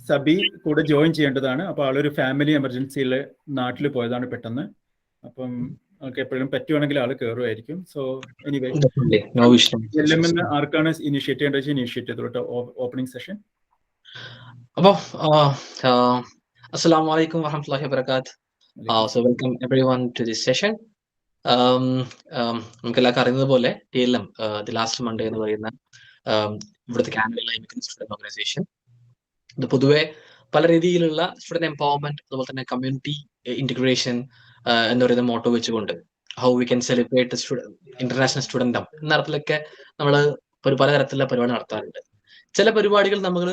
സബി കൂടെ ജോയിൻ ചെയ്യേണ്ടതാണ്. അപ്പോൾ ആളൊരു ഫാമിലി എമർജൻസിയിൽ നാട്ടിൽ പോയതാണ് പെട്ടെന്ന്. അപ്പം നമുക്ക് എപ്പോഴും പറ്റുവാണെങ്കിൽ ആൾ കയറുമായിരിക്കും. സോ എനിവേ, LMN ആർക്കാണ് ഇനിഷ്യേറ്റ് ചെയ്യേണ്ടത് ഇനിഷ്യേറ്റ് ചെയ്തോട്ടെ ഓപ്പണിംഗ് സെഷൻ. അപ്പോൾ അസ്സലാമു അലൈക്കും വറഹ്മത്തുള്ളാഹി വബറകാത്ത്. So welcome everyone to this session. നമുക്ക് എല്ലാവർക്കും അറിയുന്നത് പോലെ TLM ദി ലാസ്റ്റ് മൺഡേ എന്ന് പറയുന്ന ഇവിടുത്തെ കാനഡയിലെ ഇമിഗ്രന്റ് സ്റ്റുഡന്റ് ഓർഗനൈസേഷൻ ഇത് പൊതുവെ പല രീതിയിലുള്ള സ്റ്റുഡന്റ് എംപവർമെന്റ്, അതുപോലെ തന്നെ കമ്മ്യൂണിറ്റി ഇന്റഗ്രേഷൻ എന്ന് പറയുന്ന മോട്ടോ വെച്ചുകൊണ്ട് how we can celebrate international സ്റ്റുഡന്റം എന്ന അർത്ഥത്തിലൊക്കെ നമ്മൾ പലതരത്തിലുള്ള പരിപാടി നടത്താറുണ്ട്. ചില പരിപാടികൾ നമ്മൾ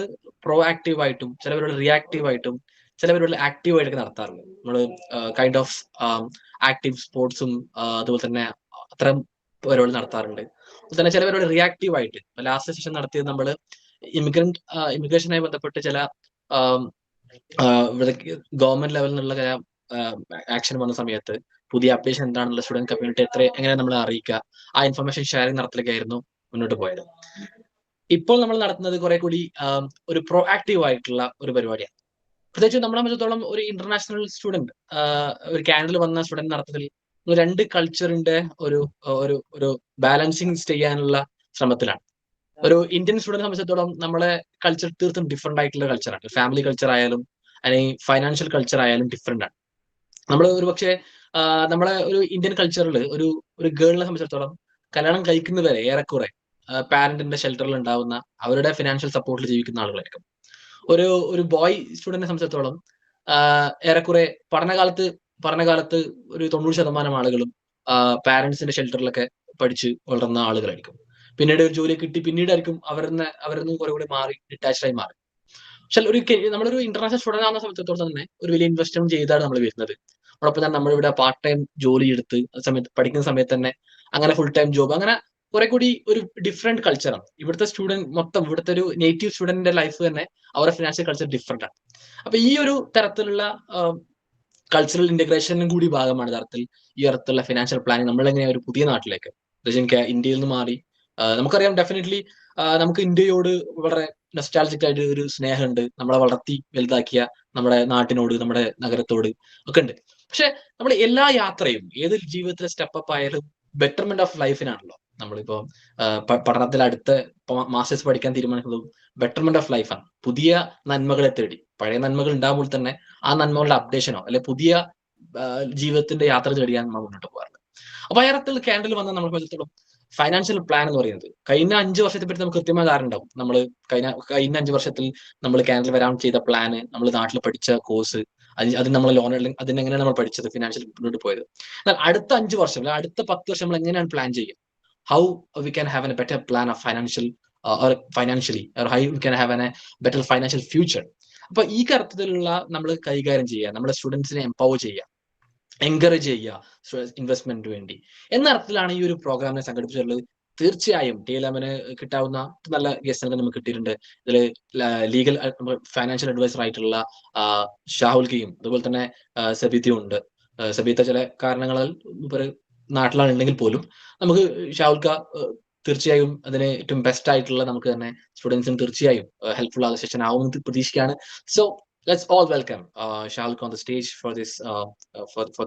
പ്രോ ആക്റ്റീവായിട്ടും, ചില പരിപാടി റിയാക്റ്റീവ് ആയിട്ടും, ചില പരിപാടി ആക്റ്റീവായിട്ടൊക്കെ നടത്താറുണ്ട്. നമ്മൾ കൈൻഡ് ഓഫ് ആക്റ്റീവ് സ്പോർട്സും അതുപോലെ തന്നെ അത്തരം പരിപാടി നടത്താറുണ്ട്. അതുപോലെ തന്നെ ചില പരിപാടി റിയാക്റ്റീവ് ആയിട്ട് ലാസ്റ്റ് സെഷൻ നടത്തിയത് നമ്മൾ ഇമിഗ്രേഷനുമായി ബന്ധപ്പെട്ട് ചില ഗവൺമെന്റ് ലെവലിൽ നിന്നുള്ള ചില ആക്ഷൻ വന്ന സമയത്ത് പുതിയ അപ്ഡേഷൻ എന്താണെന്നുള്ള സ്റ്റുഡന്റ് കമ്മ്യൂണിറ്റി എങ്ങനെ നമ്മളെ അറിയിക്കുക, ആ ഇൻഫർമേഷൻ ഷെയറിംഗ് നടത്തിലേക്കായിരുന്നു മുന്നോട്ട് പോയത്. ഇപ്പോൾ നമ്മൾ നടത്തുന്നത് കുറെ കൂടി ഒരു പ്രോ ആക്റ്റീവ് ആയിട്ടുള്ള ഒരു പരിപാടിയാണ്. പ്രത്യേകിച്ച് നമ്മളെ സംബന്ധിച്ചിടത്തോളം ഒരു ഇന്റർനാഷണൽ സ്റ്റുഡന്റ്, ഒരു കാനഡയിൽ വന്ന സ്റ്റുഡന്റ് നടത്തത്തിൽ രണ്ട് കൾച്ചറിന്റെ ഒരു ബാലൻസിങ് ചെയ്യാനുള്ള ശ്രമത്തിലാണ്. ഒരു ഇന്ത്യൻ സ്റ്റുഡന്റ് സംബന്ധിച്ചിടത്തോളം നമ്മളെ കൾച്ചർ തീർത്തും ഡിഫറെന്റ് ആയിട്ടുള്ള കൾച്ചറാണ്. ഫാമിലി കൾച്ചർ ആയാലും അല്ലെങ്കിൽ ഫൈനാൻഷ്യൽ കൾച്ചർ ആയാലും ഡിഫറെന്റ് ആണ്. നമ്മൾ ഒരു പക്ഷേ നമ്മളെ ഒരു ഇന്ത്യൻ കൾച്ചറിൽ ഒരു ഗേളിനെ സംബന്ധിച്ചിടത്തോളം കല്യാണം കഴിക്കുന്നവരെ ഏറെക്കുറെ പാരന്റിന്റെ ഷെൽട്ടറിൽ ഉണ്ടാവുന്ന അവരുടെ ഫിനാൻഷ്യൽ സപ്പോർട്ടിൽ ജീവിക്കുന്ന ആളുകളായിരിക്കും. ഒരു ബോയ് സ്റ്റുഡന്റിനെ സംബന്ധിച്ചിടത്തോളം ഏറെക്കുറെ പഠനകാലത്ത് ഒരു 90% ആളുകളും പാരന്റ്സിന്റെ ഷെൽട്ടറിലൊക്കെ പഠിച്ച് വളർന്ന ആളുകളായിരിക്കും. പിന്നീട് ഒരു ജോലി കിട്ടി, പിന്നീടായിരിക്കും അവരിന്ന് കുറെ കൂടി മാറി ഡിറ്റാച്ച്ഡായി മാറി. പക്ഷെ നമ്മളൊരു ഇന്റർനാഷണൽ സ്റ്റുഡന്റ് ആവുന്ന സംബന്ധിച്ചിടത്തോളം തന്നെ ഒരു വലിയ ഇൻവെസ്റ്റ്മെന്റ് ചെയ്താണ് നമ്മൾ വരുന്നത്. അതോടൊപ്പം തന്നെ നമ്മളിവിടെ പാർട്ട് ടൈം ജോലി എടുത്ത് പഠിക്കുന്ന സമയത്ത് തന്നെ അങ്ങനെ ഫുൾ ടൈം ജോബ്, അങ്ങനെ കുറെ കൂടി ഒരു ഡിഫറെന്റ് കൾച്ചറാണ്. ഇവിടുത്തെ സ്റ്റുഡന്റ് മൊത്തം, ഇവിടുത്തെ ഒരു നേറ്റീവ് സ്റ്റുഡന്റിന്റെ ലൈഫ് തന്നെ അവരുടെ ഫിനാൻഷ്യൽ കൾച്ചർ ഡിഫറെന്റ് ആണ്. അപ്പൊ ഈ ഒരു തരത്തിലുള്ള കൾച്ചറൽ ഇന്റഗ്രേഷനും കൂടി ഭാഗമാണ് യഥാർത്ഥത്തിൽ ഈ തരത്തിലുള്ള ഫിനാൻഷ്യൽ പ്ലാനിങ്. നമ്മളെങ്ങനെ ഒരു പുതിയ നാട്ടിലേക്ക്, ഇന്ത്യയിൽ നിന്ന് മാറി, നമുക്കറിയാം ഡെഫിനറ്റ്ലി നമുക്ക് ഇന്ത്യയോട് വളരെ നൊസ്റ്റാൾജിക് ആയിട്ട് ഒരു സ്നേഹമുണ്ട്, നമ്മളെ വളർത്തി വലുതാക്കിയ നമ്മുടെ നാട്ടിനോട്, നമ്മുടെ നഗരത്തോട് ഒക്കെ ഉണ്ട്. പക്ഷെ നമ്മൾ എല്ലാ യാത്രയും, ഏത് ജീവിതത്തിലെ സ്റ്റെപ്പ് ആയാലും ബെറ്റർമെന്റ് ഓഫ് ലൈഫിനാണല്ലോ. നമ്മളിപ്പോ പഠനത്തിൽ അടുത്ത മാസ്റ്റേഴ്സ് പഠിക്കാൻ തീരുമാനിക്കുന്നതും ബെറ്റർമെന്റ് ഓഫ് ലൈഫാണ്. പുതിയ നന്മകളെ തേടി, പഴയ നന്മകൾ ഉണ്ടാകുമ്പോൾ തന്നെ ആ നന്മകളുടെ അപ്ഡേഷനോ അല്ലെ പുതിയ ജീവിതത്തിന്റെ യാത്ര തേടിയാണ് നമ്മൾ മുന്നോട്ട് പോകാറുള്ളത്. അപ്പൊ അയാളത്തിൽ കാനഡയിൽ വന്ന നമ്മൾ സംബന്ധിച്ചിടത്തോളം ഫൈനാൻഷ്യൽ പ്ലാൻ എന്ന് പറയുന്നത് കഴിഞ്ഞ 5 വർഷത്തെ പറ്റി നമുക്ക് കൃത്യമായ ധാരണ ഉണ്ടാവും. നമ്മൾ കഴിഞ്ഞ 5 വർഷത്തിൽ നമ്മൾ കാനഡയിൽ വരാൻ ചെയ്ത പ്ലാന്, നമ്മൾ നാട്ടിൽ പഠിച്ച കോഴ്സ്, അത് നമ്മൾ ലോൺ അതിനെങ്ങനെയാണ് നമ്മൾ പഠിച്ചത്, ഫിനാൻഷ്യൽ മുന്നോട്ട് പോയത്. എന്നാൽ അടുത്ത 5 വർഷം അല്ലെങ്കിൽ അടുത്ത 10 വർഷം നമ്മൾ എങ്ങനെയാണ് പ്ലാൻ ചെയ്യുക? How we can have A better plan of financially how we can have A better financial future. അപ്പൊ ഈ തരത്തിലുള്ള നമ്മൾ കൈകാര്യം ചെയ്യുക, നമ്മുടെ സ്റ്റുഡൻസിനെ എംപവർ ചെയ്യുക, എൻകറേജ് ചെയ്യുക ഇൻവെസ്റ്റ്മെന്റിന് വേണ്ടി എന്ന അർത്ഥത്തിലാണ് ഈ ഒരു പ്രോഗ്രാമിനെ സംഘടിപ്പിച്ചിട്ടുള്ളത്. തീർച്ചയായും TLMന് കിട്ടാവുന്ന നല്ല ഗസ്റ്റിനെ നമുക്ക് കിട്ടിയിട്ടുണ്ട്. ഇതിൽ ലീഗൽ ഫൈനാൻഷ്യൽ അഡ്വൈസർ ആയിട്ടുള്ള ഷാഹുൽക്കയും അതുപോലെ തന്നെ സബീത്തയും ഉണ്ട്. സബീത്ത ചില കാരണങ്ങളാൽ നാട്ടിലാണുണ്ടെങ്കിൽ പോലും നമുക്ക് ഷാഹുൽക്ക തീർച്ചയായും അതിന് ഏറ്റവും ബെസ്റ്റ് ആയിട്ടുള്ള നമുക്ക് തന്നെ സ്റ്റുഡൻസിന് തീർച്ചയായും ഹെൽപ്ഫുൾ ആകുന്ന സെഷൻ ആവുമെന്ന് പ്രതീക്ഷിക്കുകയാണ്. So let's all welcome Shalka on the stage for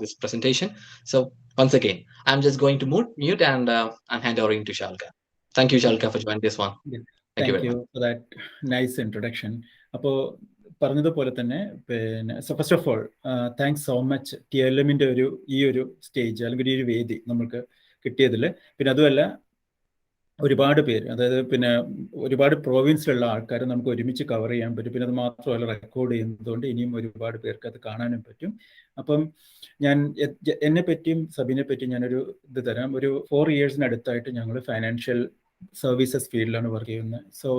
this presentation. So once again, I'm just going to mute and I'm hand over to Shalka. Thank you, Shalka, for joining this one. Thank you for that nice introduction. അപ്പോൾ പറഞ്ഞതുപോലെ തന്നെ പിന്നെ first of all thanks so much TLMന്റെ ഈ ഒരു stage അല്ലെങ്കിൽ ഈ ഒരു വേദി നമുക്ക് കിട്ടിയതിൽ. പിന്നെ അതുമല്ല ഒരുപാട് പേര്, അതായത് പിന്നെ ഒരുപാട് പ്രോവിൻസിലുള്ള ആൾക്കാർ നമുക്ക് ഒരുമിച്ച് കവർ ചെയ്യാൻ പറ്റും. പിന്നെ അത് മാത്രമല്ല റെക്കോർഡ് ചെയ്യുന്നതുകൊണ്ട് ഇനിയും ഒരുപാട് പേർക്ക് അത് കാണാനും പറ്റും. അപ്പം ഞാൻ എന്നെ പറ്റിയും സബിനെ പറ്റിയും ഞാനൊരു ഇത് തരാം. ഒരു 4 ഇയേഴ്സിനടുത്തായിട്ട് ഞങ്ങൾ ഫൈനാൻഷ്യൽ സർവീസസ് ഫീൽഡിലാണ് വർക്ക് ചെയ്യുന്നത്. സോ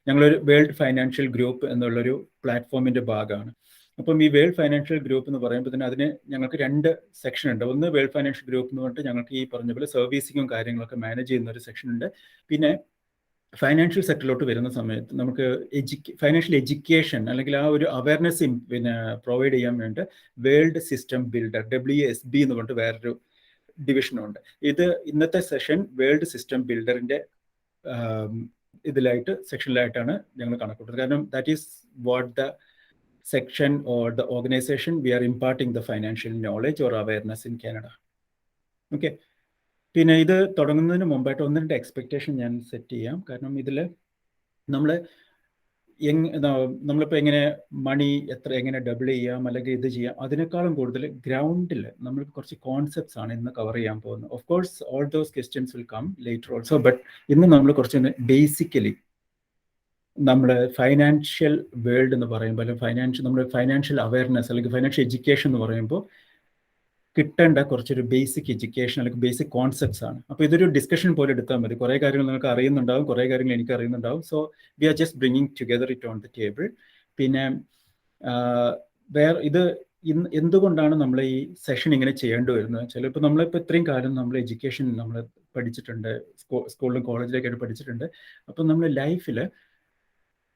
ഞങ്ങളൊരു വേൾഡ് ഫൈനാൻഷ്യൽ ഗ്രൂപ്പ് എന്നുള്ളൊരു പ്ലാറ്റ്ഫോമിൻ്റെ ഭാഗമാണ്. അപ്പം ഈ വേൾഡ് ഫൈനാൻഷ്യൽ ഗ്രൂപ്പ് എന്ന് പറയുമ്പോൾ തന്നെ അതിന് ഞങ്ങൾക്ക് 2 സെക്ഷൻ ഉണ്ട്. ഒന്ന് വേൾഡ് ഫൈനാൻഷ്യൽ ഗ്രൂപ്പ് എന്ന് പറഞ്ഞിട്ട് ഞങ്ങൾക്ക് ഈ പറഞ്ഞ പോലെ സർവീസിങ്ങും കാര്യങ്ങളൊക്കെ മാനേജ് ചെയ്യുന്ന ഒരു സെക്ഷൻ ഉണ്ട്. പിന്നെ ഫൈനാൻഷ്യൽ സെക്ടറിലോട്ട് വരുന്ന സമയത്ത് നമുക്ക് ഫൈനാൻഷ്യൽ എഡ്യൂക്കേഷൻ അല്ലെങ്കിൽ ആ ഒരു അവയർനെസ് പിന്നെ പ്രൊവൈഡ് ചെയ്യാൻ വേണ്ടി വേൾഡ് സിസ്റ്റം ബിൽഡർ WSB എന്ന് പറഞ്ഞിട്ട് വേറൊരു ഡിവിഷനുണ്ട്. ഇന്നത്തെ സെഷൻ വേൾഡ് സിസ്റ്റം ബിൽഡറിന്റെ ഇതിലായിട്ട് സെക്ഷനിലായിട്ടാണ് ഞങ്ങൾ കണക്കൂട്ടുന്നത്. കാരണം that is what the section or the organization we are imparting the financial knowledge or awareness in Canada. Okay. പിന്നെ ഇത് തുടങ്ങുന്നതിന് മുമ്പായിട്ട് 1-2 എക്സ്പെക്ടേഷൻ ഞാൻ സെറ്റ് ചെയ്യാം. കാരണം ഇതിൽ നമ്മളിപ്പോൾ എങ്ങനെ മണി എങ്ങനെ ഡബിൾ ചെയ്യാം അല്ലെങ്കിൽ ഇത് ചെയ്യാം, അതിനേക്കാളും കൂടുതൽ ഗ്രൗണ്ടിൽ നമ്മൾ കുറച്ച് കോൺസെപ്റ്റ്സ് ആണ് ഇന്ന് കവർ ചെയ്യാൻ പോകുന്നത്. Of course all those questions will come later also, but ഇന്ന് നമ്മൾ കുറച്ച് ബേസിക്കലി നമ്മുടെ ഫൈനാൻഷ്യൽ വേൾഡ് എന്ന് പറയുമ്പോൾ, അല്ലെങ്കിൽ നമ്മുടെ ഫൈനാൻഷ്യൽ അവയർനെസ് അല്ലെങ്കിൽ ഫൈനാൻഷ്യൽ എഡ്യൂക്കേഷൻ എന്ന് പറയുമ്പോൾ കിട്ടേണ്ട കുറച്ചൊരു ബേസിക് എഡ്യൂക്കേഷൻ അല്ലെങ്കിൽ ബേസിക് കോൺസെപ്റ്റ്സ് ആണ്. അപ്പോൾ ഇതൊരു ഡിസ്കഷൻ പോലെ എടുത്താൽ മതി. കുറേ കാര്യങ്ങൾ നിങ്ങൾക്ക് അറിയുന്നുണ്ടാവും, കുറേ കാര്യങ്ങൾ എനിക്ക് അറിയുന്നുണ്ടാവും. So we are just bringing together it on the table. പിന്നെ ഇത് എന്തുകൊണ്ടാണ് നമ്മൾ ഈ സെഷൻ ഇങ്ങനെ ചെയ്യേണ്ടി വരുന്നത് വെച്ചാൽ, ഇപ്പോൾ നമ്മളിപ്പോൾ ഇത്രയും കാലം നമ്മൾ എഡ്യൂക്കേഷൻ നമ്മൾ പഠിച്ചിട്ടുണ്ട്, സ്കൂളിലും കോളേജിലേക്കായിട്ട് പഠിച്ചിട്ടുണ്ട്. അപ്പം നമ്മൾ ലൈഫിൽ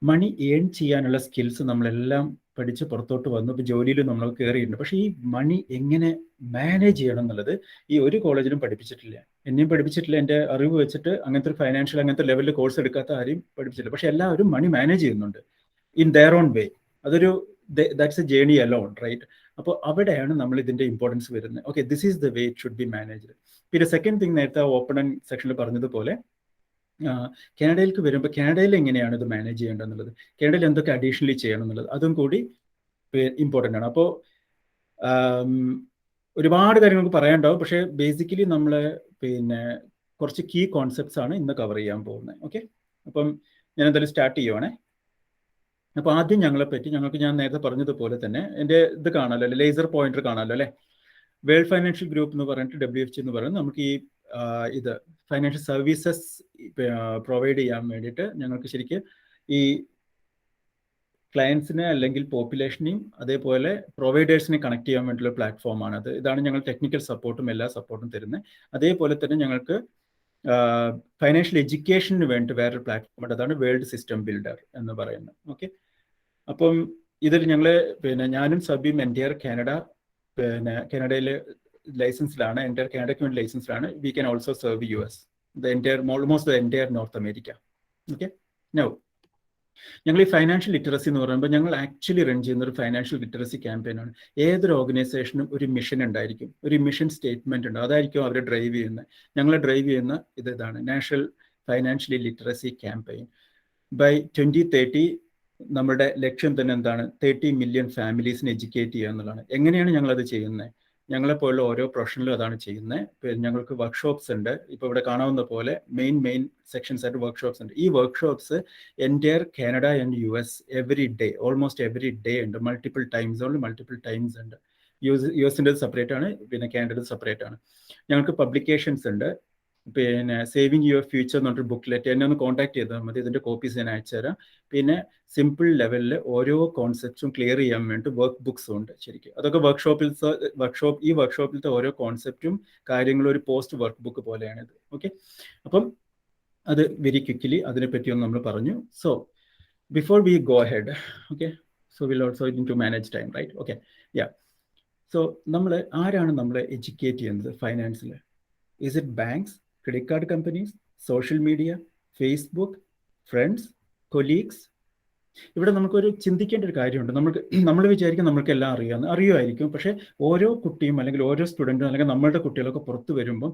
മണി ഏൺ ചെയ്യാനുള്ള സ്കിൽസ് നമ്മളെല്ലാം പഠിച്ച് പുറത്തോട്ട് വന്നു, ഇപ്പോൾ ജോലിയിൽ നമ്മൾ കയറിയിട്ടുണ്ട്. പക്ഷേ ഈ മണി എങ്ങനെ മാനേജ് ചെയ്യണം എന്നുള്ളത് ഈ ഒരു കോളേജിലും പഠിപ്പിച്ചിട്ടില്ല, എന്നെയും പഠിപ്പിച്ചിട്ടില്ല. എൻ്റെ അറിവ് വെച്ചിട്ട് അങ്ങനത്തെ ഒരു ഫൈനാൻഷ്യൽ അങ്ങനത്തെ ലെവലിൽ കോഴ്സ് എടുക്കാത്ത ആരെയും പഠിപ്പിച്ചിട്ടില്ല. പക്ഷെ എല്ലാവരും മണി മാനേജ് ചെയ്യുന്നുണ്ട് ഇൻ ദെയർ ഓൺ വേ. അതൊരു that's a journey alone, right? അപ്പോൾ അവിടെയാണ് നമ്മൾ ഇതിൻ്റെ ഇമ്പോർട്ടൻസ് വരുന്നത്. Okay, this is the way it should be managed. പിന്നെ സെക്കൻഡ് തിങ്, നേരത്തെ ഓപ്പൺ ആൻഡ് സെക്ഷനിൽ പറഞ്ഞതുപോലെ കാനഡയിലേക്ക് വരുമ്പോൾ കാനഡയിൽ എങ്ങനെയാണ് ഇത് മാനേജ് ചെയ്യേണ്ടതെന്നുള്ളത്, കാനഡയിൽ എന്തൊക്കെ അഡീഷണലി ചെയ്യണം എന്നുള്ളത്, അതും കൂടി ഇമ്പോർട്ടൻ്റ് ആണ്. അപ്പോൾ ഒരുപാട് കാര്യങ്ങൾക്ക് പറയാനുണ്ടാവും, പക്ഷേ ബേസിക്കലി നമ്മൾ കുറച്ച് കീ കോൺസെപ്റ്റ്സ് ആണ് ഇന്ന് കവർ ചെയ്യാൻ പോകുന്നത്. ഓക്കെ, അപ്പം ഞാൻ എന്തായാലും സ്റ്റാർട്ട് ചെയ്യുവാണേ. അപ്പോൾ ആദ്യം ഞങ്ങൾക്ക് ഞാൻ നേരത്തെ പറഞ്ഞതുപോലെ തന്നെ എൻ്റെ ഇത് കാണാമല്ലോ അല്ലേ, ലേസർ പോയിന്റർ കാണാമല്ലോ അല്ലേ. വേൾഡ് ഫൈനാൻഷ്യൽ ഗ്രൂപ്പ് എന്ന് പറഞ്ഞിട്ട് WFG എന്ന് പറയുന്നത് നമുക്ക് ഈ ഇത് ഫൈനാൻഷ്യൽ സർവീസസ് പ്രൊവൈഡ് ചെയ്യാൻ വേണ്ടിയിട്ട് ഞങ്ങൾക്ക് ശരിക്കും ഈ ക്ലയൻസിനെ അല്ലെങ്കിൽ പോപ്പുലേഷനെയും അതേപോലെ പ്രൊവൈഡേഴ്സിനെ കണക്ട് ചെയ്യാൻ വേണ്ടിയുള്ള പ്ലാറ്റ്ഫോമാണ് അത്. ഇതാണ് ഞങ്ങൾ ടെക്നിക്കൽ സപ്പോർട്ടും എല്ലാ സപ്പോർട്ടും തരുന്നത്. അതേപോലെ തന്നെ ഞങ്ങൾക്ക് ഫൈനാൻഷ്യൽ എഡ്യൂക്കേഷന് വേണ്ടി വേറൊരു പ്ലാറ്റ്ഫോം ഉണ്ട്, അതാണ് വേൾഡ് സിസ്റ്റം ബിൽഡർ എന്ന് പറയുന്നത്. ഓക്കെ, അപ്പം ഇതിൽ ഞങ്ങൾ ഞാനും സബിയും എൻറ്റയർ കാനഡ കാനഡയിൽ ലൈസൻസിലാണ്, എൻറ്റയർ കാനഡയ്ക്ക് വേണ്ടി ലൈസൻസിലാണ്. We can also serve US, almost the entire North America. Okay, now ഞങ്ങൾ ഈ ഫൈനാൻഷ്യൽ ലിറ്ററസി എന്ന് പറയുമ്പോൾ ഞങ്ങൾ ആക്ച്വലി റൺ ചെയ്യുന്ന ഒരു ഫൈനാൻഷ്യൽ ലിറ്ററസി ക്യാമ്പയിനാണ്. ഏതൊരു ഓർഗനൈസേഷനും ഒരു മിഷൻ ഉണ്ടായിരിക്കും, ഒരു മിഷൻ സ്റ്റേറ്റ്മെന്റ് ഉണ്ട്, അതായിരിക്കും അവരെ ഡ്രൈവ് ചെയ്യുന്നത്. ഞങ്ങൾ ഡ്രൈവ് ചെയ്യുന്ന ഇതാണ് national financially literacy campaign. By 2030 നമ്മുടെ ലക്ഷ്യം തന്നെ എന്താണ്? 30 മില്യൺ ഫാമിലീസിനെ എഡ്യൂക്കേറ്റ് ചെയ്യുക എന്നുള്ളതാണ്. എങ്ങനെയാണ് ഞങ്ങളത് ചെയ്യുന്നത്? ഞങ്ങളെപ്പോലുള്ള ഓരോ പ്രൊഫഷനിലും അതാണ് ചെയ്യുന്നത്. ഞങ്ങൾക്ക് വർക്ക്ഷോപ്സ് ഉണ്ട്, ഇപ്പോൾ ഇവിടെ കാണാവുന്ന പോലെ മെയിൻ സെക്ഷൻസ് ആയിട്ട് വർക്ക്ഷോപ്സ് ഉണ്ട്. ഈ workshops entire Canada and US every day, almost every day ഉണ്ട്. മൾട്ടിപ്പിൾ ടൈം സോണിൽ മൾട്ടിപ്പിൾ ടൈംസ് ഉണ്ട്. US സെപ്പറേറ്റ് ആണ്, പിന്നെ കാനഡ സെപ്പറേറ്റ് ആണ്. ഞങ്ങൾക്ക് പബ്ലിക്കേഷൻസ് ഉണ്ട്. സേവിങ് യുവർ ഫ്യൂച്ചർ എന്ന് പറഞ്ഞൊരു ബുക്ക്ലെറ്റ്, എന്നെ ഒന്ന് കോൺടാക്ട് ചെയ്താൽ മതി, ഇതിൻ്റെ കോപ്പീസ് ഞാൻ അയച്ചു തരാം. പിന്നെ സിമ്പിൾ ലെവലിൽ ഓരോ കോൺസെപ്റ്റ്സും ക്ലിയർ ചെയ്യാൻ വേണ്ടി വർക്ക് ബുക്സും ഉണ്ട്. ശരിക്കും അതൊക്കെ ഈ വർക്ക്ഷോപ്പിലത്തെ ഓരോ കോൺസെപ്റ്റും കാര്യങ്ങളും ഒരു പോസ്റ്റ് വർക്ക് ബുക്ക് പോലെയാണിത്. ഓക്കെ, അപ്പം അത് വെരി ക്വിക്കലി അതിനെപ്പറ്റിയൊന്നും നമ്മൾ പറഞ്ഞു. So before we go ahead, okay, so will also need to manage time, right? Okay, yeah. So ആരാണ് നമ്മളെ എഡ്യൂക്കേറ്റ് ചെയ്യുന്നത് ഫൈനാൻസിൽ? Is it banks, credit card companies, social media, Facebook, friends, colleagues? ഇവിടെ നമുക്കൊരു ചിന്തിക്കേണ്ട ഒരു കാര്യമുണ്ട്. നമ്മൾ വിചാരിക്കും നമ്മൾക്ക് എല്ലാം അറിയുമായിരിക്കും. പക്ഷേ ഓരോ കുട്ടിയും അല്ലെങ്കിൽ ഓരോ സ്റ്റുഡൻറ്റും അല്ലെങ്കിൽ നമ്മളുടെ കുട്ടികളൊക്കെ പുറത്ത് വരുമ്പം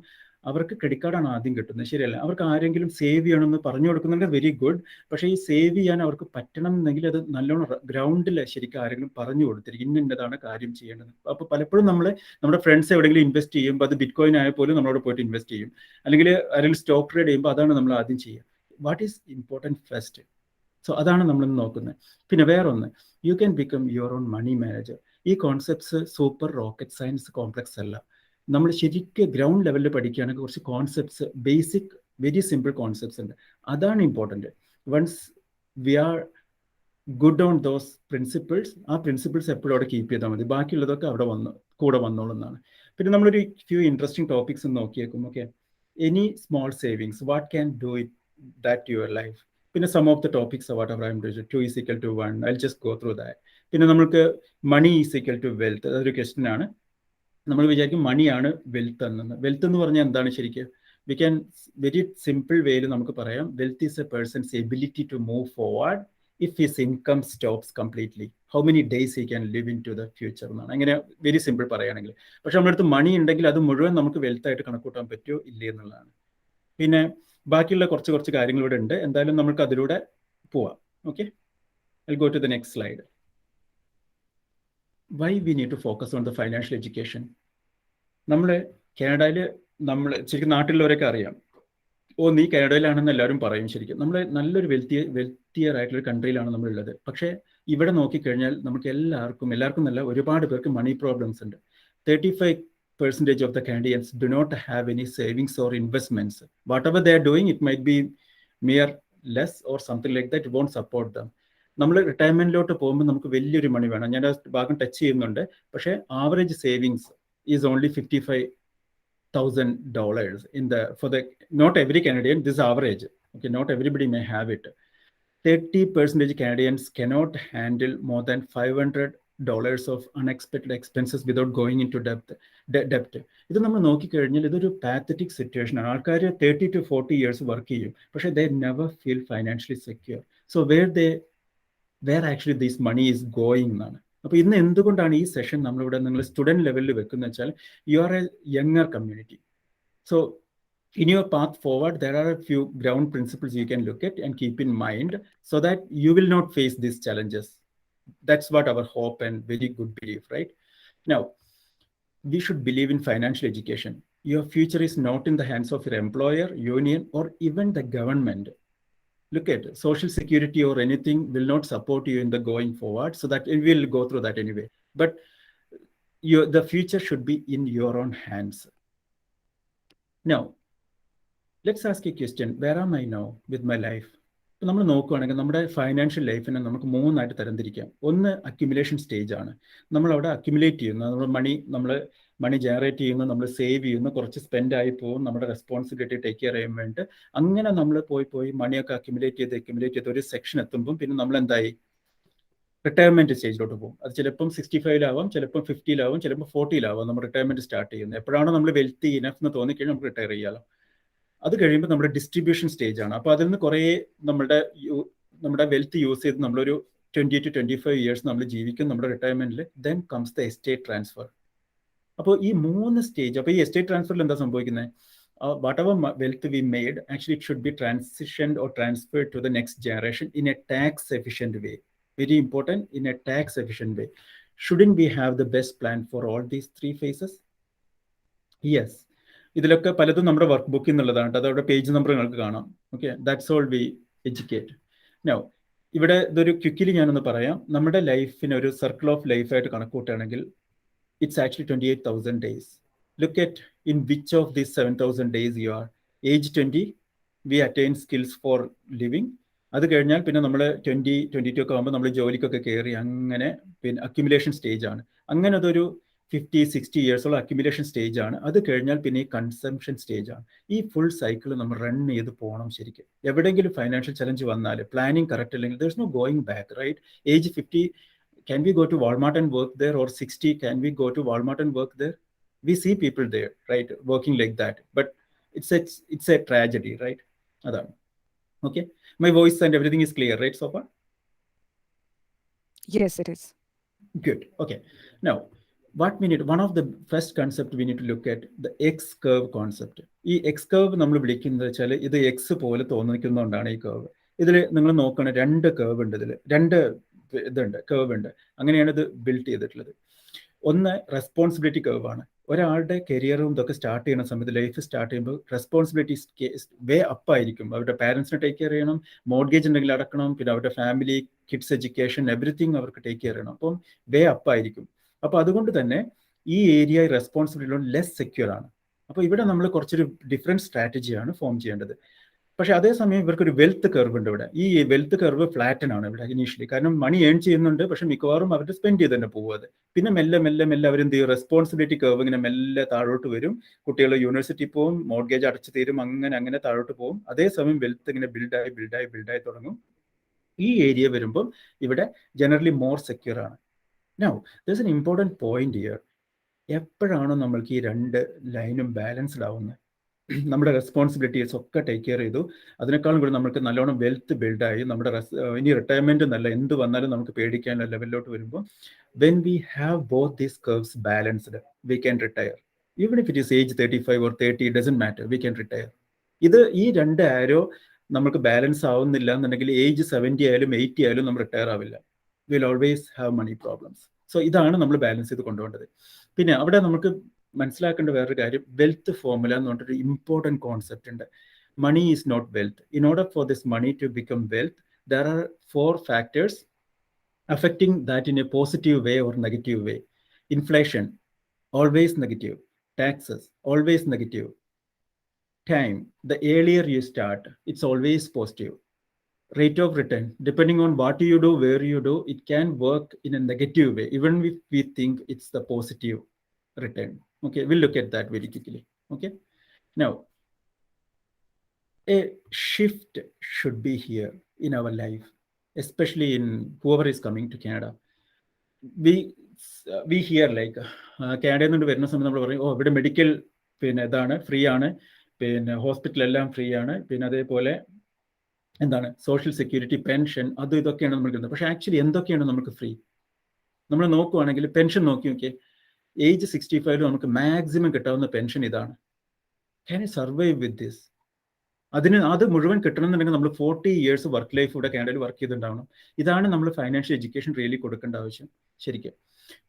അവർക്ക് ക്രെഡിറ്റ് കാർഡാണ് ആദ്യം കിട്ടുന്നത്, ശരിയല്ല? അവർക്ക് ആരെങ്കിലും സേവ് ചെയ്യണമെന്ന് പറഞ്ഞു കൊടുക്കുന്നുണ്ട്, വെരി ഗുഡ്. പക്ഷേ ഈ സേവ് ചെയ്യാൻ അവർക്ക് പറ്റണം എന്നെങ്കിൽ അത് നല്ലോണം ഗ്രൗണ്ടിൽ ശരിക്കും ആരെങ്കിലും പറഞ്ഞു കൊടുത്തിരിക്കും, ഇന്നതാണ് കാര്യം ചെയ്യേണ്ടത്. അപ്പോൾ പലപ്പോഴും നമ്മുടെ ഫ്രണ്ട്സ് എവിടെയെങ്കിലും ഇൻവെസ്റ്റ് ചെയ്യുമ്പോൾ അത് ബിറ്റ് കോയിൻ ആയാൽ പോലും നമ്മളോട് പോയിട്ട് ഇൻവെസ്റ്റ് ചെയ്യും, അല്ലെങ്കിൽ ആരെങ്കിലും സ്റ്റോക്ക് ട്രേഡ് ചെയ്യുമ്പോൾ അതാണ് നമ്മൾ ആദ്യം ചെയ്യുക. What is important first? So അതാണ് നമ്മളിന്ന് നോക്കുന്നത്. പിന്നെ വേറൊന്ന്, you can become your own money manager. ഈ concepts super rocket science complex അല്ല. നമ്മൾ ശരിക്കും ഗ്രൗണ്ട് ലെവലിൽ പഠിക്കുകയാണെങ്കിൽ കുറച്ച് concepts, basic very simple concepts ഉണ്ട്, അതാണ് important. Once we are good on those principles, ആ പ്രിൻസിപ്പിൾസ് എപ്പോഴും അവിടെ കീപ്പ് ചെയ്താൽ മതി, ബാക്കിയുള്ളതൊക്കെ അവിടെ കൂടെ വന്നോളുന്നതാണ്. പിന്നെ നമ്മളൊരു ഫ്യൂ ഇൻട്രസ്റ്റിംഗ് ടോപ്പിക്സ് നോക്കിയേക്കും. Okay, any small savings, what can do it that your life. പിന്നെ some of the topics whatever I'm doing, 2 = 1, I just go through that. പിന്നെ നമുക്ക് മണി = വെൽത്ത്, അതൊരു ക്വസ്റ്റ്യൻ ആണ്. നമ്മൾ വിചാരിക്കും മണിയാണ് വെൽത്ത് എന്നത്. വെൽത്ത് എന്ന് പറഞ്ഞാൽ എന്താണ് ശരിക്കും? വി ക്യാൻ വെരി സിമ്പിൾ വേയിൽ നമുക്ക് പറയാം, wealth is a person's ability to move forward if his income stops completely, how many days he can live into the future എന്നാണ്. അങ്ങനെ വെരി സിമ്പിൾ പറയുകയാണെങ്കിൽ. പക്ഷെ നമ്മുടെ അടുത്ത് മണി ഉണ്ടെങ്കിൽ അത് മുഴുവൻ നമുക്ക് വെൽത്ത് ആയിട്ട് കണക്കൂട്ടാൻ പറ്റുമോ ഇല്ലേ എന്നുള്ളതാണ്. പിന്നെ ബാക്കിയുള്ള കുറച്ച് കാര്യങ്ങളിവിടെ ഉണ്ട്, എന്തായാലും നമുക്ക് അതിലൂടെ പോവാം. Okay, I'll go to the next slide. Why we need to focus on the financial education? നമ്മൾ കാനഡയിൽ, നമ്മൾ ശരിക്കും നാട്ടിലുള്ളവരൊക്കെ അറിയാം, നീ കാനഡയിലാണെന്ന് എല്ലാവരും പറയും. ശരിക്കും നമ്മൾ നല്ലൊരു വെൽത്തിയർ ആയിട്ടുള്ള കൺട്രിയിലാണ് നമ്മളുള്ളത്. പക്ഷേ ഇവിടെ നോക്കിക്കഴിഞ്ഞാൽ നമുക്ക് എല്ലാവർക്കും നല്ല ഒരുപാട് പേർക്ക് മണി പ്രോബ്ലംസ് ഉണ്ട്. 35% of the Canadians do not have any savings or investments. Whatever they are doing, it might be mere less or something like that. It won't support them. നമ്മൾ റിട്ടയർമെന്റിലോട്ട് പോകുമ്പോൾ നമുക്ക് വലിയൊരു മണി വേണം. ഞാൻ ആ ഭാഗം ടച്ച് ചെയ്യുന്നുണ്ട്. പക്ഷേ average savings is only $55,000 for the, not every Canadian, this is average. Okay, not everybody may have it. 30% Canadians cannot handle more than $500 of unexpected expenses without going into debt. ഇത് നമ്മൾ നോക്കിക്കഴിഞ്ഞാൽ ഇതൊരു pathetic situation ആണ്. ആൾക്കാർ 30 to 40 years work ചെയ്യും, പക്ഷേ they never feel financially secure. So where actually this money is going എന്നാണ്. അപ്പോൾ ഇന്ന് എന്തുകൊണ്ടാണ് ഈ സെഷൻ നമ്മളിവിടെ നിങ്ങൾ സ്റ്റുഡൻറ് ലെവലിൽ വെക്കുന്നത് വെച്ചാൽ, you are A younger community. So in your path forward, there are a few ground principles you can look at and keep in mind so that you will not face these challenges. That's what our hope and very good belief, right? Now, we should believe in financial education. Your future is not in the hands of your employer, union, or even the government. Look at social security or anything will not support you in the going forward, so that we will go through that anyway. But the future should be in your own hands. Now, let's ask a question. Where am I now with my life? ഇപ്പം നമ്മൾ നോക്കുകയാണെങ്കിൽ നമ്മുടെ financial ലൈഫിനെ നമുക്ക് 3 ആയിട്ട് തരംതിരിക്കാം. ഒന്ന് accumulation stage ആണ്. നമ്മളവിടെ അക്യുമുലേറ്റ് ചെയ്യുന്നു, നമ്മൾ മണി ജനറേറ്റ് ചെയ്യുന്നു, നമ്മൾ സേവ് ചെയ്യുന്നു, കുറച്ച് സ്പെൻഡ് ആയി പോകും, നമ്മുടെ റെസ്പോൺസിബിലിറ്റി ടേക്ക് കെയർ ചെയ്യാൻ വേണ്ടി. അങ്ങനെ നമ്മൾ പോയി മണിയൊക്കെ അക്യുമുലേറ്റ് ചെയ്ത് ഒരു സെക്ഷൻ എത്തുമ്പോൾ പിന്നെ നമ്മൾ എന്തായി, റിട്ടയർമെന്റ് സ്റ്റേജിലോട്ട് പോകും. അത് ചിലപ്പം 65-ലാവാം, ചിലപ്പം 50-ലാവാം, ചിലപ്പോൾ 40-ലാവാം നമ്മൾ റിട്ടയർമെന്റ് സ്റ്റാർട്ട് ചെയ്യുന്നത്. എപ്പോഴാണോ നമ്മൾ വെൽത്തി ഇനഫ് എന്ന് തോന്നിക്കഴിഞ്ഞാൽ നമുക്ക് റിട്ടയർ ചെയ്യാമല്ലോ. അത് കഴിയുമ്പോൾ നമ്മുടെ ഡിസ്ട്രിബ്യൂഷൻ സ്റ്റേജ് ആണ്. അപ്പോൾ അതിൽ നിന്ന് കുറേ നമ്മുടെ വെൽത്ത് യൂസ് ചെയ്ത് നമ്മളൊരു 20 to 25 years നമ്മൾ ജീവിക്കും നമ്മുടെ റിട്ടയർമെന്റിൽ. Then comes the estate transfer. അപ്പോൾ ഈ 3 സ്റ്റേജ്. അപ്പോൾ ഈ എസ്റ്റേറ്റ് ട്രാൻസ്ഫറിൽ എന്താ സംഭവിക്കുന്നത്? whatever wealth we made, actually it should be transitioned or transferred to the next generation in a tax efficient way. Very important, in a tax efficient way. Shouldn't we have the best plan for all these 3 phases? Yes. ഇതിലൊക്കെ പലതും നമ്മുടെ work ബുക്കിൽ നിന്നുള്ളതാണ്. അതവിടെ page number നിങ്ങൾക്ക് കാണാം. Okay, that's all we educate. Now ഇവിടെ ഇതൊരു ക്വിക്കിലി ഞാനൊന്ന് പറയാം. നമ്മുടെ ലൈഫിന് ഒരു circle of ലൈഫായിട്ട് കണക്കൂട്ടുകയാണെങ്കിൽ it's actually 28,000 days. Look at in which of these 7,000 days you are. Age 20, we attain skills for living. അത് കഴിഞ്ഞാൽ പിന്നെ നമ്മൾ 22 ഒക്കെ ആകുമ്പോൾ നമ്മൾ ജോലിക്കൊക്കെ കയറി അങ്ങനെ പിന്നെ അക്യുമുലേഷൻ സ്റ്റേജ് ആണ്. അങ്ങനെ അതൊരു 50-60 years അക്യുമുലേഷൻ സ്റ്റേജ് ആണ്. അത് കഴിഞ്ഞാൽ പിന്നെ ഈ കൺസംഷൻ സ്റ്റേജ് ആണ്. ഈ ഫുൾ സൈക്കിൾ നമ്മൾ റൺ ചെയ്ത് പോകണം. ശരിക്കും എവിടെയെങ്കിലും ഫൈനാൻഷ്യൽ ചലഞ്ച് വന്നാൽ പ്ലാനിങ് കറക്റ്റ് അല്ലെങ്കിൽ there's no going back, right? Age 50, can we go to Walmart and work there? Or 60, can we go to Walmart and work there? We see people there, right, working like that. But it's a tragedy, right? Adana. Okay, my voice and everything is clear, right, so far? Yes, it is. Good. Okay, now what we need, one of the first concept we need to look at, the X curve concept. ഈ X curve നമ്മൾ വിളിക്കുന്നത് വെച്ചാൽ ഇത് X പോലെ തോന്നിക്കുന്നതുകൊണ്ടാണ് ഈ curve. ഇതിൽ നിങ്ങൾ നോക്കണ 2 curve ഉണ്ട്. ഇതിൽ 2 curve ഉണ്ട്. അങ്ങനെയാണ് ഇത് ബിൽഡ് ചെയ്തിട്ടുള്ളത്. ഒന്ന് റെസ്പോൺസിബിലിറ്റി curve ആണ്. ഒരാളുടെ കരിയറും ഇതൊക്കെ സ്റ്റാർട്ട് ചെയ്യുന്ന സമയത്ത്, ലൈഫ് സ്റ്റാർട്ട് ചെയ്യുമ്പോൾ റെസ്പോൺസിബിലിറ്റി വേ അപ്പ് ആയിരിക്കും. അവരുടെ പാരൻസിനെ ടേക്ക് കെയർ ചെയ്യണം, മോർഗേജ് ഉണ്ടെങ്കിൽ അടക്കണം, പിന്നെ അവരുടെ ഫാമിലി, കിഡ്സ് എഡ്യൂക്കേഷൻ, എവറിത്തിങ് അവർക്ക് ടേക്ക് കെയർ ചെയ്യണം. അപ്പം വേ അപ്പ് ആയിരിക്കും. അപ്പോൾ അതുകൊണ്ട് തന്നെ ഈ ഏരിയ റെസ്പോൺസിബിലിറ്റി ലെസ് സെക്യൂർ ആണ്. അപ്പോൾ ഇവിടെ നമ്മൾ കുറച്ചൊരു ഡിഫറെൻറ്റ് സ്ട്രാറ്റജിയാണ് ഫോം ചെയ്യേണ്ടത്. പക്ഷേ അതേസമയം ഇവർക്കൊരു വെൽത്ത് കർവ് ഉണ്ട് ഇവിടെ. ഈ വെൽത്ത് കർവ് ഫ്ലാറ്റൻ ആണ് ഇവിടെ ഇനീഷ്യലി. കാരണം മണി ഏൺ ചെയ്യുന്നുണ്ട്, പക്ഷെ മിക്കവാറും അവർ സ്പെൻഡ് ചെയ്ത് തന്നെ പോകുന്നത്. പിന്നെ മെല്ലെ അവരെന്ത് ചെയ്യും, റെസ്പോൺസിബിലിറ്റി കർവ് ഇങ്ങനെ മെല്ലെ താഴോട്ട് വരും. കുട്ടികൾ യൂണിവേഴ്സിറ്റി പോകും, മോർഗേജ് അടച്ചു തീരും, അങ്ങനെ താഴോട്ട് പോകും. അതേസമയം വെൽത്ത് ഇങ്ങനെ ബിൽഡായി തുടങ്ങും. ഈ ഏരിയ വരുമ്പം ഇവിടെ ജനറലി മോർ സെക്യൂർ ആണ്. Now there is an important point here. എപ്പോഴാണോ നമ്മൾക്ക് ഈ 2 ലൈനും ബാലൻസ്ഡ് ആവുന്നത്, നമ്മുടെ റെസ്പോൺസിബിലിറ്റീസ് ഒക്കെ ടേക്ക് കെയർ ചെയ്തു. അതിനേക്കാളും കൂടി നമുക്ക് നല്ലോണം വെൽത്ത് ബിൽഡായി. നമ്മുടെ ഇനി റിട്ടയർമെന്റ് എന്നല്ല, എന്ത് വന്നാലും നമുക്ക് പേടിക്കാനുള്ള ലെവലിലോട്ട് വരുമ്പോൾ, when we have both these curves balanced, we can retire. Even if it is age 35 or 30, it doesn't matter, we can retire. ഈ രണ്ട് ആരോ നമുക്ക് ബാലൻസ് ആവുന്നില്ല എന്നുണ്ടെങ്കിൽ ഏജ് 70 ആയാലും 80 ആയാലും നമ്മൾ റിട്ടയർ ആവില്ല. Will always have money problems. So ഇതാണ് നമ്മൾ ബാലൻസ് ചെയ്ത് കൊണ്ടുപോകേണ്ടത്. പിന്നെ അവിടെ നമുക്ക് മനസ്സിലാക്കേണ്ട വേറൊരു കാര്യം, വെൽത്ത് ഫോർമുല എന്ന് പറഞ്ഞിട്ടൊരു ഇമ്പോർട്ടൻറ്റ് കോൺസെപ്റ്റ് ഉണ്ട്. Money is not wealth. In order for this money to become wealth, there are 4 factors affecting that in a positive way or negative way. Inflation, always negative. Taxes, always negative. Time, the earlier you start, it's always positive. Rate of return, depending on what you do, where you do, it can work in a negative way, even if we think it's the positive return. Okay, we'll look at that very quickly. Okay, now a shift should be here in our life, especially in whoever is coming to Canada. We hear like Canada നിന്ന് വരുന്ന സമയത്ത് നമ്മൾ പറയും, ഓ ഇവിടെ medical പിന്നെ ഇതാണ് free ആണ്, പിന്നെ ഹോസ്പിറ്റൽ എല്ലാം ഫ്രീ ആണ്, പിന്നെ അതേപോലെ എന്താണ് സോഷ്യൽ സെക്യൂരിറ്റി, പെൻഷൻ, അത് ഇതൊക്കെയാണ് നമ്മൾ കിട്ടുന്നത്. പക്ഷെ ആക്ച്വലി എന്തൊക്കെയാണ് നമുക്ക് ഫ്രീ? നമ്മൾ നോക്കുവാണെങ്കിൽ പെൻഷൻ നോക്കിയൊക്കെ ഏജ് 65 നമുക്ക് മാക്സിമം കിട്ടാവുന്ന പെൻഷൻ ഇതാണ്. Can you survive with this? അത് മുഴുവൻ കിട്ടണമെന്നുണ്ടെങ്കിൽ നമ്മൾ 40 years വർക്ക് ലൈഫ് ഇവിടെ കാനഡയിൽ വർക്ക് ചെയ്തിട്ടുണ്ടാവണം. ഇതാണ് നമ്മൾ ഫൈനാൻഷ്യൽ എഡ്യൂക്കേഷൻ റിയലി കൊടുക്കേണ്ട ആവശ്യം ശരിക്കും.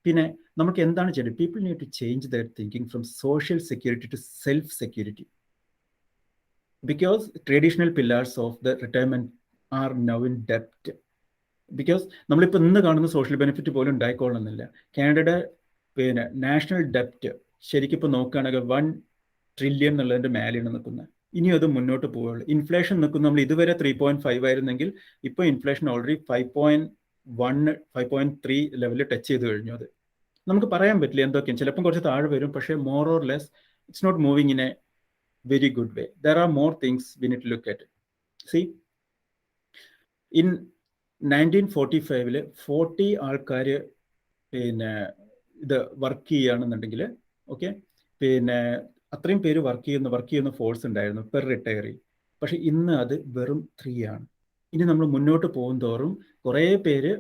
പിന്നെ നമുക്ക് എന്താണ് ചെയ്യേണ്ടത്? People need to change their thinking from social security to self security. Because traditional pillars of the retirement are now in debt. Because നമ്മളിപ്പോൾ ഇന്ന് കാണുന്ന സോഷ്യൽ ബെനിഫിറ്റ് പോലും ഉണ്ടായിക്കൊള്ളുന്നില്ല. കാനഡയുടെ പിന്നെ നാഷണൽ ഡെപ്റ്റ് ശരിക്കും ഇപ്പോൾ നോക്കുകയാണെങ്കിൽ 1 trillion എന്നുള്ളതിൻ്റെ മേലെയാണ് നിൽക്കുന്നത്. ഇനി അത് മുന്നോട്ട് പോവുകയുള്ളൂ. ഇൻഫ്ലേഷൻ നിൽക്കുന്ന, നമ്മൾ ഇതുവരെ 3.5 ആയിരുന്നെങ്കിൽ ഇപ്പോൾ ഇൻഫ്ലേഷൻ ഓൾറെഡി 5.1 5.3 ലെവലിൽ ടച്ച് ചെയ്ത് കഴിഞ്ഞു. അത് നമുക്ക് പറയാൻ പറ്റില്ല എന്തൊക്കെയാണ്. ചിലപ്പം കുറച്ച് താഴെ വരും, പക്ഷേ more or less it's not moving in a very good way. There are more things we need to look at. See, in 1945 40 ആൾക്കാർ പിന്നെ ഇത് വർക്ക് ചെയ്യുകയാണെന്നുണ്ടെങ്കിൽ, ഓക്കെ, പിന്നെ അത്രയും പേര് വർക്ക് ചെയ്യുന്ന ഫോഴ്സ് ഉണ്ടായിരുന്നു പെർ റിട്ടയറി. പക്ഷെ ഇന്ന് അത് വെറും 3 ആണ്. ഇനി നമ്മൾ മുന്നോട്ട് പോകും തോറും കുറേ പേര്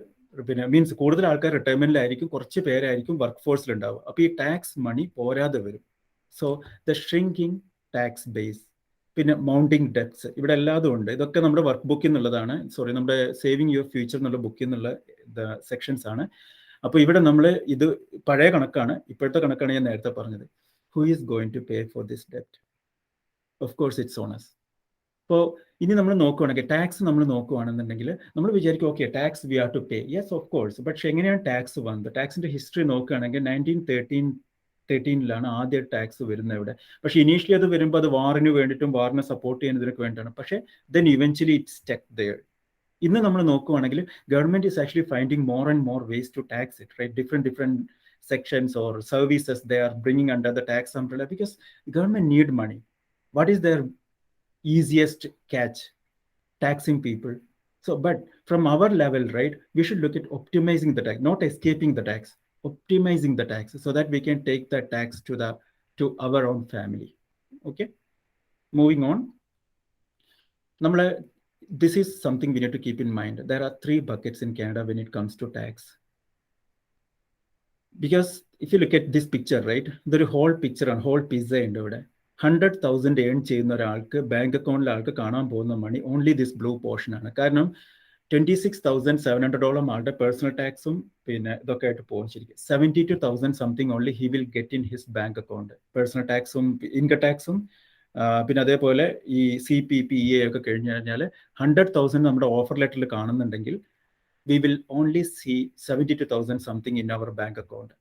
പിന്നെ മീൻസ് കൂടുതൽ ആൾക്കാർ റിട്ടയർമെന്റിലായിരിക്കും, കുറച്ച് പേരായിരിക്കും വർക്ക് ഫോഴ്സിൽ ഉണ്ടാവുക. അപ്പോൾ ഈ ടാക്സ് മണി പോരാതെ വരും. So the shrinking tax base, പിന്നെ മൗണ്ടിങ് ഡെപ്റ്റ്സ്, ഇവിടെ എല്ലാതും ഉണ്ട്. ഇതൊക്കെ നമ്മുടെ വർക്ക് ബുക്കിൽ നിന്നുള്ളതാണ്. നമ്മുടെ സേവിങ് യുവർ ഫ്യൂച്ചർ എന്നുള്ള ബുക്കിൽ നിന്നുള്ള സെക്ഷൻസ് ആണ്. അപ്പോൾ ഇവിടെ നമ്മൾ ഇത് പഴയ കണക്കാണ്, ഇപ്പോഴത്തെ കണക്കാണ് ഞാൻ നേരത്തെ പറഞ്ഞത്. Who is going to pay for this ഡെപ്റ്റ്? Of course it's on us. അപ്പോൾ ഇനി നമ്മൾ നോക്കുകയാണെങ്കിൽ ടാക്സ് നമ്മൾ നോക്കുകയാണെന്നുണ്ടെങ്കിൽ നമ്മൾ വിചാരിക്കും okay tax we are to pay. Yes of course. പക്ഷെ എങ്ങനെയാണ് ടാക്സ് വന്നത്? ടാക്സിൻ്റെ ഹിസ്റ്ററി നോക്കുകയാണെങ്കിൽ 1913 ആദ്യ ടാക്സ് വരുന്നത് ഇവിടെ. പക്ഷെ ഇനീഷ്യലി അത് വരുമ്പോൾ അത് വാറിന് വേണ്ടിയിട്ടും വാറിനെ സപ്പോർട്ട് ചെയ്യുന്നതിനൊക്കെ വേണ്ടിയിട്ടാണ്. പക്ഷേ then eventually it stuck there. ഇന്ന് നമ്മൾ നോക്കുകയാണെങ്കിൽ government is actually finding more and more ways to tax it, right? Different sections or services they are bringing under the tax umbrella because government need money. What is their easiest catch? Taxing people. So but from our level, right, we should look at optimizing the tax, not escaping the tax, optimizing the tax so that we can take that tax to our own family. Okay, moving on. This is something we need to keep in mind. There are 3 buckets in Canada when it comes to tax. Because if you look at this picture, right, the whole picture and whole pizza ഉണ്ട് ഇവിടെ. 100,000 earn ചെയ്യുന്ന ഒരാൾക്ക് bank അക്കൗണ്ടിലെ ആൾക്ക് കാണാൻ പോകുന്ന മണി only this blue portion ആണ്. കാരണം 26,700 ആളുടെ പേഴ്സണൽ ടാക്സും പിന്നെ ഇതൊക്കെ ആയിട്ട് പോകും. ശരിക്കും 72,000 something only he will get in his bank account. Personal ടാക്സും ഇൻകം ടാക്സും പിന്നെ അതേപോലെ ഈ CPP ഒക്കെ കഴിഞ്ഞ് കഴിഞ്ഞാൽ 100,000 നമ്മുടെ ഓഫർ ലെറ്ററിൽ കാണുന്നുണ്ടെങ്കിൽ we will only see 72,000 something in our bank account.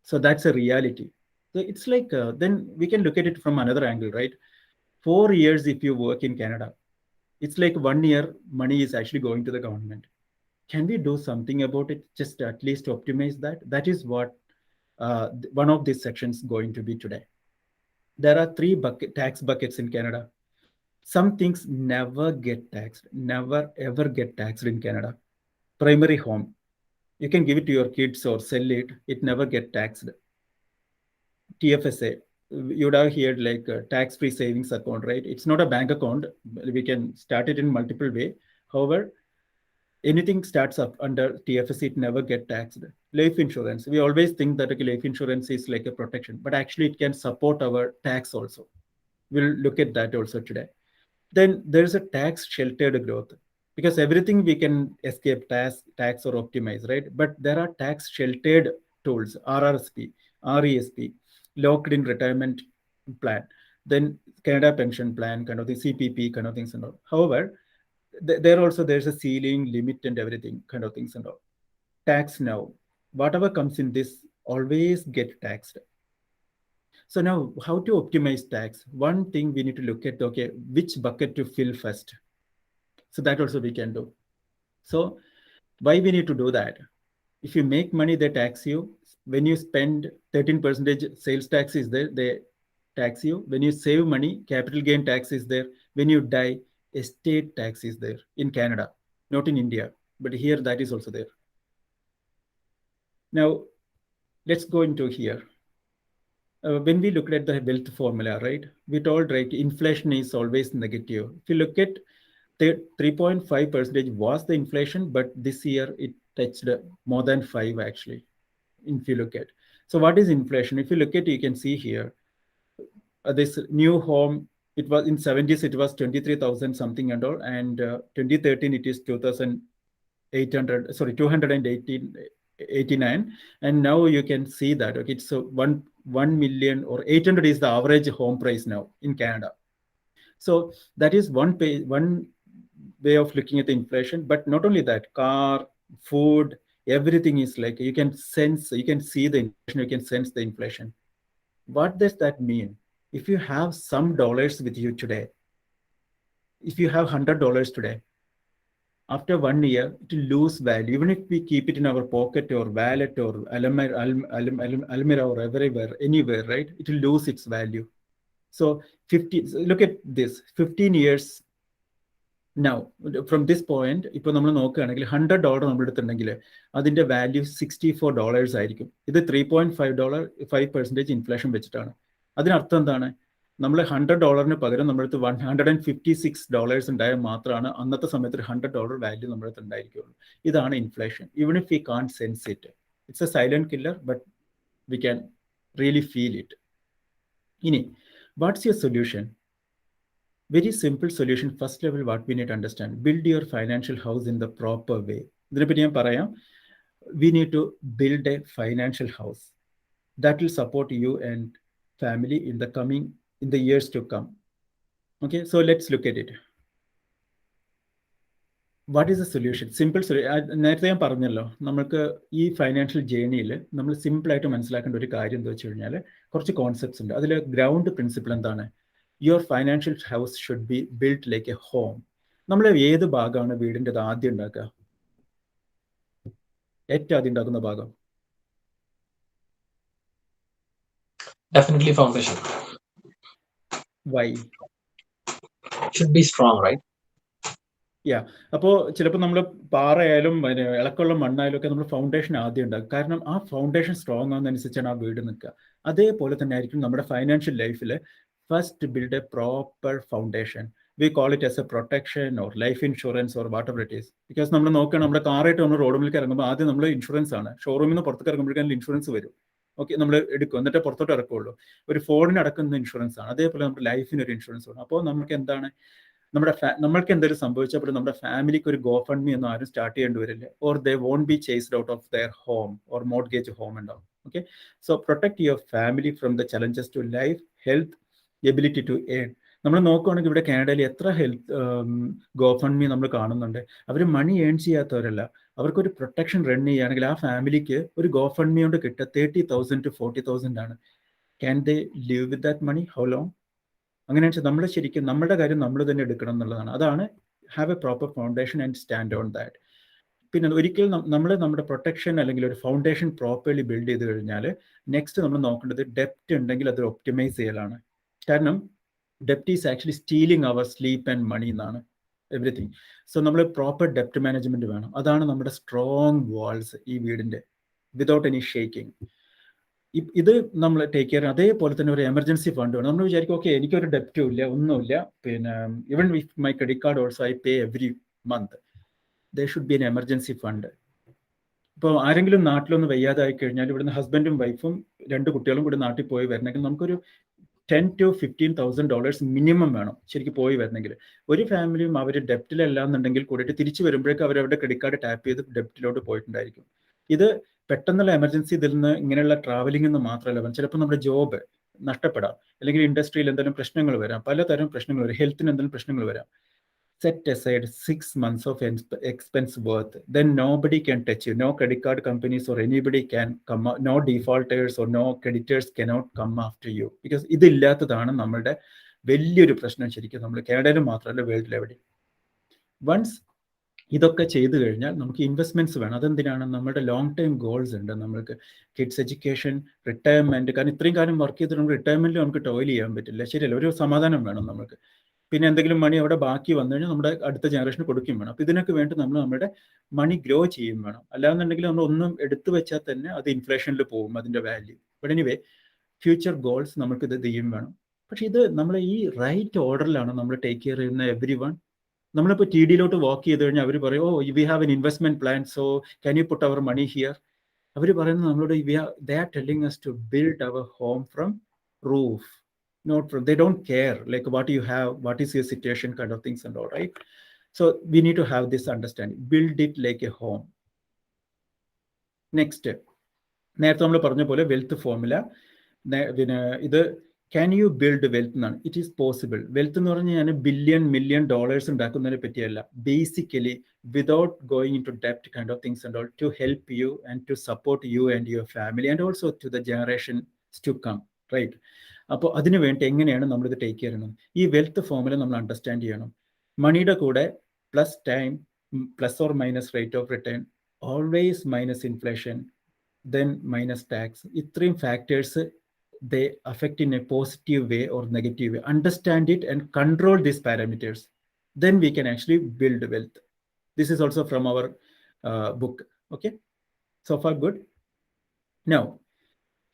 So that's a reality. So it's like then we can look at it from another angle, right? 4 years if you work in Canada, it's like 1 year money is actually going to the government. Can we do something about it? Just at least optimize that. That is what one of these sections going to be today. There are 3 tax buckets in Canada. Some things never get taxed, never ever get taxed in Canada. Primary home, you can give it to your kids or sell it, it never get taxed. TFSA, you would have heard like tax-free savings account, right? It's not a bank account. We can start it in multiple way. However, anything starts up under TFSA, it never get taxed. Life insurance, we always think that life insurance is like a protection, but actually it can support our tax also. We'll look at that also today. Then there's a tax sheltered growth, because everything we can escape tax or optimize, right? But there are tax sheltered tools, RRSP, RESP, locked in retirement plan, then Canada pension plan, kind of the CPP kind of things and all. However, there also there's a ceiling, limit, and everything kind of things and all. Tax now, whatever comes in this always get taxed. So now, how to optimize tax? One thing we need to look at, okay, which bucket to fill first. So that also we can do. So why we need to do that? If you make money, they tax you. When you spend 13% sales tax is there, they tax you. When you save money, capital gain tax is there. When you die, estate tax is there in Canada, not in India, but here that is also there. Now, let's go into here. When we looked at the wealth formula, right, we told, right, inflation is always negative. If you look at the 3.5% was the inflation, but this year it touched more than 5 actually, if you look at. So what is inflation? If you look at, you can see here, this new home, it was in 70s, it was 23,000 something and all, and 2013 it is 2,800, sorry, 289, and now you can see that, okay, so 1 million or 800 is the average home price now in Canada. So that is one way of looking at the inflation. But not only that, car, food, everything is like, you can sense, you can see the inflation, you can sense the inflation. What does that mean? If you have some dollars with you today, if you have $100 today, after 1 year, it will lose value. Even if we keep it in our pocket or wallet or almirah or everywhere, anywhere, right? It will lose its value. So look at this, 15 years now, from this point, ഇപ്പോൾ നമ്മൾ നോക്കുകയാണെങ്കിൽ $100 നമ്മൾ എടുത്തിട്ടുണ്ടെങ്കിൽ അതിന്റെ value $64 ആയിരിക്കും. ഇത് $3.5% inflation വെച്ചിട്ടാണ്. അതിനർത്ഥം എന്താണ്? നമ്മൾ $100 പകരം നമ്മളടുത്ത് $156 ഉണ്ടായാൽ മാത്രമാണ് അന്നത്തെ സമയത്ത് ഒരു $100 വാല്യൂ നമ്മുടെ അടുത്ത് ഉണ്ടായിരിക്കുള്ളൂ. ഇതാണ് inflation. Even if we can't sense it, it's a silent killer, but we can really feel it. ഇനി, what's your solution? Very simple solution. First level, what we need to understand, build your financial house in the proper way. ഇതിനെപ്പറ്റി ഞാൻ പറയാം. We need to build a financial house that will support you and family in the years to come. Okay, so let's look at it. What is the solution? Simple solution. നേരത്തെ ഞാൻ പറഞ്ഞല്ലോ, നമുക്ക് ഈ financial ജേർണിയിൽ നമ്മൾ സിമ്പിളായിട്ട് മനസ്സിലാക്കേണ്ട ഒരു കാര്യം എന്താ വെച്ച് കഴിഞ്ഞാൽ, കുറച്ച് കോൺസെപ്റ്റ്സ് ഉണ്ട്. അതിൽ ഗ്രൗണ്ട് പ്രിൻസിപ്പിൾ എന്താണ്? Your financial house should be built like a home. നമ്മൾ ഏത് ഭാഗമാണ് വീടിൻ്റെത് ആദ്യം ഉണ്ടാക്കുക? ഏറ്റവും ആദ്യം ഉണ്ടാക്കുന്ന ഭാഗം? Definitely foundation. Why? Should be strong, right? യാ, അപ്പോൾ ചിലപ്പോൾ നമ്മൾ പാറയായാലും ഇളക്കമുള്ള മണ്ണായാലും ഒക്കെ നമ്മൾ ഫൗണ്ടേഷൻ ആദ്യം ഉണ്ടാക്കും. കാരണം ആ ഫൗണ്ടേഷൻ സ്ട്രോങ് ആവുന്നതനുസരിച്ചാണ് ആ വീട് നിൽക്കുക. അതേപോലെ തന്നെ ആയിരിക്കും നമ്മുടെ ഫൈനാൻഷ്യൽ ലൈഫിൽ. First, build a proper foundation. We call it as a protection or life insurance or whatever it is. Because നമ്മൾ നോക്കണം, നമ്മുടെ കാറായിട്ട് നമ്മൾ റോഡിലേക്ക് ഇറങ്ങുമ്പോൾ ആദ്യം നമ്മൾ ഇൻഷുറൻസ് ആണ്. ഷോറൂമിൽ നിന്ന് പുറത്തേക്ക് ഇറങ്ങുമ്പോഴേക്കും ഇൻഷുറൻസ് വരും. ഓക്കെ, നമ്മൾ എടുക്കും, എന്നിട്ട് പുറത്തോട്ട് ഇറക്കുള്ളൂ. ഒരു ഫോണിന് അടക്കുന്ന ഇൻഷുറൻസ് ആണ്. അതേപോലെ നമ്മുടെ ലൈഫിന് ഒരു ഇൻഷുറൻസ് ആണ്. അപ്പോൾ നമുക്ക് എന്താണ്, നമ്മൾക്ക് എന്തെങ്കിലും സംഭവിച്ചപ്പോൾ നമ്മുടെ ഫാമിലിക്ക് ഒരു GoFundMe ഒന്നും ആരും സ്റ്റാർട്ട് ചെയ്യേണ്ടി വരില്ല. Or they won't be chased out of their home or mortgage home ഉണ്ടാവും. Okay, so protect your family from the challenges to life, health, ability to earn. നമ്മൾ നോക്കുകയാണെങ്കിൽ ഇവിടെ കാനഡയിൽ എത്ര GoFundMe നമ്മൾ കാണുന്നുണ്ട്. അവർ മണി ഏൺ ചെയ്യാത്തവരല്ല, അവർക്കൊരു പ്രൊട്ടക്ഷൻ റൺ ചെയ്യുകയാണെങ്കിൽ ആ ഫാമിലിക്ക് ഒരു GoFundMe കൊണ്ട് കിട്ടുക 30,000 to 40,000 ആണ്. Can they live with that money? How long? അങ്ങനെ വെച്ചാൽ നമ്മൾ ശരിക്കും നമ്മുടെ കാര്യം നമ്മൾ തന്നെ എടുക്കണം എന്നുള്ളതാണ്. അതാണ് have A proper foundation and stand on that. പിന്നെ ഒരിക്കലും നമ്മൾ നമ്മുടെ പ്രൊട്ടക്ഷൻ അല്ലെങ്കിൽ ഒരു ഫൗണ്ടേഷൻ പ്രോപ്പർലി ബിൽഡ് ചെയ്ത് കഴിഞ്ഞാൽ നെക്സ്റ്റ് നമ്മൾ നോക്കേണ്ടത് ഡെപ്റ്റ് ഉണ്ടെങ്കിൽ അത് ഒപ്റ്റിമൈസ് ചെയ്യലാണ്. കാരണം ഡെപ്റ്റ് is actually stealing our sleep and money എന്നാണ്, എവറിത്തിങ്. സോ നമ്മൾ പ്രോപ്പർ ഡെപ്റ്റ് മാനേജ്മെന്റ് വേണം. അതാണ് നമ്മുടെ സ്ട്രോങ് വാൾസ് ഈ വീടിന്റെ, വിതൗട്ട് എനി ഷേക്കിംഗ്. ഇത് നമ്മൾ ടേക്ക് കെയർ. അതേപോലെ തന്നെ ഒരു എമർജൻസി ഫണ്ട് വേണം. നമ്മൾ വിചാരിക്കും ഓക്കെ എനിക്കൊരു ഡെപ്റ്റും ഇല്ല, ഒന്നുമില്ല, പിന്നെ even with my credit card also I pay every month, there should be N emergency fund. ഇപ്പോൾ ആരെങ്കിലും നാട്ടിലൊന്ന് വയ്യാതായി കഴിഞ്ഞാൽ ഇവിടുന്ന് ഹസ്ബൻഡും വൈഫും 2 കുട്ടികളും കൂടി നാട്ടിൽ പോയി വരണമെങ്കിൽ നമുക്കൊരു $10,000 to $15,000 മിനിമം വേണം ശരിക്കും പോയി വരണമെങ്കിൽ. ഒരു ഫാമിലിയും അവർ ഡെപ്റ്റിലല്ല എന്നുണ്ടെങ്കിൽ കൂടിയിട്ട് തിരിച്ചു വരുമ്പോഴേക്കും അവരവരുടെ ക്രെഡിറ്റ് കാർഡ് ടാപ്പ് ചെയ്ത് ഡെപ്റ്റിലോട്ട് പോയിട്ടുണ്ടായിരിക്കും. ഇത് പെട്ടെന്നുള്ള എമർജൻസി ഇതിൽ നിന്ന് ഇങ്ങനെയുള്ള ട്രാവലിംഗ് എന്ന് മാത്രമല്ല, ചിലപ്പോൾ നമ്മുടെ ജോബ് നഷ്ടപ്പെടാം, അല്ലെങ്കിൽ ഇൻഡസ്ട്രിയിൽ എന്തെങ്കിലും പ്രശ്നങ്ങൾ വരാം, പലതരം പ്രശ്നങ്ങൾ വരാം, ഹെൽത്തിന് എന്തെങ്കിലും പ്രശ്നങ്ങൾ വരാം. Set aside 6 months of expense worth. Then nobody can touch you. No credit card companies or anybody can come. No defaulters or no creditors cannot come after you. Because ഇതില്ലാത്തതാണ് നമ്മളുടെ വലിയൊരു പ്രശ്നം ശരിക്കും. നമ്മൾ കാനഡയിൽ മാത്രമല്ല വേൾഡിൽ എവിടെ. വൺസ് ഇതൊക്കെ ചെയ്തു കഴിഞ്ഞാൽ നമുക്ക് ഇൻവെസ്റ്റ്മെന്റ്സ് വേണം. അതെന്തിനാണ്? നമ്മുടെ ലോങ് ടൈം ഗോൾസ് ഉണ്ട്. നമ്മൾക്ക് കിഡ്സ് എഡ്യൂക്കേഷൻ, റിട്ടയർമെന്റ്. കാരണം ഇത്രയും കാലം വർക്ക് ചെയ്തിട്ട് നമുക്ക് റിട്ടയർമെന്റിൽ നമുക്ക് ടോയിൽ ചെയ്യാൻ പറ്റില്ല, ശരിയല്ല? ഒരു സമാധാനം വേണം നമുക്ക്. പിന്നെ എന്തെങ്കിലും മണി അവിടെ ബാക്കി വന്നു കഴിഞ്ഞാൽ നമ്മുടെ അടുത്ത ജനറേഷന് കൊടുക്കുകയും വേണം. അപ്പോൾ ഇതിനൊക്കെ വേണ്ടി നമ്മൾ നമ്മുടെ മണി ഗ്രോ ചെയ്യും വേണം. അല്ലാന്നുണ്ടെങ്കിൽ നമ്മൾ ഒന്നും എടുത്തു വെച്ചാൽ തന്നെ അത് ഇൻഫ്ലേഷനിൽ പോകും അതിന്റെ value. But anyway future goals നമുക്ക് ഇത് ചെയ്യും വേണം. പക്ഷെ ഇത് നമ്മൾ ഈ റൈറ്റ് ഓർഡറിലാണ് നമ്മൾ ടേക്ക് കെയർ ചെയ്യുന്ന എവരി വൺ. നമ്മളിപ്പോൾ ടി ഡിയിലോട്ട് വാക്ക് ചെയ്ത് കഴിഞ്ഞാൽ അവർ പറയും, oh we have an investment plan, so can you put our money here. അവർ പറയുന്നത് നമ്മളോട് they are telling us to build our home from roof, not from, they don't care like what you have, what is your situation kind of things and all, right? So we need to have this understanding, build it like a home. Next, നേരത്തെ നമ്മൾ പറഞ്ഞ പോലെ wealth formula, പിന്നെ ഇത് can you build wealth എന്നാണ്. It is possible. Wealth എന്ന് പറഞ്ഞാൽ ഞാൻ ബില്യൺ മില്യൺ ഡോളേഴ്സ് ഉണ്ടാക്കുന്നതിനെ പറ്റിയല്ല. Basically without going in to ഡെപ്റ്റ് kind of things and all, to help you and to support you and your family and also to the generations to come, right? അപ്പോൾ അതിനു വേണ്ടി എങ്ങനെയാണ് നമ്മളിത് take care ചെയ്യണം? ഈ വെൽത്ത് ഫോർമുല നമ്മൾ understand ചെയ്യണം. മണിയുടെ കൂടെ plus time, plus or minus rate of return, always minus inflation, then minus tax. ഇത്രയും factors they affect in a positive way or negative way. Understand it and control these parameters. Then we can actually build wealth. This is also from our book. Okay, so far good. Now,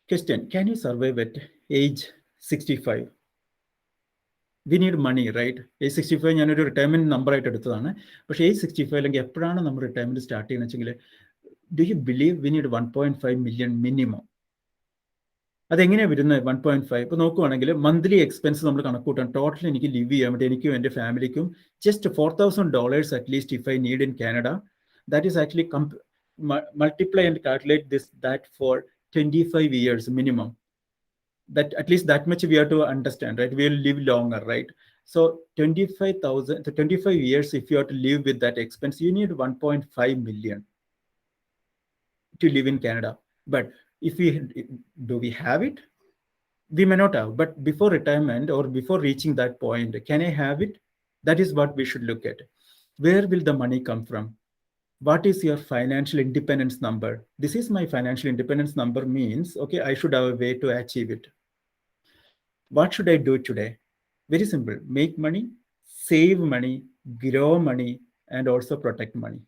question: can you survive at age 65? We need money, right? Age 65 ഞാനൊരു retirement number ആയിട്ട് എടുത്തതാണ്. പക്ഷേ age 65 അല്ലെങ്കിൽ എപ്പോഴാണ് നമ്മൾ retirement start ചെയ്യുന്നത് വെച്ചെങ്കിൽ, do you believe we need 1.5 million minimum? അതെങ്ങനെയാണ് വരുന്നത് 1.5? ഇപ്പോൾ നോക്കുവാണെങ്കിൽ മന്ത്ലി എക്സ്പെൻസ് നമ്മൾ കണക്കൂട്ടാൻ, ടോട്ടൽ എനിക്ക് ലിവ് ചെയ്യാൻ വേണ്ടി എനിക്കും എൻ്റെ ഫാമിലിക്കും just $4,000 at least if I need in Canada. That is actually multiply and calculate that for 25 years minimum. That at least that much we have to understand, right? We will live longer, right? So 25 years, if you have to live with that expense, you need 1.5 million to live in Canada. But if do we have it? We may not have. But before retirement or before reaching that point, can I have it? That is what we should look at. Where will the money come from? What is your financial independence number? This is my financial independence number means, okay, I should have a way to achieve it. What should I do today? Very simple. Make money, save money, grow money, and also protect money.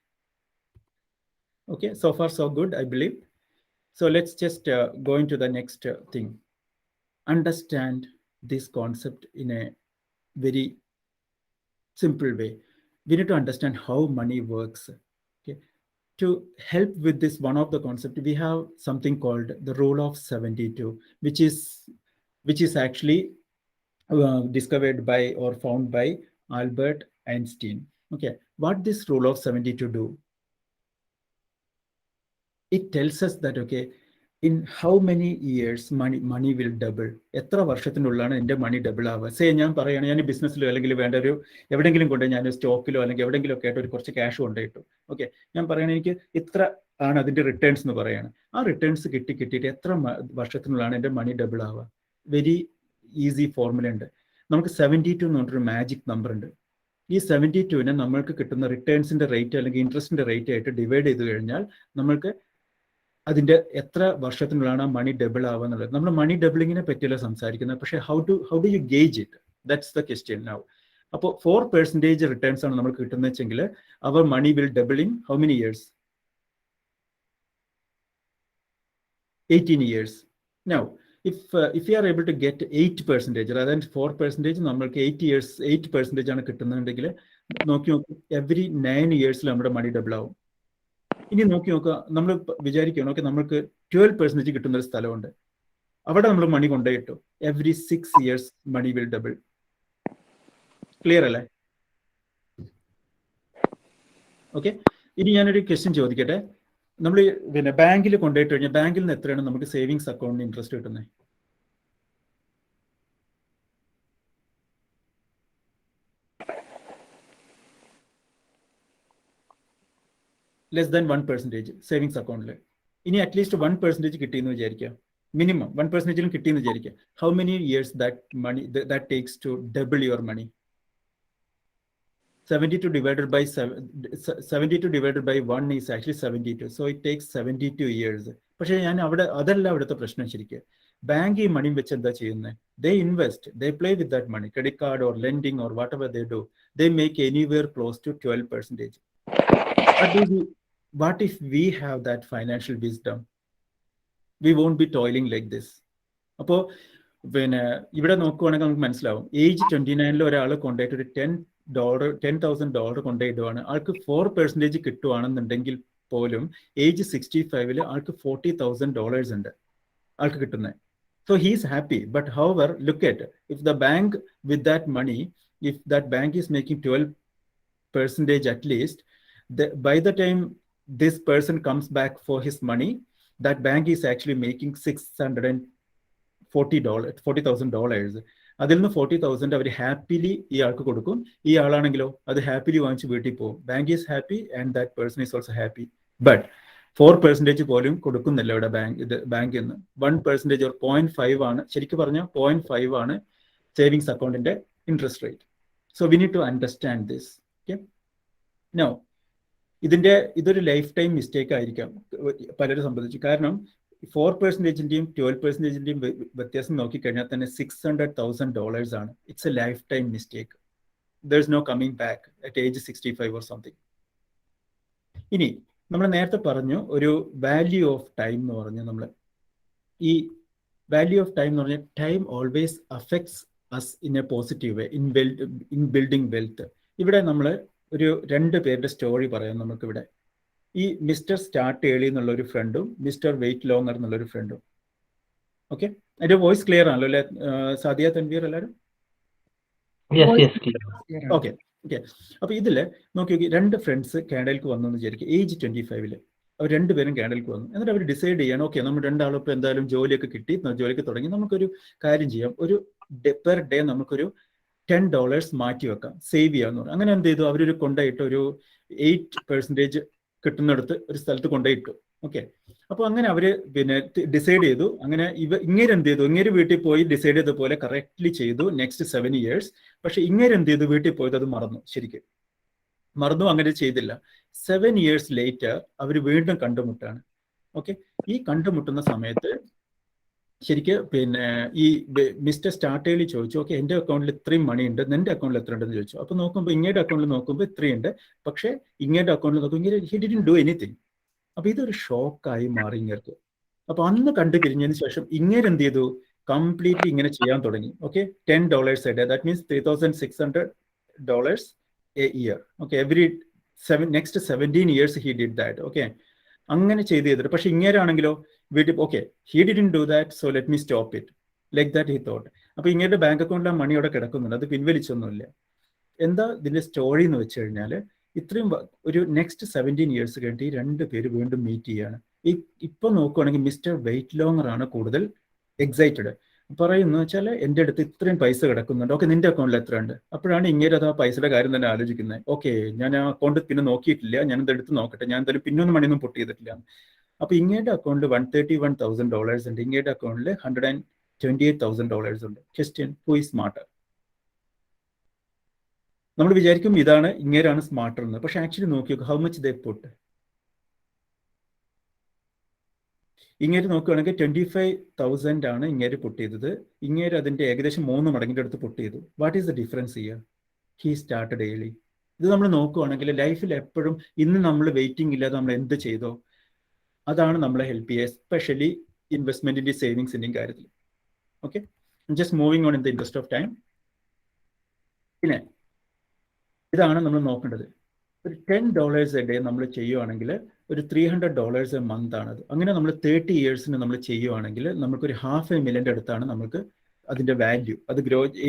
Okay, so far so good, I believe. So let's just go into the next thing. Understand this concept in a very simple way. We need to understand how money works. Okay, to help with this, one of the concepts, we have something called the rule of 72, which is actually discovered by or found by Albert Einstein. Okay, what this rule of 72 do? It tells us that, okay, in how many years money will double. എത്ര വർഷത്തിനുള്ളിലാണ് എൻ്റെ മണി double ആവുക? Say ഞാൻ പറയുകയാണ്, ഞാൻ ബിസിനസ്സിലോ അല്ലെങ്കിൽ വേണ്ട ഒരു എവിടെയെങ്കിലും കൊണ്ട് ഞാൻ സ്റ്റോക്കിലോ അല്ലെങ്കിൽ എവിടെയെങ്കിലും ഒക്കെ ആയിട്ട് ഒരു കുറച്ച് ക്യാഷ് കൊണ്ടുപോയിട്ടു. ഓക്കെ, ഞാൻ പറയുകയാണ് എനിക്ക് ഇത്ര ആണ് അതിൻ്റെ റിട്ടേൺസ് എന്ന് പറയുകയാണ്. ആ റിട്ടേൺസ് കിട്ടിയിട്ട് എത്ര വർഷത്തിനുള്ളിലാണ് എൻ്റെ മണി ഡബിൾ ആവുക? വെരി ഈസി ഫോർമുല ഉണ്ട്. നമുക്ക് 72 എന്ന് പറഞ്ഞൊരു മാജിക് നമ്പർ ഉണ്ട്. ഈ 72നെ നമ്മൾക്ക് കിട്ടുന്ന റിട്ടേൺസിന്റെ റേറ്റ് അല്ലെങ്കിൽ ഇൻട്രസ്റ്റിന്റെ റേറ്റ് ആയിട്ട് ഡിവൈഡ് ചെയ്ത് കഴിഞ്ഞാൽ നമ്മൾക്ക് അതിന്റെ എത്ര വർഷത്തിനുള്ളിലാണ് മണി ഡബിൾ ആവുക എന്നുള്ളത്. നമ്മൾ മണി ഡബിളിങ്ങിനെ പറ്റിയല്ല സംസാരിക്കുന്നത്, പക്ഷേ how do you gauge it? That's the question now. അപ്പോൾ 4% റിട്ടേൺസ് ആണ് നമുക്ക് കിട്ടുന്നത് വെച്ചെങ്കിൽ our money will double in how many years? 18 years. Now, if you are able to get 8% rather than 4%, നമ്മൾക്ക് 8% ആണ് കിട്ടുന്നുണ്ടെങ്കിൽ നോക്കി നോക്കും, എവറി 9 years നമ്മുടെ മണി ഡബിൾ ആവും. ഇനി നോക്കി നോക്കുക, നമ്മൾ വിചാരിക്കണം ഓക്കെ നമ്മൾക്ക് 12% കിട്ടുന്ന ഒരു സ്ഥലമുണ്ട്, അവിടെ നമ്മൾ മണി കൊണ്ടുപോയിട്ടു, every 6 years money will double. Clear അല്ലേ? ഓക്കെ, ഇനി ഞാനൊരു ക്വസ്റ്റ്യൻ ചോദിക്കട്ടെ. നമ്മൾ പിന്നെ ബാങ്കിൽ കൊണ്ടുപോയിട്ട് കഴിഞ്ഞാൽ ബാങ്കിൽ നിന്ന് എത്രയാണ് നമുക്ക് സേവിങ്സ് അക്കൗണ്ടിന് ഇൻട്രസ്റ്റ് കിട്ടുന്നത്? ലെസ് ദാൻ 1% സേവിങ്സ് അക്കൗണ്ടിൽ. ഇനി അറ്റ്ലീസ്റ്റ് 1% കിട്ടിയെന്ന് വിചാരിക്കുക, മിനിമം 1% കിട്ടിയെന്ന് വിചാരിക്കുക. How many years that takes to double your money? 72 divided by 1 is actually 72. So it takes 72 years. പക്ഷേ ഞാൻ അതല്ല അവിടുത്തെ പ്രശ്നം. ശരിക്കും ബാങ്ക് ഈ മണി വെച്ച് എന്താ ചെയ്യുന്നത്? They invest, they play with that money, credit card or lending or whatever they do. They make anywhere close to 12%. What if we have that financial wisdom? We won't be toiling like this. അപ്പോൾ പിന്നെ ഇവിടെ നോക്കുവാണെങ്കിൽ നമുക്ക് മനസ്സിലാവും, age 29 ഒരാൾ കൊണ്ടുപോയിട്ട് ഒരു $10,000 കൊണ്ടുപോയിടുവാണ്, ആൾക്ക് 4% കിട്ടുവാണെന്നുണ്ടെങ്കിൽ പോലും ഏജ് 65 ആൾക്ക് $40,000 ഉണ്ട് ആൾക്ക് കിട്ടുന്നത്. So he is happy. But however, look at, if the bank with that money, if that bank is making 12% at least, by the time this person comes back for his money, that bank is actually making $40,000. അതിൽ നിന്ന് 40,000 അവർ happily ഈ ആൾക്ക് കൊടുക്കും. ഈ ആളാണെങ്കിലോ അത് happily വാങ്ങിച്ച് വീട്ടിൽ പോകും. Bank is happy and that person is also happy. But 4% പോലും കൊടുക്കുന്നില്ല ഇവിടെ ബാങ്കിൽ നിന്ന്. 1% or 0.5 ആണ്, ശരിക്കും പറഞ്ഞാൽ 0.5 ആണ് സേവിങ്സ് അക്കൗണ്ടിന്റെ interest rate. So we need to understand this. Okay, no ഇതൊരു ലൈഫ് ടൈം മിസ്റ്റേക്ക് ആയിരിക്കാം പലരും സംബന്ധിച്ചു. കാരണം 4%-ന്റെയും 12%-ന്റെയും വ്യത്യാസം നോക്കിക്കഴിഞ്ഞാൽ തന്നെ $600,000 ആണ്. It's a lifetime mistake. There is no coming back at age 65 or something. ഇനി നമ്മൾ നേരത്തെ പറഞ്ഞു ഒരു വാല്യൂ ഓഫ് ടൈം എന്ന് പറഞ്ഞു. നമ്മൾ ഈ വാല്യൂ ഓഫ് ടൈം എന്ന് പറഞ്ഞാൽ time always affects us in a positive way in building wealth. ഇവിടെ നമ്മൾ ഒരു 2 പേരുടെ സ്റ്റോറി പറയാം നമുക്കിവിടെ. ഈ മിസ്റ്റർ സ്റ്റാർട്ട് ഏളി എന്നുള്ള ഒരു ഫ്രണ്ടും മിസ്റ്റർ വെയിറ്റ് ലോങ്ങർ എന്നുള്ളൊരു ഫ്രണ്ടും. ഓക്കെ, അതിന്റെ വോയിസ് ക്ലിയർ ആണല്ലോ അല്ലെ സാദിയ, തൻവീർ എല്ലാവരും? Okay okay. അപ്പൊ ഇതില് നോക്കി 2 ഫ്രണ്ട്സ് കാനഡയിലേക്ക് വന്നു എന്ന് വിചാരിക്കും. ഏജ് 25. അവർ 2 പേരും കാനഡയിലേക്ക് വന്നു. എന്നിട്ട് അവർ ഡിസൈഡ് ചെയ്യണം, ഓക്കെ നമ്മൾ 2 ആളും ഇപ്പൊ എന്തായാലും ജോലിയൊക്കെ കിട്ടി, ജോലിക്ക് തുടങ്ങി, നമുക്കൊരു കാര്യം ചെയ്യാം, ഒരു പെർ ഡേ നമുക്കൊരു $10 മാറ്റി വെക്കാം, സേവ് ചെയ്യാന്ന് പറഞ്ഞു. അങ്ങനെ എന്ത് ചെയ്തു, അവരൊരു കൊണ്ടുപോയിട്ട് ഒരു 8% കിട്ടുന്നിടത്ത് ഒരു സ്ഥലത്ത് കൊണ്ടുപോയിട്ടു. ഓക്കെ, അപ്പൊ അങ്ങനെ അവര് പിന്നെ ഡിസൈഡ് ചെയ്തു. അങ്ങനെ ഇങ്ങനെ എന്ത് ചെയ്തു, ഇങ്ങനെ വീട്ടിൽ പോയി ഡിസൈഡ് ചെയ്ത പോലെ കറക്റ്റ്ലി ചെയ്തു നെക്സ്റ്റ് 7 years. പക്ഷെ ഇങ്ങനെ എന്ത് ചെയ്തു, വീട്ടിൽ പോയത് അത് മറന്നു, ശരിക്കും മറന്നു, അങ്ങനെ ചെയ്തില്ല. 7 years later അവർ വീണ്ടും കണ്ടുമുട്ടാണ്. ഓക്കെ, ഈ കണ്ടുമുട്ടുന്ന സമയത്ത് ശരിക്ക് പിന്നെ ഈ മിസ്റ്റർ സ്റ്റാർട്ടേലി ചോദിച്ചു, ഓക്കെ എൻ്റെ അക്കൗണ്ടിൽ ഇത്രയും മണി ഉണ്ട്, നിന്റെ അക്കൗണ്ടിൽ എത്ര ഉണ്ടെന്ന് ചോദിച്ചു. അപ്പൊ നോക്കുമ്പോൾ ഇങ്ങയുടെ അക്കൗണ്ടിൽ നോക്കുമ്പോൾ ഇത്രയുണ്ട്, പക്ഷെ ഇങ്ങയുടെ അക്കൗണ്ടിൽ നോക്കുമ്പോൾ ഇങ്ങനെ ഹി ഡിഡ്ന്റ് ഡു എനിത്തിങ്. അപ്പൊ ഇതൊരു ഷോക്കായി മാറി ഇങ്ങർക്ക്. അപ്പൊ അന്ന് കണ്ടു പിരിഞ്ഞതിന് ശേഷം ഇങ്ങനെ എന്ത് ചെയ്തു, കംപ്ലീറ്റ്ലി ഇങ്ങനെ ചെയ്യാൻ തുടങ്ങി. Okay, $10 a day, that means $3,600 a year. Okay, next 17 years he did that. Okay, അങ്ങനെ ചെയ്തിട്ട് പക്ഷെ ഇങ്ങേരാണെങ്കിലോ വീട്ടിൽ okay he didn't do that, so let me stop it, like that he thought. അപ്പൊ ഇങ്ങയുടെ ബാങ്ക് അക്കൗണ്ടിൽ ആ മണി അവിടെ കിടക്കുന്നുണ്ട്, അത് പിൻവലിച്ചൊന്നുമില്ല. എന്താ ഇതിന്റെ സ്റ്റോറി എന്ന് വെച്ച് കഴിഞ്ഞാൽ, ഇത്രയും ഒരു നെക്സ്റ്റ് 17 years കഴിഞ്ഞിട്ട് ഈ 2 പേര് വീണ്ടും മീറ്റ് ചെയ്യാണ്. ഇപ്പൊ നോക്കുവാണെങ്കിൽ മിസ്റ്റർ വെയിറ്റ് ലോങ്ങർ ആണ് കൂടുതൽ എക്സൈറ്റഡ്. പറയുന്നു വെച്ചാൽ എൻ്റെ അടുത്ത് ഇത്രയും പൈസ കിടക്കുന്നുണ്ട്, ഓക്കെ നിന്റെ അക്കൗണ്ടിൽ എത്ര ഉണ്ട്? അപ്പോഴാണ് ഇങ്ങനെ അത് ആ പൈസയുടെ കാര്യം തന്നെ ആലോചിക്കുന്നത്. ഓക്കെ, ഞാൻ ആ അക്കൗണ്ട് പിന്നെ നോക്കിയിട്ടില്ല, ഞാൻ എടുത്ത് നോക്കട്ടെ, ഞാൻ എന്തായാലും പിന്നൊന്നും മണിയൊന്നും പൊട്ടി ചെയ്തിട്ടില്ല. അപ്പൊ ഇങ്ങയുടെ അക്കൗണ്ടിൽ $131,000 ഉണ്ട്, ഇങ്ങയുടെ അക്കൗണ്ടിൽ $128,000 ഉണ്ട്. Question, who is smarter? നമ്മൾ വിചാരിക്കും ഇതാണ് ഇങ്ങേരാണ് സ്മാർട്ടർ എന്ന്, പക്ഷെ ആക്ച്വലി നോക്കി ഹൗ മച്ച് ദേ പുട്ട്. ഇങ്ങേര് നോക്കുകയാണെങ്കിൽ 25,000 ആണ് ഇങ്ങേര് പുട്ട് ചെയ്തത്, ഇങ്ങേര് അതിന്റെ ഏകദേശം 3 മടങ്ങിന്റെ അടുത്ത് പുട്ട് ചെയ്തു. What is the difference here? He started early. ഇത് നമ്മൾ നോക്കുകയാണെങ്കിൽ ലൈഫിൽ എപ്പോഴും ഇന്ന് നമ്മൾ വെയിറ്റിംഗ് ഇല്ലാതെ നമ്മൾ എന്ത് ചെയ്തോ അതാണ് നമ്മളെ ഹെൽപ്പ് ചെയ്യുക. എസ്പെഷ്യലി ഇൻവെസ്റ്റ്മെന്റിന്റെ സേവിങ്സിന്റെയും കാര്യത്തിൽ. Okay, just moving on in the interest of time. പിന്നെ ഇതാണ് നമ്മൾ നോക്കേണ്ടത്. ഒരു $10 എ ഡേ നമ്മൾ ചെയ്യുവാണെങ്കിൽ ഒരു $300 എ മന്ത് ആണത്. അങ്ങനെ നമ്മൾ 30 yearsന് നമ്മൾ ചെയ്യുവാണെങ്കിൽ നമുക്കൊരു $500,000 അടുത്താണ് നമുക്ക് അതിന്റെ വാല്യൂ. അത്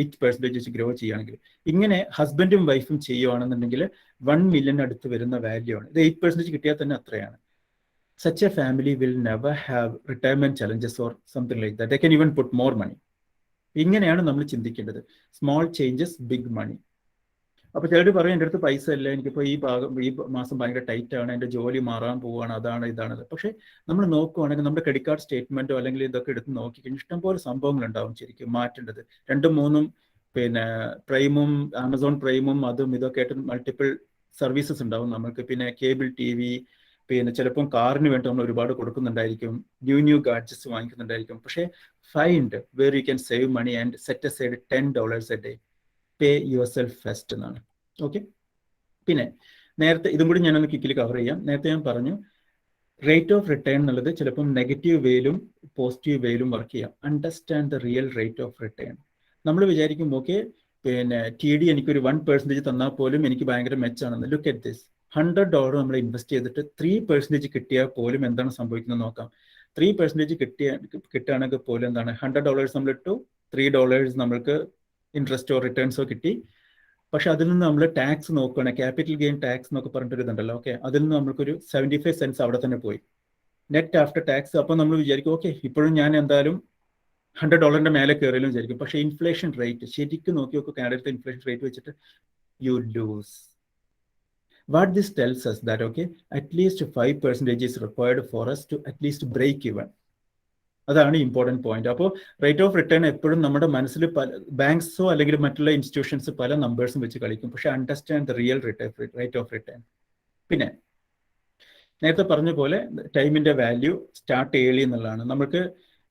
8% വെച്ച് ഗ്രോ ചെയ്യുകയാണെങ്കിൽ. ഇങ്ങനെ ഹസ്ബൻഡും വൈഫും ചെയ്യുവാണെന്നുണ്ടെങ്കിൽ 1 million അടുത്ത് വരുന്ന വാല്യൂ ആണ്. ഇത് 8% കിട്ടിയാൽ തന്നെ അത്രയാണ്. Such a family will never have retirement challenges or something like that. They can even put more money. ഇങ്ങനെയാണ് നമ്മൾ ചിന്തിക്കേണ്ടത്. Small changes big money. അപ്പൊ ചിലർ പറയും എൻ്റെ അടുത്ത് പൈസ ഇല്ല, എനിക്കിപ്പോൾ ഈ മാസം ഭയങ്കര ടൈറ്റ് ആണ്, എൻ്റെ ജോലി മാറാൻ പോവുകയാണ്, അതാണ് ഇതാണത്. പക്ഷെ നമ്മൾ നോക്കുവാണെങ്കിൽ നമ്മുടെ ക്രെഡിറ്റ് കാർഡ് സ്റ്റേറ്റ്മെന്റോ അല്ലെങ്കിൽ ഇതൊക്കെ എടുത്ത് നോക്കിക്കഴിഞ്ഞാൽ ഇഷ്ടംപോലെ സംഭവങ്ങൾ ഉണ്ടാവും ശരിക്കും മാറ്റേണ്ടത്. 2-3 പിന്നെ പ്രൈമും ആമസോൺ പ്രൈമും അതും ഇതൊക്കെ ആയിട്ട് മൾട്ടിപ്പിൾ സർവീസസ് ഉണ്ടാവും നമുക്ക്. പിന്നെ കേബിൾ TV, പിന്നെ ചിലപ്പം കാറിന് വേണ്ടി നമ്മൾ ഒരുപാട് കൊടുക്കുന്നുണ്ടായിരിക്കും, ന്യൂ ഗാഡ്ജറ്റ്സ് വാങ്ങിക്കുന്നുണ്ടായിരിക്കും. പക്ഷേ find where you can save money and set aside $10 a day. Pay yourself first എന്നാണ്. ഓക്കെ, പിന്നെ നേരത്തെ ഇതും കൂടി ഞാനൊന്ന് ക്വിക്കിൽ കവർ ചെയ്യാം. നേരത്തെ ഞാൻ പറഞ്ഞു റേറ്റ് ഓഫ് റിട്ടേൺ എന്നുള്ളത് ചിലപ്പം നെഗറ്റീവ് വേയിലും പോസിറ്റീവ് വേയിലും വർക്ക് ചെയ്യാം. Understand the real rate of return. നമ്മൾ വിചാരിക്കും ഓക്കെ പിന്നെ TD എനിക്കൊരു 1% തന്നാൽ പോലും എനിക്ക് ഭയങ്കര മെച്ചാണെന്ന്. ലുക്ക് അറ്റ് ദിസ്, $100 നമ്മൾ ഇൻവെസ്റ്റ് ചെയ്തിട്ട് 3% കിട്ടിയാൽ പോലും എന്താണ് സംഭവിക്കുന്നത് നോക്കാം. 3% കിട്ടുകയാണെങ്കിൽ പോലും എന്താണ്, $100 നമ്മൾ ഇട്ടു, $3 നമ്മൾക്ക് ഇൻട്രസ്റ്റോ റിട്ടേൺസോ കിട്ടി. പക്ഷെ അതിൽ നിന്ന് നമ്മൾ ടാക്സ് നോക്കുകയാണെങ്കിൽ ക്യാപിറ്റൽ ഗെയിൻ ടാക്സ് എന്നൊക്കെ പറഞ്ഞിട്ടൊരു ഇതുണ്ടല്ലോ. ഓക്കെ, അതിൽ നിന്ന് നമ്മൾക്കൊരു 75 cents അവിടെ തന്നെ പോയി, നെറ്റ് ആഫ്റ്റർ ടാക്സ്. അപ്പോൾ നമ്മൾ വിചാരിക്കും ഓക്കെ ഇപ്പോഴും ഞാൻ എന്തായാലും $100 മേലെ കയറിയെന്ന് വിചാരിക്കും. പക്ഷേ ഇൻഫ്ലേഷൻ റേറ്റ് ശരിക്കും നോക്കി നോക്കും, കാനഡയിലത്തെ ഇൻഫ്ലേഷൻ റേറ്റ് വെച്ചിട്ട് you lose. What this tells us that okay, at least 5% is required for us to at least break even. അതാണ് ഇമ്പോർട്ടൻറ്റ് പോയിന്റ്. അപ്പോൾ റേറ്റ് ഓഫ് റിട്ടേൺ എപ്പോഴും നമ്മുടെ മനസ്സിൽ ബാങ്ക്സോ അല്ലെങ്കിൽ മറ്റുള്ള ഇൻസ്റ്റിറ്റ്യൂഷൻസ് പല നമ്പേഴ്സും വെച്ച് കളിക്കും. പക്ഷേ understand the real rate of return. പിന്നെ നേരത്തെ പറഞ്ഞ പോലെ ടൈമിന്റെ വാല്യൂ സ്റ്റാർട്ട് ഏർലി എന്നുള്ളതാണ്. നമുക്ക്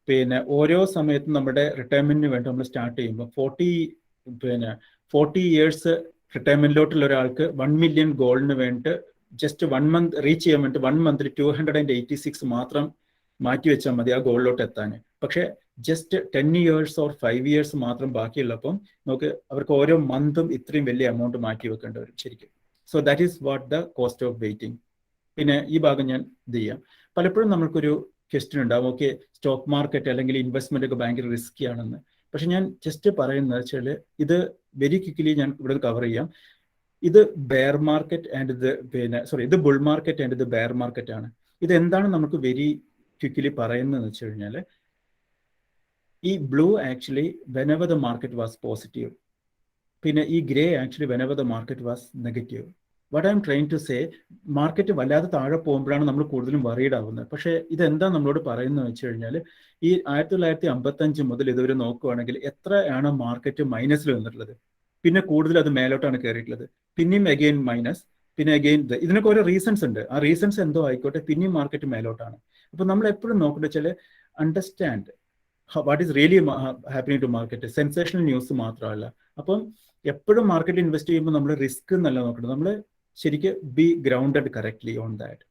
പിന്നെ ഓരോ സമയത്തും നമ്മുടെ റിട്ടയർമെന്റിന് വേണ്ടി നമ്മൾ സ്റ്റാർട്ട് ചെയ്യുമ്പോൾ 40 years റിട്ടയർമെന്റിലോട്ടുള്ള ഒരാൾക്ക് 1 million ഗോളിന് വേണ്ടിയിട്ട് ജസ്റ്റ് 1 month റീച്ച് ചെയ്യാൻ വേണ്ടി 1 month 286 മാത്രം മാറ്റി വെച്ചാൽ മതി ആ ഗോളിലോട്ട് എത്താൻ. പക്ഷേ ജസ്റ്റ് 10 years or 5 years മാത്രം ബാക്കിയുള്ളപ്പം നമുക്ക് അവർക്ക് ഓരോ മന്തും ഇത്രയും വലിയ എമൗണ്ട് മാറ്റി വെക്കേണ്ടി വരും ശരിക്കും. So that is what the cost of waiting. പിന്നെ ഈ ഭാഗം ഞാൻ ഇത് ചെയ്യാം. പലപ്പോഴും നമ്മൾക്കൊരു ക്വസ്റ്റ്യൻ ഉണ്ടാവും, ഓക്കെ സ്റ്റോക്ക് മാർക്കറ്റ് അല്ലെങ്കിൽ ഇൻവെസ്റ്റ്മെന്റ് ഒക്കെ ഭയങ്കര റിസ്കി ആണെന്ന്. പക്ഷെ ഞാൻ ജസ്റ്റ് പറയുന്നത് വെച്ചാൽ ഇത് വെരി ക്വിക്കലി ഞാൻ ഇവിടെ കവർ ചെയ്യാം. ഇത് ബെയർ മാർക്കറ്റ് ആൻഡ് ഇത് ബുൾ മാർക്കറ്റ് ആൻഡ് ഇത് ബെയർ മാർക്കറ്റ് ആണ്. ഇത് എന്താണ് നമുക്ക് വെരി ക്വിക്കലി പറയുന്നതെന്ന് വെച്ച് കഴിഞ്ഞാൽ, ഈ blue actually whenever the market was positive, പിന്നെ ഈ grey actually whenever the market was negative. What I'm trying to say, market വല്ലാതെ താഴെ പോകുമ്പോഴാണ് നമ്മൾ കൂടുതലും വറീഡ് ആവുന്നത്. പക്ഷേ ഇതെന്താ നമ്മളോട് പറയുന്നത് വെച്ച് കഴിഞ്ഞാൽ, ഈ 1955 മുതൽ ഇതുവരെ നോക്കുകയാണെങ്കിൽ എത്രയാണ് മാർക്കറ്റ് മൈനസിൽ വന്നിട്ടുള്ളത്, പിന്നെ കൂടുതൽ അത് മേലോട്ടാണ് കയറിയിട്ടുള്ളത്, പിന്നെയും അഗെയിൻ മൈനസ്, പിന്നെ അഗെയിൻ ഇതിനൊക്കെ ഓരോ റീസൺസ് ഉണ്ട്. ആ റീസൺസ് എന്തോ ആയിക്കോട്ടെ, പിന്നെയും മാർക്കറ്റ് മേലോട്ടാണ്. അപ്പൊ നമ്മൾ എപ്പോഴും നോക്കേണ്ടത് വെച്ചാൽ understand what is really happening to market. Sensational news മാത്രമല്ല. അപ്പം എപ്പോഴും മാർക്കറ്റിൽ ഇൻവെസ്റ്റ് ചെയ്യുമ്പോൾ നമ്മൾ റിസ്ക് എന്നല്ല നോക്കേണ്ടത്, നമ്മൾ ശരിക്കും B grounded correctly on that.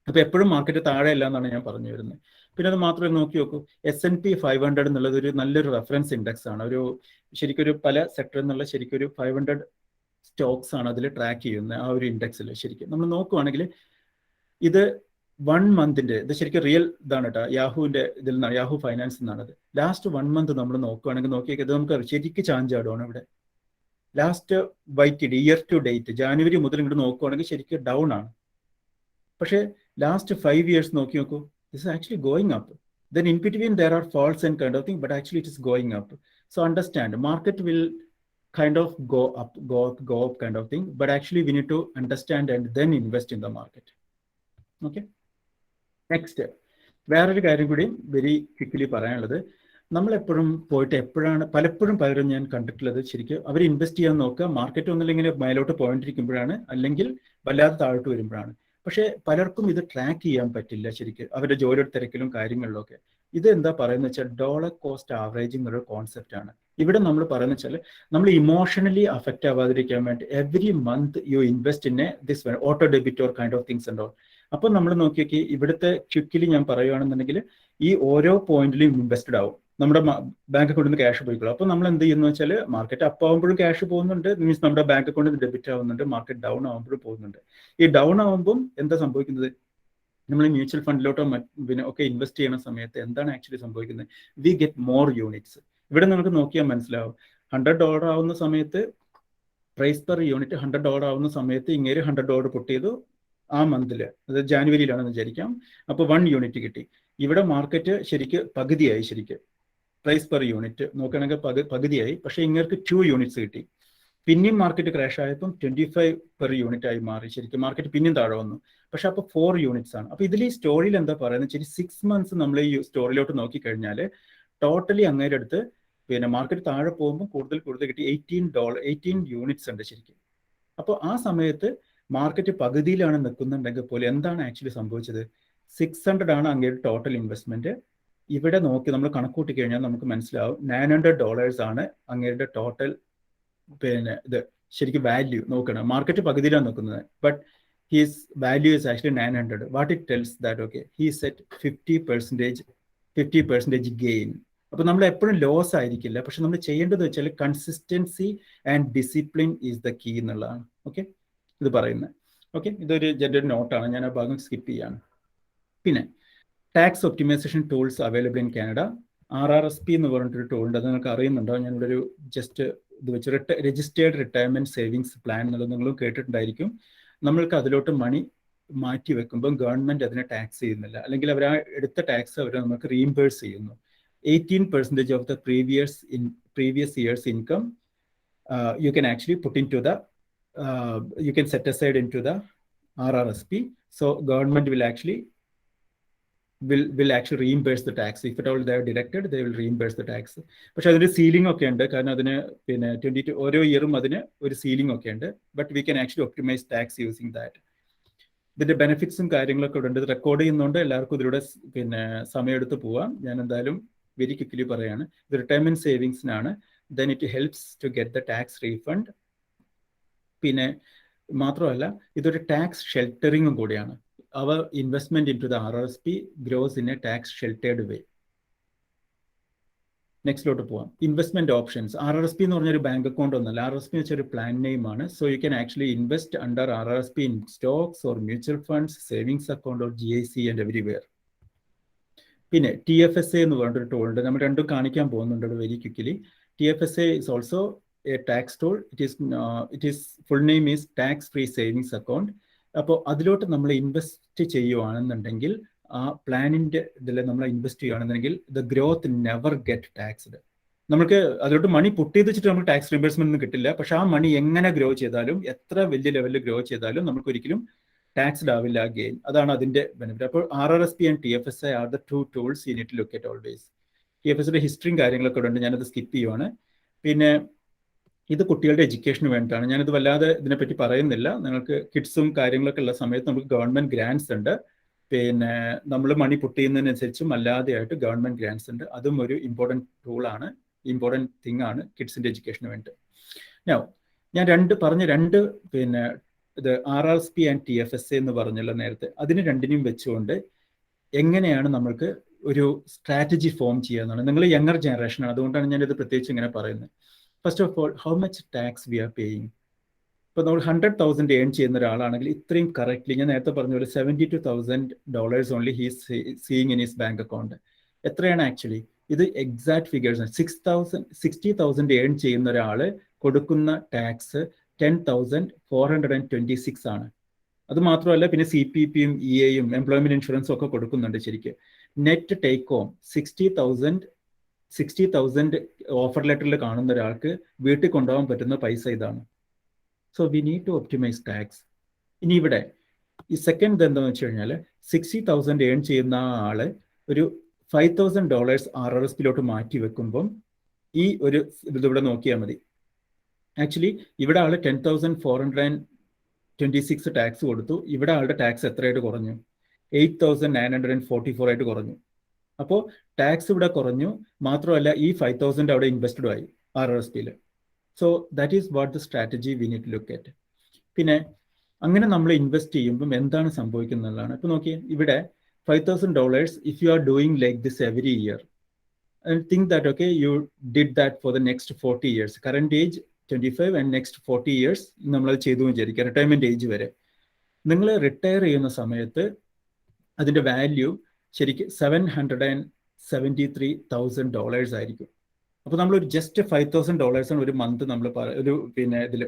അപ്പൊ എപ്പോഴും മാർക്കറ്റ് താഴെയല്ല എന്നാണ് ഞാൻ പറഞ്ഞു വരുന്നത്. പിന്നെ അത് മാത്രമേ നോക്കി നോക്കൂ, S&P 500 എന്നുള്ളത് ഒരു നല്ലൊരു റെഫറൻസ് ഇൻഡെക്സ് ആണ്. ശരിക്കും ഒരു പല സെക്ടറിൽ നിന്നുള്ള ശരിക്കും ഒരു 500 സ്റ്റോക്സ് ആണ് അതിൽ ട്രാക്ക് ചെയ്യുന്നത്. ആ ഒരു ഇൻഡെക്സിൽ ശരിക്കും നമ്മൾ നോക്കുവാണെങ്കിൽ ഇത് 1 monthന്റെ ഇത് ശരിക്കും റിയൽ ഇതാണ് കേട്ടോ, യാഹുവിന്റെ ഇതിൽ നിന്നാണ്, യാഹു ഫൈനാൻസ് എന്നാണ്. ലാസ്റ്റ് 1 month നമ്മൾ നോക്കുകയാണെങ്കിൽ നോക്കിയാൽ ഇത് നമുക്ക് ശരിക്കും ചാഞ്ചാടുവാണ്. ഇവിടെ last YTD year to date January മുതൽ ഇങ്ങോട്ട് നോക്കുവാണെങ്കിൽ ശരിക്കും ഡൗൺ ആണ്. പക്ഷേ ലാസ്റ്റ് 5 years നോക്കി നോക്കൂ, this actually going up. Then in between there are falls and kind of thing, but actually it is going up. So understand, market will kind of go up kind of thing, but actually we need to understand and then invest in the market. Okay, next വേറൊരു കാര്യം കൂടി very quickly പറയാനുള്ളത്, നമ്മളെപ്പോഴും പോയിട്ട് പലപ്പോഴും പലരും ഞാൻ കണ്ടിട്ടുള്ളത് ശരിക്കും അവർ ഇൻവെസ്റ്റ് ചെയ്യാൻ നോക്കുക മാർക്കറ്റ് ഒന്നില്ലെങ്കിൽ മേലോട്ട് പോയിട്ടിരിക്കുമ്പോഴാണ്, അല്ലെങ്കിൽ വല്ലാതെ താഴോട്ട് വരുമ്പോഴാണ്. പക്ഷേ പലർക്കും ഇത് ട്രാക്ക് ചെയ്യാൻ പറ്റില്ല ശരിക്കും, അവരുടെ ജോലിയുടെ തിരക്കിലും കാര്യങ്ങളിലൊക്കെ. ഇത് എന്താ പറയുന്നത് വെച്ചാൽ ഡോളർ കോസ്റ്റ് ആവറേജിംഗ് എന്നൊരു കോൺസെപ്റ്റ് ആണ്. ഇവിടെ നമ്മൾ പറയുന്നത് വെച്ചാൽ നമ്മൾ ഇമോഷണലി അഫക്റ്റ് ആവാതിരിക്കാൻ വേണ്ടി every month you invest in this auto debit or kind of things ഉണ്ടോ. അപ്പോൾ നമ്മൾ നോക്കിയൊക്കെ ഇവിടുത്തെ ക്വിക്കിലി ഞാൻ പറയുകയാണെന്നുണ്ടെങ്കിൽ ഈ ഓരോ പോയിന്റിലും ഇൻവെസ്റ്റഡ് ആവും. നമ്മുടെ ബാങ്ക് അക്കൗണ്ടിൽ നിന്ന് ക്യാഷ് പോയിക്കോളും. അപ്പോൾ നമ്മൾ എന്ത് ചെയ്യുന്നു വെച്ചാൽ മാർക്കറ്റ് അപ്പ് ആകുമ്പോഴും ക്യാഷ് പോകുന്നുണ്ട്, മീൻസ് നമ്മുടെ ബാങ്ക് അക്കൗണ്ടിൽ നിന്ന് ഡെബിറ്റ് ആവുന്നുണ്ട്, മാർക്കറ്റ് ഡൗൺ ആകുമ്പോഴും പോകുന്നുണ്ട്. ഈ ഡൗൺ ആകുമ്പം എന്താ സംഭവിക്കുന്നത്? നമ്മൾ മ്യൂച്വൽ ഫണ്ടിലോട്ടോ പിന്നെ ഒക്കെ ഇൻവെസ്റ്റ് ചെയ്യുന്ന സമയത്ത് എന്താണ് ആക്ച്വലി സംഭവിക്കുന്നത്? We get more units. ഇവിടെ നമുക്ക് നോക്കിയാൽ മനസ്സിലാവും. $100 ആവുന്ന സമയത്ത് പ്രൈസ് പെർ യൂണിറ്റ് $100 ആവുന്ന സമയത്ത് ഇങ്ങനെ $100 പുട്ട് ചെയ്തു ആ മന്തിൽ, അത് ജാനുവരിയിലാണെന്ന് വിചാരിക്കാം. അപ്പോൾ 1 യൂണിറ്റ് കിട്ടി. ഇവിടെ മാർക്കറ്റ് ശരിക്ക് പകുതിയായി. ശരിക്ക് പ്രൈസ് പെർ യൂണിറ്റ് നോക്കുകയാണെങ്കിൽ പകുതിയായി. പക്ഷേ ഇങ്ങനെ 2 യൂണിറ്റ്സ് കിട്ടി. പിന്നെയും മാർക്കറ്റ് ക്രാഷ് ആയപ്പം 25 പെർ യൂണിറ്റ് ആയി മാറി. ശരിക്കും മാർക്കറ്റ് പിന്നെയും താഴെ വന്നു. പക്ഷെ അപ്പോൾ 4 യൂണിറ്റ്സ് ആണ്. അപ്പോൾ ഇതിൽ ഈ സ്റ്റോറിയിൽ എന്താ പറയുന്നത് വെച്ചാൽ 6 മന്ത്സ് നമ്മൾ ഈ സ്റ്റോറിയിലോട്ട് നോക്കിക്കഴിഞ്ഞാൽ ടോട്ടലി അങ്ങേരുടെ അടുത്ത് പിന്നെ മാർക്കറ്റ് താഴെ പോകുമ്പോൾ കൂടുതൽ കിട്ടി. $18 യൂണിറ്റ്സ് ഉണ്ട് ശരിക്കും. അപ്പോൾ ആ സമയത്ത് മാർക്കറ്റ് പകുതിയിലാണ് നിൽക്കുന്നുണ്ടെങ്കിൽ പോലും എന്താണ് ആക്ച്വലി സംഭവിച്ചത്? 600 ആണ് അങ്ങയുടെ ടോട്ടൽ ഇൻവെസ്റ്റ്മെന്റ്. ഇവിടെ നോക്കി നമ്മൾ കണക്കൂട്ടി കഴിഞ്ഞാൽ നമുക്ക് മനസ്സിലാവും $900 ആണ് അങ്ങയുടെ ടോട്ടൽ പിന്നെ ഇത് ശരിക്കും വാല്യൂ നോക്കണം. മാർക്കറ്റ് പകുതിയിലാണ് നിൽക്കുന്നത്. But his value is actually 900. What it tells that okay he set 50% gain. അപ്പോൾ നമ്മൾ എപ്പോഴും ലോസ് ആയിരിക്കില്ല. പക്ഷെ നമ്മൾ ചെയ്യേണ്ടത് വെച്ചാൽ consistency and discipline is the key എന്നുള്ളതാണ്. ഓക്കെ, ഇത് പറയുന്നത്. ഓക്കെ, ഇതൊരു ജനറൽ നോട്ടാണ്, ഞാൻ ആ ഭാഗം സ്കിപ്പ് ചെയ്യാണ്. പിന്നെ tax optimisation tools available in Canada. RRSP എന്ന് പറഞ്ഞിട്ടൊരു ടൂൾ ഉണ്ട്. അത് നിങ്ങൾക്ക് അറിയുന്നുണ്ടോ? ഞാനിവിടെ ഒരു ജസ്റ്റ് ഇത് വെച്ച് രജിസ്റ്റേർഡ് റിട്ടയർമെന്റ് സേവിങ്സ് പ്ലാൻ എന്നുള്ളത് നിങ്ങളും കേട്ടിട്ടുണ്ടായിരിക്കും. നമ്മൾക്ക് അതിലോട്ട് മണി മാറ്റി വെക്കുമ്പോൾ ഗവൺമെന്റ് അതിനെ ടാക്സ് ചെയ്യുന്നില്ല, അല്ലെങ്കിൽ അവർ ആ എടുത്ത ടാക്സ് അവർ നമുക്ക് റീഇംബേഴ്സ് ചെയ്യുന്നു. 18% of the previous year's income you can actually put into the you can set aside into the RRSP. So government will actually reimburse the tax. If at all they are deducted, they will reimburse the tax. പക്ഷെ അതിന് ceiling ഒക്കെ ഉണ്ട്. കാരണം അതിന് പിന്നെ 22 ഓരോ ഇയറും അതിന് ഒരു സീലിംഗ് ഒക്കെ ഉണ്ട്. But we can actually optimise tax using that. ഇതിന്റെ ബെനിഫിറ്റ്സും കാര്യങ്ങളൊക്കെ ഉണ്ട്. ഇത് റെക്കോർഡ് ചെയ്യുന്നുണ്ട്. എല്ലാവർക്കും ഇതിലൂടെ പിന്നെ സമയമെടുത്ത് പോവാം. ഞാൻ എന്തായാലും വെരി ക്വിക്കലി പറയാണ്. ഇത് റിട്ടയർമെന്റ് സേവിങ്സിനാണ്. Then it helps to get the tax refund. പിന്നെ മാത്രമല്ല ഇതൊരു ടാക്സ് ഷെൽട്ടറിങ്ങും കൂടിയാണ്. Our investment in to the RRSP grows in a tax sheltered way. നെക്സ്റ്റിലോട്ട് പോവാം. Investment options. RRSP എന്ന് പറഞ്ഞൊരു ബാങ്ക് അക്കൗണ്ട് ഒന്നല്ല. RRSP എന്ന് വെച്ചൊരു പ്ലാൻ നെയിം ആണ്. So you can actually invest under RRSP in stocks or mutual funds, savings account or GIC and everywhere. പിന്നെ TFSA എന്ന് പറഞ്ഞിട്ടൊരു ടൂൾ ഉണ്ട്. നമ്മൾ രണ്ടും കാണിക്കാൻ പോകുന്നുണ്ട് very quickly. TFSA is also a tax tool. It is full name is tax free savings account. അപ്പോൾ അതിലോട്ട് നമ്മൾ ഇൻവെസ്റ്റ് ചെയ്യുവാണെന്നുണ്ടെങ്കിൽ ആ പ്ലാനിന്റെ ഇതിൽ നമ്മൾ ഇൻവെസ്റ്റ് ചെയ്യുകയാണെന്നുണ്ടെങ്കിൽ the growth never get taxed. നമുക്ക് അതിലോട്ട് മണി പുട്ട് ചെയ്ത് വെച്ചിട്ട് നമുക്ക് ടാക്സ് റീംബേഴ്സ്മെന്റ് ഒന്നും കിട്ടില്ല. പക്ഷെ ആ മണി എങ്ങനെ ഗ്രോ ചെയ്താലും, എത്ര വലിയ ലെവലിൽ ഗ്രോ ചെയ്താലും നമുക്ക് ഒരിക്കലും ടാക്സ്ഡ് ആവില്ല ഗെയിൻ. അതാണ് അതിന്റെ ബെനിഫിറ്റ്. അപ്പോൾ RRSP and TFSA are the 2 tools you need to look at always. TFSയുടെ ഹിസ്റ്ററിയും കാര്യങ്ങളൊക്കെ ഉണ്ട്. ഞാനത് സ്കിപ്പ് ചെയ്യുവാണ്. പിന്നെ ഇത് കുട്ടികളുടെ എഡ്യൂക്കേഷന് വേണ്ടിയിട്ടാണ്. ഞാനിത് വല്ലാതെ ഇതിനെപ്പറ്റി പറയുന്നില്ല. നിങ്ങൾക്ക് കിഡ്സും കാര്യങ്ങളൊക്കെ ഉള്ള സമയത്ത് നമുക്ക് ഗവൺമെന്റ് ഗ്രാൻസ് ഉണ്ട്. പിന്നെ നമ്മൾ മണി പുട്ട് ചെയ്യുന്നതിനനുസരിച്ചും അല്ലാതെയായിട്ട് ഗവൺമെന്റ് ഗ്രാൻസ് ഉണ്ട്. അതും ഒരു ഇമ്പോർട്ടൻറ്റ് ടൂളാണ്, ഇമ്പോർട്ടൻറ്റ് തിങ് ആണ് കിഡ്സിന്റെ എഡ്യൂക്കേഷന് വേണ്ടി. ഞാൻ രണ്ട് പിന്നെ ഇത് RRSP ആൻഡ് TFSA എന്ന് പറഞ്ഞല്ലോ നേരത്തെ. അതിന് രണ്ടിനെയും വെച്ചുകൊണ്ട് എങ്ങനെയാണ് നമ്മൾക്ക് ഒരു സ്ട്രാറ്റജി ഫോം ചെയ്യാന്നാണ്. നിങ്ങൾ യങ്ങർ ജനറേഷനാണ്, അതുകൊണ്ടാണ് ഞാനിത് പ്രത്യേകിച്ച് ഇങ്ങനെ പറയുന്നത്. First of all, how much tax we are paying. ഇപ്പോൾ നമ്മൾ 100,000 ഏൺ ചെയ്യുന്ന ഒരാളാണെങ്കിൽ ഇത്രയും കറക്റ്റ്ലി, ഞാൻ നേരത്തെ പറഞ്ഞ പോലെ $72,000 only he's seeing in his bank account. എത്രയാണ് ആക്ച്വലി? ഇത് എക്സാക്ട് ഫിഗേഴ്സ് ആണ്. 60,000 ഏൺ ചെയ്യുന്ന ഒരാൾ കൊടുക്കുന്ന ടാക്സ് 10,426 ആണ്. അത് മാത്രമല്ല പിന്നെ CPPയും EAയും എംപ്ലോയ്മെന്റ് ഇൻഷുറൻസും ഒക്കെ കൊടുക്കുന്നുണ്ട് ശരിക്കും. നെറ്റ് ടേക്ക് ഹോം 60,000 ഓഫർ ലെറ്ററിൽ കാണുന്ന ഒരാൾക്ക് വീട്ടിൽ കൊണ്ടുപോകാൻ പറ്റുന്ന പൈസ ഇതാണ്. So we need to optimise tax. ഇനി ഇവിടെ ഈ സെക്കൻഡ് എന്താണെന്ന് വെച്ച് കഴിഞ്ഞാൽ 60,000 ഏൺ ചെയ്യുന്ന ആള് ഒരു $5,000 RRSPയിലോട്ട് മാറ്റി വെക്കുമ്പം ഈ ഒരു ഇതിവിടെ നോക്കിയാൽ മതി. ആക്ച്വലി ഇവിടെ ആള് 10,426 ടാക്സ് കൊടുത്തു. ഇവിടെ ആളുടെ ടാക്സ് എത്രയായിട്ട് കുറഞ്ഞു? 8,944 ആയിട്ട് കുറഞ്ഞു. അപ്പോൾ ടാക്സ് ഇവിടെ കുറഞ്ഞു. മാത്രമല്ല ഈ 5,000 അവിടെ ഇൻവെസ്റ്റഡ് ആയി RRSPയിൽ. So that is what the strategy we need to look at. പിന്നെ അങ്ങനെ നമ്മൾ ഇൻവെസ്റ്റ് ചെയ്യുമ്പം എന്താണ് സംഭവിക്കുന്നതാണ്. ഇപ്പൊ നോക്കിയേ, ഇവിടെ $5,000 if you are doing like this every year and think that okay, you did that for the next 40 years, current age 25 and next 40 years നമ്മൾ ചെയ്തു വിചാരിക്കുക, റിട്ടയർമെന്റ് ഏജ് വരെ. നിങ്ങൾ റിട്ടയർ ചെയ്യുന്ന സമയത്ത് അതിന്റെ വാല്യൂ ശരിക്കും $773,000 ആയിരിക്കും. അപ്പൊ നമ്മൾ ഒരു ജസ്റ്റ് $5,000 ഒരു മന്ത് നമ്മൾ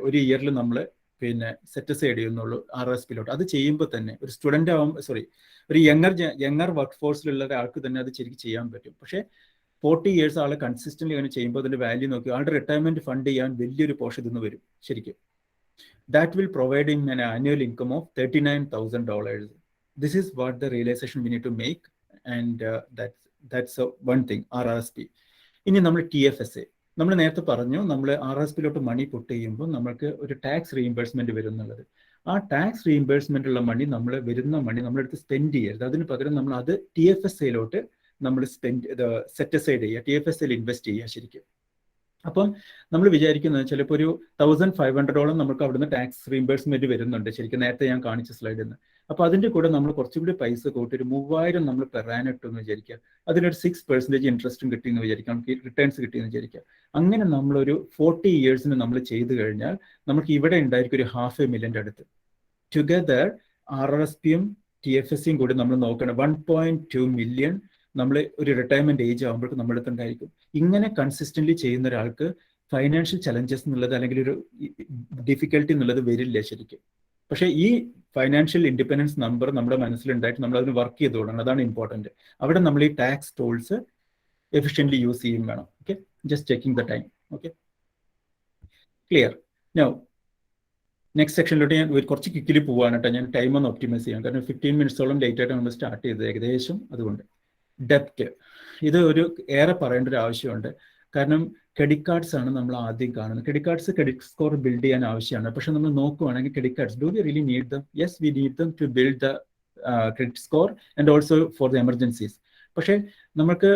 ഒരു ഇയറിൽ നമ്മൾ സെറ്റ് സൈഡ് ചെയ്യുന്നുള്ളൂ RRSPയിലോട്ട്. അത് ചെയ്യുമ്പോൾ തന്നെ ഒരു സ്റ്റുഡന്റ് ഒരു യങ്ങർ വർക്ക് ഫോഴ്സിലുള്ള ഒരാൾക്ക് തന്നെ അത് ശരിക്കും ചെയ്യാൻ പറ്റും. പക്ഷേ 40 ഇയേഴ്സ് ആളെ കൺസിസ്റ്റന്റ്ലി അങ്ങനെ ചെയ്യുമ്പോൾ അതിന്റെ വാല്യൂ നോക്കി ആളുടെ റിട്ടയർമെന്റ് ഫണ്ട് ചെയ്യാൻ വലിയൊരു പോർഷൻ ഇന്ന് വരും ശരിക്കും. That will provide him an annual income of $39,000. This is what the realization we need to make, and that's one thing. RRSP. ഇനി നമ്മൾ TFSA, നമ്മൾ നേരത്തെ പറഞ്ഞു നമ്മൾ RRSPയിലോട്ട് മണി പുട്ട് ചെയ്യുമ്പോൾ നമ്മൾക്ക് ഒരു ടാക്സ് റീഇംബേഴ്സ്മെന്റ് വരും എന്നുള്ളത്. ആ ടാക്സ് റീഇംബേഴ്സ്മെന്റ് ഉള്ള മണി വരുന്ന മണി നമ്മളെടുത്ത് സ്പെൻഡ് ചെയ്യരുത്. അതിന് പകരം നമ്മൾ അത് TFSAയിലോട്ട് നമ്മൾ സെറ്റ് അസൈഡ് ചെയ്യുക, TFSAയിൽ ഇൻവെസ്റ്റ് ചെയ്യുക ശരിക്കും. അപ്പം നമ്മൾ വിചാരിക്കുന്നത് ചിലപ്പോൾ ഒരു 1,500 നമുക്ക് അവിടുന്ന് ടാക്സ് റീഇംബേഴ്സ്മെന്റ് വരുന്നുണ്ട് ശരിക്കും, നേരത്തെ ഞാൻ കാണിച്ച സ്ലൈഡിൽ നിന്ന്. അപ്പൊ അതിന്റെ കൂടെ നമ്മൾ കുറച്ചുകൂടി പൈസ കൂട്ടി ഒരു 3,000 നമ്മൾ പെറാനിട്ടെന്ന് വിചാരിക്കുക, അതിനൊരു 6% ഇൻട്രസ്റ്റും കിട്ടിയെന്ന് വിചാരിക്കാം, നമുക്ക് റിട്ടേൺസ് കിട്ടിയെന്ന് വിചാരിക്കുക. അങ്ങനെ നമ്മളൊരു 40 ഇയേഴ്സിന് നമ്മൾ ചെയ്തു കഴിഞ്ഞാൽ നമുക്ക് ഇവിടെ ഉണ്ടായിരിക്കും ഒരു $500,000 അടുത്ത്. ടുഗദർ RRSPയും TFSAയും കൂടി നമ്മൾ നോക്കണം 1.2 മില്യൺ നമ്മൾ ഒരു റിട്ടയർമെന്റ് ഏജ് ആകുമ്പോഴേക്കും നമ്മുടെ അടുത്ത് ഉണ്ടായിരിക്കും. ഇങ്ങനെ കൺസിസ്റ്റന്റ്ലി ചെയ്യുന്ന ഒരാൾക്ക് ഫൈനാൻഷ്യൽ ചലഞ്ചസ് എന്നുള്ളത് അല്ലെങ്കിൽ ഒരു ഡിഫിക്കൽട്ടി എന്നുള്ളത് വരില്ല ശരിക്കും. പക്ഷേ ഈ ഫൈനാൻഷ്യൽ ഇൻഡിപെൻഡൻസ് നമ്പർ നമ്മുടെ മനസ്സിലുണ്ടായിട്ട് നമ്മൾ അതിന് വർക്ക് ചെയ്ത് തുടങ്ങണം, അതാണ് ഇമ്പോർട്ടൻറ്റ്. അവിടെ നമ്മൾ ഈ ടാക്സ് ടൂൾസ് എഫിഷ്യൻ്റ്ലി യൂസ് ചെയ്യും വേണം. Okay, just checking the time. Okay, clear. Now next സെക്ഷനിലോട്ട് ഞാൻ കുറച്ച് ക്വിക്കിലി പോവാണ് കേട്ടോ. ഞാൻ ടൈം ഒന്ന് ഒപ്റ്റിമൈസ് ചെയ്യാം, കാരണം 15 മിനിറ്റ്സോളം ലേറ്റ് ആയിട്ട് നമ്മൾ സ്റ്റാർട്ട് ചെയ്തത് ഏകദേശം. അതുകൊണ്ട് ഡെപ്റ്റ്, ഇത് ഏറെ പറയേണ്ട ഒരു ആവശ്യമുണ്ട്. കാരണം ക്രെഡിറ്റ് കാർഡ്സ് ആണ് നമ്മൾ ആദ്യം കാണുന്നത്. ക്രെഡിറ്റ് സ്കോർ ബിൽഡ് ചെയ്യാൻ ആവശ്യമാണ്. പക്ഷെ നമ്മൾ നോക്കുവാണെങ്കിൽ credit cards, do we really need them? Yes, we need them to build the credit score and also for the emergencies. പക്ഷേ നമുക്ക്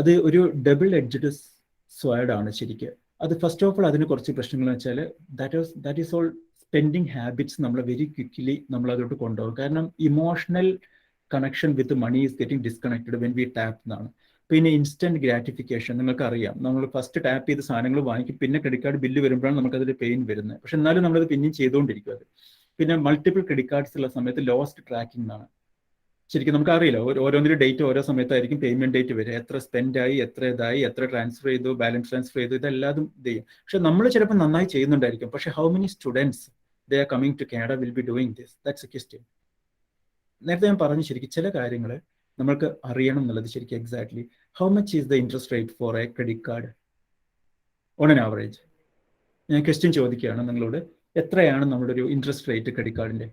അത് ഒരു ഡബിൾ എഡ്ജഡ് സ്വേർഡ് ആണ് ശരിക്കും. അത് ഫസ്റ്റ് ഓഫ് ഓൾ അതിന് കുറച്ച് പ്രശ്നങ്ങൾ വെച്ചാൽ that is all spending habits നമ്മൾ വെരി ക്വിക്ക്ലി നമ്മൾ അതിലോട്ട് കൊണ്ടുപോകും. കാരണം emotional connection with money is getting disconnected when we tap എന്നാണ്. പിന്നെ ഇൻസ്റ്റന്റ് ഗ്രാറ്റിഫിക്കേഷൻ നിങ്ങൾക്ക് അറിയാം, നമ്മൾ ഫസ്റ്റ് ടാപ്പ് ചെയ്ത് സാധനങ്ങൾ വാങ്ങിക്കും, പിന്നെ ക്രെഡിറ്റ് കാർഡ് ബില്ല് വരുമ്പോഴാണ് നമുക്കതിൽ പെയിൻ വരുന്നത്. പക്ഷെ എന്നാലും നമ്മളത് പിന്നെയും ചെയ്തുകൊണ്ടിരിക്കും അത്. പിന്നെ മൾട്ടിപ്പിൾ ക്രെഡിറ്റ് കാർഡ്സ് ഉള്ള സമയത്ത് ലോസ്റ്റ് ട്രാക്കിംഗ് ആണ് ശരിക്കും. നമുക്ക് അറിയില്ല ഓരോന്നിനും ഡേറ്റ് ഓരോ സമയത്തായിരിക്കും പേയ്മെന്റ് ഡേറ്റ് വരിക, എത്ര സ്പെൻഡ് ആയി, എത്ര ഇതായി, എത്ര ട്രാൻസ്ഫർ ചെയ്തു, ബാലൻസ് ട്രാൻസ്ഫർ ചെയ്തു, ഇതെല്ലാതും ഇത് ചെയ്യും. പക്ഷെ നമ്മൾ ചിലപ്പോൾ നന്നായി ചെയ്യുന്നുണ്ടായിരിക്കും. പക്ഷെ how many students they are coming to Canada will be doing this? That's a question. നേരത്തെ ഞാൻ പറഞ്ഞു ശരിക്കും ചില കാര്യങ്ങൾ നമ്മൾക്ക് അറിയണം എന്നുള്ളത് ശരിക്കും. Exactly how much is the interest rate for a credit card on an average? ഞാൻ ക്വസ്റ്റ്യൻ ചോദിക്കുകയാണ് നിങ്ങളോട്, എത്രയാണ് നമ്മുടെ ഒരു ഇൻട്രസ്റ്റ് റേറ്റ് ക്രെഡിറ്റ് കാർഡിന്റെ?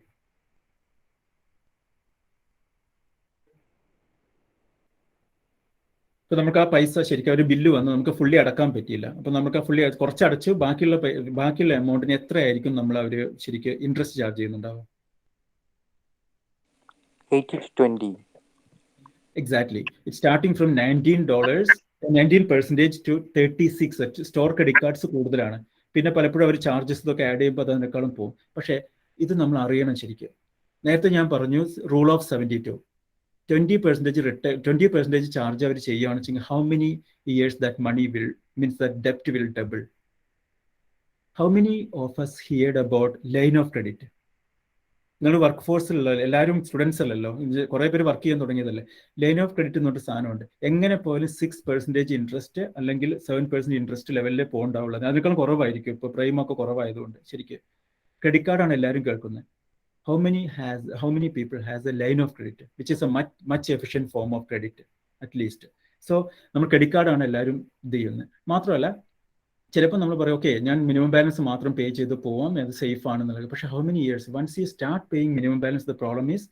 ഇപ്പൊ നമുക്ക് ആ പൈസ ശരിക്കും ഒരു ബില്ല് വന്ന് നമുക്ക് ഫുള്ളി അടക്കാൻ പറ്റിയില്ല. അപ്പൊ നമുക്ക് ആ ഫുള്ളി കുറച്ച് അടച്ച് ബാക്കിയുള്ള എമൗണ്ടിന് എത്രയായിരിക്കും നമ്മൾ അവർ ശരിക്കും ഇൻട്രസ്റ്റ് ചാർജ് ചെയ്യുന്നുണ്ടാവും? 80 to 20. Exactly. It's starting from $19% to 36%. Store credit cards കൂടുതലാണ്. പിന്നെ പലപ്പോഴും അവർ ചാർജസ് ഇതൊക്കെ ആഡ് ചെയ്യുമ്പോൾ അതിനേക്കാളും പോകും. പക്ഷേ ഇത് നമ്മൾ അറിയണം ശരിക്കും. നേരത്തെ ഞാൻ പറഞ്ഞു റൂൾ ഓഫ് 72. 20% ചാർജ് അവർ ചെയ്യുകയാണെന്ന് വെച്ചാൽ how many years that money will means that ഡെപ്റ്റ് will double. How many of us heard about line of credit? നിങ്ങൾ വർക്ക് ഫോഴ്സിലുള്ള എല്ലാവരും സ്റ്റുഡൻസ് അല്ലല്ലോ, കുറെ പേര് വർക്ക് ചെയ്യാൻ തുടങ്ങിയതല്ലേ. ലൈൻ ഓഫ് ക്രെഡിറ്റ് എന്നൊരു സാധനമുണ്ട്. എങ്ങനെ പോലും 6% ഇൻട്രസ്റ്റ് അല്ലെങ്കിൽ 7% ഇൻട്രസ്റ്റ് ലെവലിലേ പോകണ്ടാവുള്ളൂ. അതിനേക്കാളും കുറവായിരിക്കും ഇപ്പോൾ പ്രൈമൊക്കെ കുറവായതുകൊണ്ട്. ശരിക്കും ക്രെഡിറ്റ് കാർഡാണ് എല്ലാവരും കേൾക്കുന്നത്. How many people has A line of credit which is A much efficient form of credit at least. So നമ്മൾ ക്രെഡിറ്റ് കാർഡാണ് എല്ലാവരും ഇത് ചെയ്യുന്നത്. മാത്രമല്ല ചിലപ്പോൾ നമ്മൾ പറയും ഓക്കെ ഞാൻ മിനിമം ബാലൻസ് മാത്രം പേ ചെയ്ത് പോവാം, അത് സേഫ് ആണെന്നുള്ളത്. പക്ഷേ how many years once you start paying minimum balance the problem is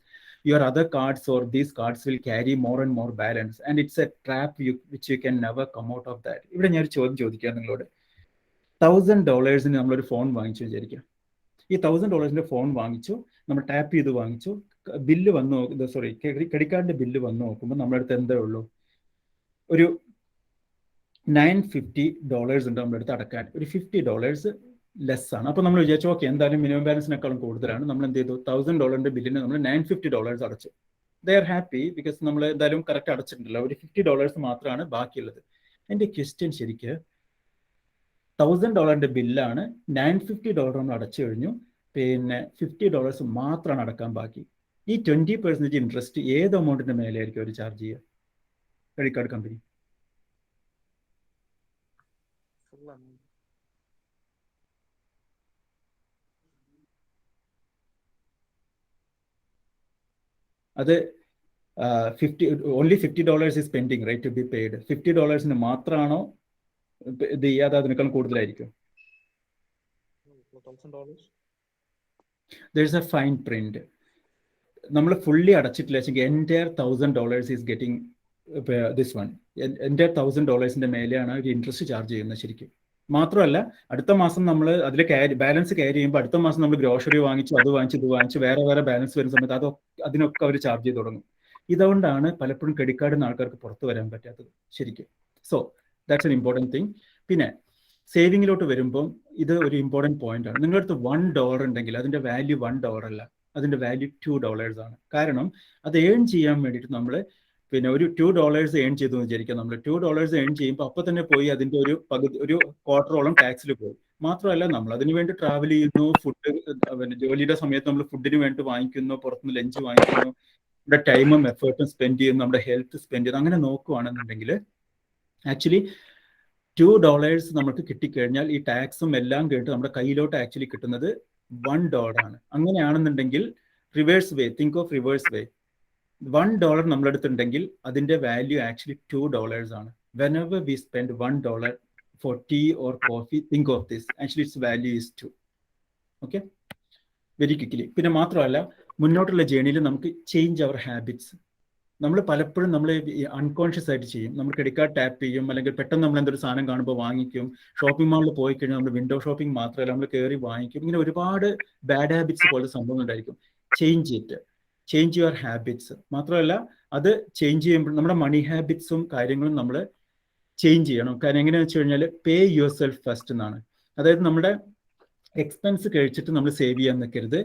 your other cards or these cards will carry more and more balance and it's a trap which you can never come out of that. ഇവിടെ ഞാൻ ഒരു ചോദ്യം ചോദിക്കാം നിങ്ങളോട്. $1,000 നമ്മളൊരു phone വാങ്ങിച്ചു വിചാരിക്കാം. ഈ $1,000 ഫോൺ വാങ്ങിച്ചു, നമ്മൾ ടാപ്പ് ചെയ്ത് വാങ്ങിച്ചു, ബില്ല് വന്ന് ക്രെഡിറ്റ് കാർഡിന്റെ ബില്ല് വന്ന് നോക്കുമ്പോൾ നമ്മുടെ അടുത്ത് എന്താ ഉള്ളൂ? ഒരു $950 ഉണ്ട് നമ്മുടെ അടുത്ത് അടക്കാൻ. ഒരു $50 ലെസ് ആണ്. അപ്പോൾ നമ്മൾ വിചാരിച്ചു ഓക്കെ എന്തായാലും മിനിമം ബാലൻസിനേക്കാളും കൂടുതലാണ്. നമ്മൾ എന്ത് ചെയ്തു, $1000 ബില്ലിന് നമ്മൾ $950 അടച്ചു. ദേ ആർ ഹാപ്പി ബിക്കോസ് നമ്മൾ എന്തായാലും കറക്റ്റ് അടച്ചിട്ടുണ്ടല്ലോ. ഒരു $50 മാത്രമാണ് ബാക്കിയുള്ളത്. എൻ്റെ ക്വസ്റ്റ്യൻ ശരിക്ക് $1000 ബില്ലാണ്, $950 നമ്മൾ അടച്ചു കഴിഞ്ഞു, പിന്നെ $50 മാത്രമാണ് അടക്കാൻ ബാക്കി. ഈ 20% ഇൻട്രസ്റ്റ് ഏത് എമൗണ്ടിന്റെ മേലെയായിരിക്കും അവർ ചാർജ് ചെയ്യുക, ക്രെഡിറ്റ് കാർഡ് കമ്പനി? അത് only $50 is pending, right, to be paid. $50 മാത്രമാണോ ഇത് ചെയ്യാതെ അതിനേക്കാൾ കൂടുതലായിരിക്കും? There is a fine print. നമ്മൾ ഫുള്ളി അടച്ചിട്ടില്ല വെച്ചെങ്കിൽ എൻ്റെ $1000 ഈസ് ഗെറ്റിംഗ് ദിസ് വൺ. എൻ്റെ $1000 മേലെയാണ് ഒരു ഇൻട്രസ്റ്റ് ചാർജ് ചെയ്യുന്നത് ശരിക്കും. മാത്രമല്ല അടുത്ത മാസം നമ്മൾ അതിൽ ബാലൻസ് ക്യാരി ചെയ്യുമ്പോൾ അടുത്ത മാസം നമ്മൾ ഗ്രോസറി വാങ്ങിച്ചു, അത് വാങ്ങിച്ചു, ഇത് വാങ്ങിച്ചു, വേറെ ബാലൻസ് വരുന്ന സമയത്ത് അതിനൊക്കെ അവർ ചാർജ് ചെയ്ത് തുടങ്ങും. ഇതുകൊണ്ടാണ് പലപ്പോഴും ക്രെഡിറ്റ് കാർഡിൽ നിന്ന് ആൾക്കാർക്ക് പുറത്ത് വരാൻ പറ്റാത്തത് ശരിക്കും. So that's an important thing. പിന്നെ സേവിങ്ങിലോട്ട് വരുമ്പോൾ ഇത് ഒരു ഇമ്പോർട്ടൻറ്റ് പോയിന്റ് ആണ്. നിങ്ങളുടെ അടുത്ത് $1 ഉണ്ടെങ്കിൽ അതിൻ്റെ വാല്യൂ $1 അല്ല, അതിൻ്റെ വാല്യൂ $2 ആണ്. കാരണം അത് ഏൺ ചെയ്യാൻ വേണ്ടിയിട്ട് നമ്മൾ പിന്നെ ഒരു $2 ഏൺ ചെയ്തു എന്ന് വിചാരിക്കാം. നമ്മൾ $2 ഏൺ ചെയ്യുമ്പോൾ അപ്പോൾ തന്നെ പോയി അതിൻ്റെ ഒരു ക്വാർട്ടറോളം ടാക്സിൽ പോയി. മാത്രമല്ല നമ്മൾ അതിന് വേണ്ടി ട്രാവൽ ചെയ്യുന്നു, ഫുഡ് പിന്നെ ജോലിയുടെ സമയത്ത് നമ്മൾ ഫുഡിന് വേണ്ടി വാങ്ങിക്കുന്നു, പുറത്തുനിന്ന് ലഞ്ച് വാങ്ങിക്കുന്നു, നമ്മുടെ ടൈമും എഫേർട്ടും സ്പെൻഡ് ചെയ്യുന്നു, നമ്മുടെ ഹെൽത്ത് സ്പെൻഡ് ചെയ്യുന്നു. അങ്ങനെ നോക്കുകയാണെന്നുണ്ടെങ്കിൽ ആക്ച്വലി $2 നമുക്ക് കിട്ടിക്കഴിഞ്ഞാൽ ഈ ടാക്സും എല്ലാം കേട്ട് നമ്മുടെ കയ്യിലോട്ട് ആക്ച്വലി കിട്ടുന്നത് $1 ആണ്. അങ്ങനെയാണെന്നുണ്ടെങ്കിൽ reverse way, think of reverse way. $1 നമ്മളെടുത്തുണ്ടെങ്കിൽ അതിന്റെ വാല്യൂ ആക്ച്വലി $2 ആണ്. Whenever we spend $1 for tea or coffee, think of this. Actually its value is 2. Okay, very quickly. പിന്നെ മാത്രമല്ല മുന്നോട്ടുള്ള ജേണിയിൽ നമുക്ക് ചേഞ്ച് അവർ ഹാബിറ്റ്സ്. നമ്മൾ പലപ്പോഴും നമ്മൾ അൺകോൺഷ്യസ് ആയിട്ട് ചെയ്യും. നമ്മൾ ക്രെഡിറ്റ് കാർഡ് ടാപ്പ് ചെയ്യും, അല്ലെങ്കിൽ പെട്ടെന്ന് നമ്മൾ എന്തൊരു സാധനം കാണുമ്പോൾ വാങ്ങിക്കും. ഷോപ്പിംഗ് മാളിൽ പോയി കഴിഞ്ഞാൽ നമ്മൾ വിൻഡോ ഷോപ്പിംഗ് മാത്രമല്ല, നമ്മൾ കയറി വാങ്ങിക്കും. ഇങ്ങനെ ഒരുപാട് ബാഡ് ഹാബിറ്റ്സ് പോലത്തെ സംഭവം ഉണ്ടായിരിക്കും. Change your habits. മാത്രമല്ല അത് ചേഞ്ച് ചെയ്യുമ്പോൾ നമ്മുടെ മണി ഹാബിറ്റ്സും കാര്യങ്ങളും നമ്മൾ ചേഞ്ച് ചെയ്യണം. കാരണം എങ്ങനെയാണെന്ന് വെച്ച് കഴിഞ്ഞാൽ പേ യുവർ സെൽഫ് ഫസ്റ്റ് എന്നാണ്. അതായത് നമ്മുടെ എക്സ്പെൻസ് കഴിച്ചിട്ട് നമ്മൾ സേവ് ചെയ്യാൻ നിൽക്കരുത്.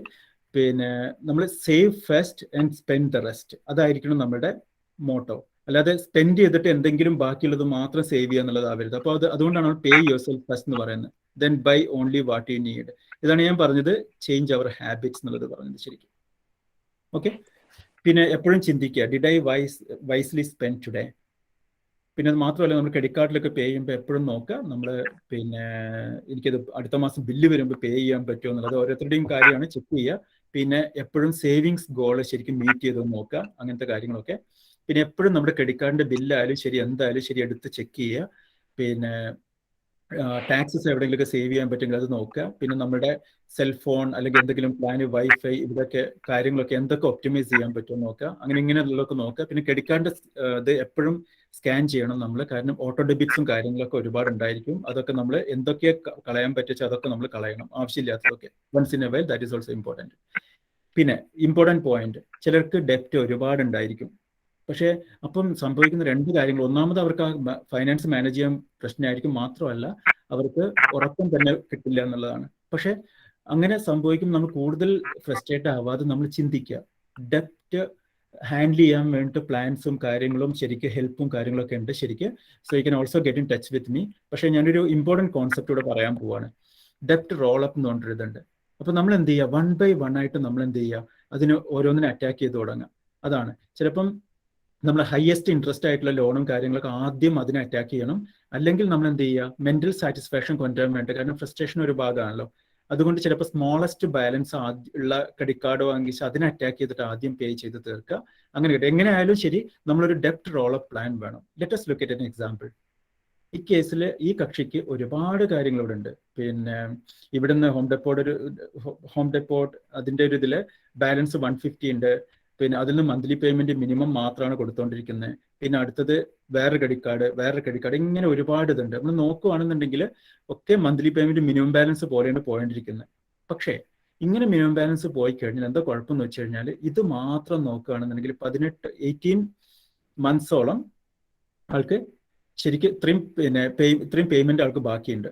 പിന്നെ നമ്മൾ save first and spend the rest, അതായിരിക്കണം നമ്മുടെ മോട്ടോ. അല്ലാതെ സ്പെൻഡ് ചെയ്തിട്ട് എന്തെങ്കിലും ബാക്കിയുള്ളത് മാത്രം സേവ് ചെയ്യുക എന്നുള്ളതാവരുത്. അപ്പോൾ അതുകൊണ്ടാണ് നമ്മൾ പേ യുവർ സെൽഫ് ഫസ്റ്റ് എന്ന് പറയുന്നത്. Then bye only what you need. ഇതാണ് ഞാൻ പറഞ്ഞത് ചേഞ്ച് അവർ ഹാബിറ്റ്സ് എന്നുള്ളത് പറഞ്ഞത് ശരിക്കും. ഓക്കെ, പിന്നെ എപ്പോഴും ചിന്തിക്കുക, did I wisely spend today. പിന്നെ അത് മാത്രമല്ല നമ്മൾ ക്രെഡിറ്റ് കാർഡിലൊക്കെ പേ ചെയ്യുമ്പോൾ എപ്പോഴും നോക്കുക നമ്മൾ പിന്നെ എനിക്കത് അടുത്ത മാസം ബില്ല് വരുമ്പോൾ പേ ചെയ്യാൻ പറ്റുമോ എന്നുള്ളത് ഓരോരുത്തരുടെയും കാര്യമാണ്, ചെക്ക് ചെയ്യുക. പിന്നെ എപ്പോഴും സേവിങ്സ് ഗോൾ ശരിക്കും മീറ്റ് ചെയ്ത് നോക്കുക, അങ്ങനത്തെ കാര്യങ്ങളൊക്കെ. പിന്നെ എപ്പോഴും നമ്മുടെ ക്രെഡിറ്റ് കാർഡിന്റെ ബില്ലായാലും ശരി എന്തായാലും ശരി എടുത്ത് ചെക്ക് ചെയ്യുക. പിന്നെ ടാക്സസ് എവിടെയെങ്കിലുമൊക്കെ സേവ് ചെയ്യാൻ പറ്റുമെങ്കിൽ അത് നോക്കുക. പിന്നെ നമ്മുടെ സെൽഫോൺ അല്ലെങ്കിൽ എന്തെങ്കിലും പ്ലാന്, വൈഫൈ, ഇതൊക്കെ കാര്യങ്ങളൊക്കെ എന്തൊക്കെ ഒപ്റ്റിമൈസ് ചെയ്യാൻ പറ്റുമോ നോക്കുക. ഇങ്ങനെയുള്ളതൊക്കെ നോക്കുക. പിന്നെ ക്രെഡിറ്റ് കാർഡിന്റെ ഇത് എപ്പോഴും സ്കാൻ ചെയ്യണം നമ്മൾ. കാരണം ഓട്ടോ ഡെബിറ്റ്സും കാര്യങ്ങളൊക്കെ ഒരുപാട് ഉണ്ടായിരിക്കും. അതൊക്കെ നമ്മൾ എന്തൊക്കെ കളയാൻ പറ്റുവോ അതൊക്കെ നമ്മൾ കളയണം, ആവശ്യമില്ലാത്തതൊക്കെ. Once in a while, that is also important. പിന്നെ ഇമ്പോർട്ടൻറ്റ് പോയിന്റ്, ചിലർക്ക് ഡെപ്റ്റ് ഒരുപാട് ഉണ്ടായിരിക്കും. പക്ഷേ അപ്പം സംഭവിക്കുന്ന രണ്ട് കാര്യങ്ങൾ. ഒന്നാമത് അവർക്ക് ആ ഫൈനാൻസ് മാനേജ് ചെയ്യാൻ പ്രശ്നമായിരിക്കും. മാത്രമല്ല അവർക്ക് ഉറക്കം തന്നെ കിട്ടില്ല എന്നുള്ളതാണ്. പക്ഷെ അങ്ങനെ സംഭവിക്കുമ്പോൾ നമ്മൾ കൂടുതൽ ഫ്രസ്ട്രേറ്റ് ആവാതെ നമ്മൾ ചിന്തിക്കുക. ഡെപ്റ്റ് ഹാൻഡിൽ ചെയ്യാൻ വേണ്ടിയിട്ട് പ്ലാൻസും കാര്യങ്ങളും ശരിക്കും ഹെൽപ്പും കാര്യങ്ങളൊക്കെ ഉണ്ട് ശരിക്കും. So you can also get in touch with me. പക്ഷേ ഞാനൊരു ഇമ്പോർട്ടൻറ്റ് കോൺസെപ്റ്റ് ഇവിടെ പറയാൻ പോവാണ്. ഡെപ്റ്റ് റോൾ അപ്പ് എന്ന് പറഞ്ഞൊരു ഇതുണ്ട്. അപ്പോൾ നമ്മൾ എന്ത് ചെയ്യുക, 1 by 1 ആയിട്ട് നമ്മൾ എന്ത് ചെയ്യുക, അതിന് ഓരോന്നിനെ അറ്റാക്ക് ചെയ്ത് തുടങ്ങുക. അതാണ് ചിലപ്പം നമ്മൾ ഹയസ്റ്റ് ഇൻട്രസ്റ്റ് ആയിട്ടുള്ള ലോണും കാര്യങ്ങളൊക്കെ ആദ്യം അതിനെ അറ്റാക്ക് ചെയ്യണം. അല്ലെങ്കിൽ നമ്മൾ എന്ത് ചെയ്യുക, മെന്റൽ സാറ്റിസ്ഫാക്ഷൻ കൊണ്ടുവരാൻ വേണ്ടി. കാരണം ഫ്രസ്ട്രേഷൻ ഒരു ഭാഗമാണല്ലോ. അതുകൊണ്ട് ചിലപ്പോൾ സ്മോളസ്റ്റ് ബാലൻസ് ഉള്ള ക്രെഡിറ്റ് കാർഡ് വാങ്ങിച്ച് അതിനെ അറ്റാക്ക് ചെയ്തിട്ട് ആദ്യം പേ ചെയ്ത് തീർക്കുക. അങ്ങനെ കിട്ടും. എങ്ങനെയായാലും ശരി നമ്മളൊരു ഡെപ്റ്റ് റോൾ അപ്പ് പ്ലാൻ വേണം. Let us look at an example. ഈ കേസിൽ ഈ കക്ഷിക്ക് ഒരുപാട് കാര്യങ്ങൾ ഇവിടെ ഉണ്ട്. പിന്നെ ഇവിടുന്ന് ഹോം ഡെപ്പോട്ട് അതിൻ്റെ ഒരു ഇതിൽ ബാലൻസ് 150 ഉണ്ട്. പിന്നെ അതിൽ നിന്ന് മന്ത്ലി പേയ്മെന്റ് മിനിമം മാത്രമാണ് കൊടുത്തുകൊണ്ടിരിക്കുന്നത്. പിന്നെ അടുത്തത് വേറെ ക്രെഡിറ്റ് കാർഡ്, ഇങ്ങനെ ഒരുപാട് ഇതുണ്ട്. നമ്മൾ നോക്കുകയാണെന്നുണ്ടെങ്കിൽ ഒക്കെ മന്ത്ലി പേയ്മെന്റ് മിനിമം ബാലൻസ് പോലെയാണ് പോയിട്ടിരിക്കുന്നത്. പക്ഷേ ഇങ്ങനെ മിനിമം ബാലൻസ് പോയി കഴിഞ്ഞാൽ എന്താ കുഴപ്പമെന്ന് വെച്ച് കഴിഞ്ഞാൽ, ഇത് മാത്രം നോക്കുകയാണെന്നുണ്ടെങ്കിൽ 18 മന്ത്സോളം ആൾക്ക് ശരിക്കും ഇത്രയും പേയ്മെന്റ് ആൾക്ക് ബാക്കിയുണ്ട്.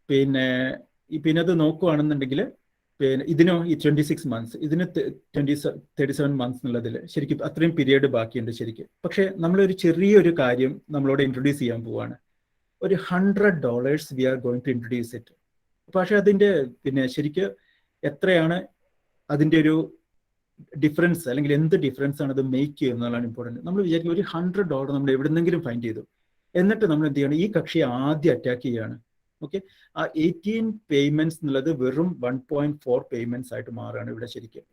പിന്നെ പിന്നെ അത് നോക്കുകയാണെന്നുണ്ടെങ്കിൽ പിന്നെ ഇതിനോ ഈ 26 months, ഇതിന് 37 months എന്നുള്ളതിൽ ശരിക്കും അത്രയും പീരീഡ് ബാക്കിയുണ്ട് ശരിക്കും. പക്ഷെ നമ്മളൊരു ചെറിയൊരു കാര്യം നമ്മളോട് ഇൻട്രൊഡ്യൂസ് ചെയ്യാൻ പോവാണ്. ഒരു $100 we are going to introduce it. പക്ഷെ അതിൻ്റെ പിന്നെ ശരിക്കും എത്രയാണ് അതിൻ്റെ ഒരു ഡിഫറൻസ്, അല്ലെങ്കിൽ എന്ത് ഡിഫറൻസ് ആണ് അത് മേക്ക് ചെയ്യുന്നതാണ് ഇമ്പോർട്ടൻറ്റ്. നമ്മൾ വിചാരിക്കും ഒരു $100 നമ്മൾ എവിടെന്നെങ്കിലും ഫൈൻഡ് ചെയ്തു, എന്നിട്ട് നമ്മൾ എന്ത് ചെയ്യണം, ഈ കക്ഷിയെ ആദ്യം അറ്റാക്ക് ചെയ്യുകയാണ്. ഓക്കെ, ആ 18 payments എന്നുള്ളത് വെറും 1.4 payments ആയിട്ട് മാറുകയാണ് ഇവിടെ ശരിക്കും.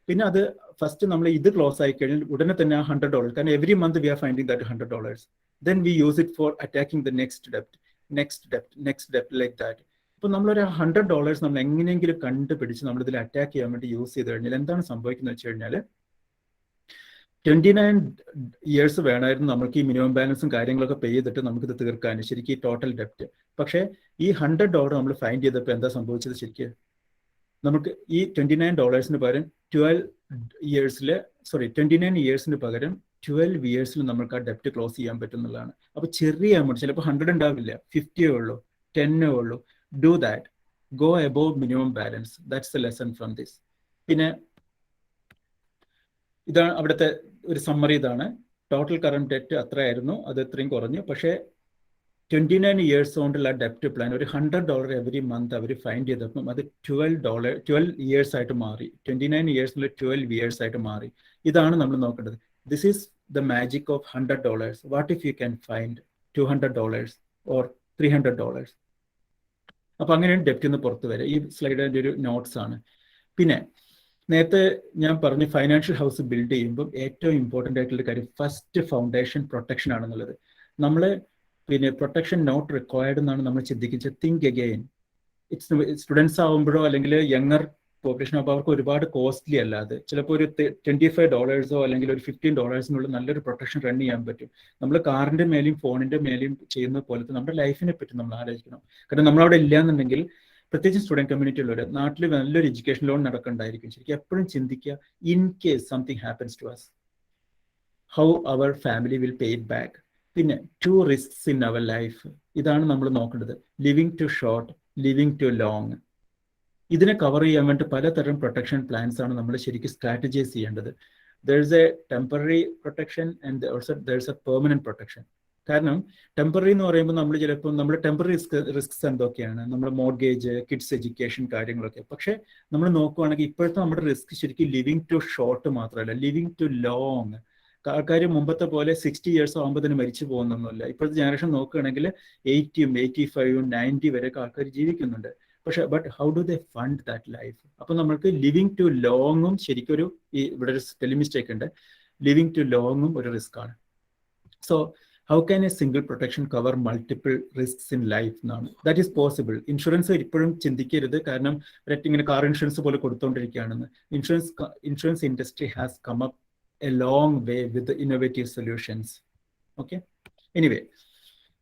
പിന്നെ അത് ഫസ്റ്റ് നമ്മൾ ഇത് ക്ലോസ് ആയി കഴിഞ്ഞാൽ ഉടനെ തന്നെ ആ $100, കാരണം every month we are finding that $100, then we use it for attacking the next ഡെപ്റ്റ് ലൈക്ക് ദാറ്റ്. അപ്പോൾ നമ്മളൊരു $100 നമ്മൾ എങ്ങനെയെങ്കിലും കണ്ടുപിടിച്ച് നമ്മളിതിൽ അറ്റാക്ക് ചെയ്യാൻ വേണ്ടി യൂസ് ചെയ്ത് കഴിഞ്ഞാൽ എന്താണ് സംഭവിക്കുന്നത് വെച്ച് കഴിഞ്ഞാൽ 29 years വേണമായിരുന്നു നമുക്ക് ഈ മിനിമം ബാലൻസും കാര്യങ്ങളൊക്കെ പേ ചെയ്തിട്ട് നമുക്കിത് തീർക്കാൻ ശരിക്കും ഈ ടോട്ടൽ ഡെപ്റ്റ്. പക്ഷേ ഈ $100 നമ്മൾ ഫൈൻഡ് ചെയ്തപ്പോൾ എന്താ സംഭവിച്ചത്, ശരിക്കും നമുക്ക് ഈ $29 പകരം 29 yearsന് പകരം 12 yearsൽ നമുക്ക് ആ ഡെപ്റ്റ് ക്ലോസ് ചെയ്യാൻ പറ്റുന്നതാണ്. അപ്പോൾ ചെറിയ എമൗണ്ട്, ചിലപ്പോൾ 100 ഉണ്ടാവില്ല, 50 ഉള്ളൂ, 10 ഉള്ളൂ. Do that, go above minimum balance. That's the lesson from this. പിന്നെ ഇതാണ് അവിടുത്തെ ഒരു സമ്മറി. ഇതാണ് ടോട്ടൽ കറണ്ട് ഡെറ്റ് അത്രയായിരുന്നു, അത് ഇത്രയും കുറഞ്ഞു. പക്ഷേ 29 years കൊണ്ടുള്ള ഡെപ്റ്റ് പ്ലാൻ ഒരു $100 എവറി മന്ത് അവർ ഫൈൻഡ് ചെയ്തപ്പം അത് $12 years ആയിട്ട് മാറി. 29 yearsൽ 12 years ആയിട്ട് മാറി. ഇതാണ് നമ്മൾ നോക്കേണ്ടത്. This is the magic of $100. What if you can find $200 or $300? അപ്പൊ അങ്ങനെയാണ് ഡെപ്റ്റ് നിന്ന് പുറത്ത് വരെ. ഈ സ്ലൈഡിന്റെ ഒരു നോട്ട്സ് ആണ്. പിന്നെ നേരത്തെ ഞാൻ പറഞ്ഞു ഫൈനാൻഷ്യൽ ഹൗസ് ബിൽഡ് ചെയ്യുമ്പോൾ ഏറ്റവും ഇമ്പോർട്ടൻ്റ് ആയിട്ടുള്ള കാര്യം ഫസ്റ്റ് ഫൗണ്ടേഷൻ പ്രൊട്ടക്ഷൻ ആണെന്നുള്ളത്. നമ്മൾ പിന്നെ പ്രൊട്ടക്ഷൻ നോട്ട് റിക്വയർഡ് എന്നാണ് നമ്മൾ ചിന്തിക്കുന്നത്. Think again. സ്റ്റുഡൻസ് ആകുമ്പോഴോ അല്ലെങ്കിൽ യങ്ങർ പോപ്പുലേഷൻ ആകുമ്പോൾ അവർക്ക് ഒരുപാട് കോസ്റ്റ്ലി അല്ലാതെ ചിലപ്പോൾ ഒരു $25 അല്ലെങ്കിൽ ഒരു $15 നല്ലൊരു പ്രൊട്ടക്ഷൻ റൺ ചെയ്യാൻ പറ്റും. നമ്മൾ കാറിന്റെ മേലെയും ഫോണിന്റെ മേലെയും ചെയ്യുന്ന പോലത്തെ നമ്മുടെ ലൈഫിനെ പറ്റി നമ്മൾ ആലോചിക്കണം. കാരണം നമ്മളവിടെ ഇല്ലാന്നുണ്ടെങ്കിൽ, പ്രത്യേകിച്ച് സ്റ്റുഡൻറ് കമ്മ്യൂണിറ്റി ഉള്ളവർ, നാട്ടിൽ നല്ലൊരു എഡ്യൂക്കേഷൻ ലോൺ നടക്കണ്ടായിരിക്കും. ശരിക്കും എപ്പോഴും ചിന്തിക്കുക, in case something happens to us, how our family will pay it back. പിന്നെ 2 risks ഇൻ അവർ ലൈഫ്, ഇതാണ് നമ്മൾ നോക്കേണ്ടത്. Living too short, living too long. ഇതിനെ കവർ ചെയ്യാൻ വേണ്ടി പലതരം പ്രൊട്ടക്ഷൻ പ്ലാൻസ് ആണ് നമ്മൾ ശരിക്കും സ്ട്രാറ്റജൈസ് ചെയ്യേണ്ടത്. There is A temporary protection and also there is A permanent protection. കാരണം ടെമ്പററി എന്ന് പറയുമ്പോൾ നമ്മൾ ചിലപ്പോൾ നമ്മുടെ ടെമ്പററി റിസ്ക്സ് എന്തൊക്കെയാണ്, നമ്മുടെ മോർഗേജ്, കിഡ്സ് എഡ്യൂക്കേഷൻ കാര്യങ്ങളൊക്കെ. പക്ഷെ നമ്മൾ നോക്കുവാണെങ്കിൽ ഇപ്പോഴത്തെ നമ്മുടെ റിസ്ക് ശരിക്കും ലിവിങ് ടു ഷോർട്ട് മാത്രമല്ല, ലിവിങ് ടു ലോങ്. ആൾക്കാർ മുമ്പത്തെ പോലെ 60 years ആകുമ്പോൾ തന്നെ മരിച്ചു പോകുന്നൊന്നുമില്ല. ഇപ്പോഴത്തെ ജനറേഷൻ നോക്കുകയാണെങ്കിൽ 80, 85, 90 വരെയൊക്കെ ആൾക്കാർ ജീവിക്കുന്നുണ്ട്. പക്ഷെ but how do they fund that life? അപ്പൊ നമ്മൾക്ക് ലിവിങ് ടു ലോങ്ങും ശരിക്കും ഒരു ഇവിടെ ഒരു സ്പെല്ലിംഗ് മിസ്റ്റേക്ക് ഉണ്ട്. ലിവിങ് ടു ലോങ്ങും ഒരു റിസ്ക് ആണ്. So how can a single protection cover multiple risks in life എന്നാണ്. That is possible. ഇൻഷുറൻസ് ഇപ്പോഴും ചിന്തിക്കരുത്, കാരണം ഇങ്ങനെ കാർ ഇൻഷുറൻസ് പോലെ കൊടുത്തുകൊണ്ടിരിക്കുകയാണെന്ന്. Insurance industry has come up a long way with innovative solutions. Okay, anyway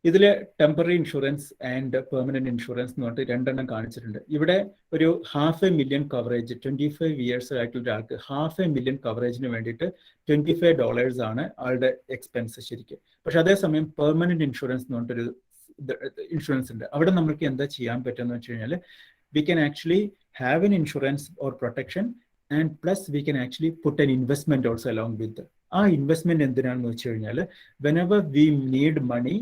ഇതിൽ temporary insurance and permanent insurance എന്ന് പറഞ്ഞിട്ട് 2 എണ്ണം കാണിച്ചിട്ടുണ്ട്. ഇവിടെ ഒരു $500,000 കവറേജ്, 25 years ആയിട്ടുള്ള ഒരാൾക്ക് $500,000 കവറേജിന് വേണ്ടിയിട്ട് $25 ആണ് ആളുടെ എക്സ്പെൻസ് ശരിക്കും. പക്ഷെ അതേസമയം പെർമനന്റ് ഇൻഷുറൻസ് എന്ന് പറഞ്ഞിട്ടൊരു ഇൻഷുറൻസ് ഉണ്ട്. അവിടെ നമുക്ക് എന്താ ചെയ്യാൻ പറ്റുമെന്ന് വെച്ച് കഴിഞ്ഞാൽ, we can actually have an insurance or protection and plus we can actually put an investment also along with. ആ ഇൻവെസ്റ്റ്മെന്റ് എന്തിനാണെന്ന് വെച്ച് കഴിഞ്ഞാൽ, whenever we need money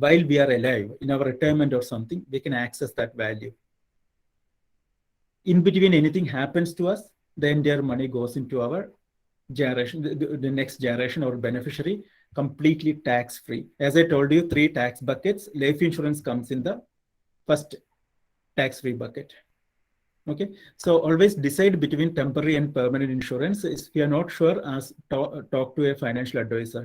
while we are alive in our retirement or something, we can access that value. In between anything happens to us, the entire money goes into our generation, the next generation or beneficiary, completely tax free. As I told you, 3 tax buckets. Life insurance comes in the first tax free bucket. Okay, so always decide between temporary and permanent insurance. If you are not sure, talk to a financial advisor.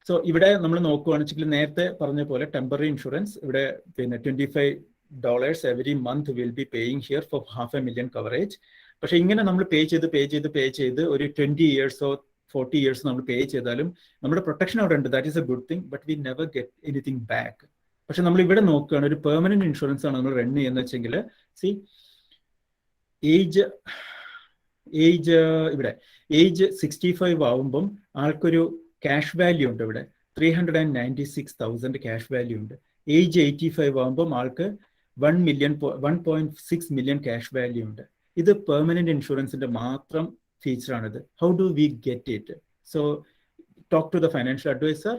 So ഇവിടെ നമ്മൾ നോക്കുകയാണെന്ന് നേരത്തെ പറഞ്ഞ പോലെ temporary insurance ഇവിടെ പിന്നെ $25 every month will be paying here for $500,000 coverage. പക്ഷെ ഇങ്ങനെ നമ്മൾ പേ ചെയ്ത് ഒരു 20 years or 40 years നമ്മൾ പേ ചെയ്താലും നമ്മുടെ പ്രൊട്ടക്ഷൻ അവിടെ ഉണ്ട്. That is A good thing, but we never get anything back. പക്ഷെ നമ്മൾ ഇവിടെ നോക്കുകയാണ്, ഒരു പെർമനന്റ് ഇൻഷുറൻസ് ആണ് നമ്മൾ റൺ ചെയ്യുന്നത് വെച്ചെങ്കിൽ, ഏജ് 65 ആവുമ്പം ആൾക്കൊരു ക്യാഷ് വാല്യൂ ഉണ്ട്. ഇവിടെ 396,000 ക്യാഷ് വാല്യൂ ഉണ്ട്. ഏജ് 85 ആകുമ്പോൾ ആൾക്ക് 1.6 million ക്യാഷ് വാല്യൂ ഉണ്ട്. ഇത് പെർമനന്റ് ഇൻഷുറൻസിന്റെ മാത്രം ഫീച്ചറാണിത്. How do we get it? So talk to the financial advisor.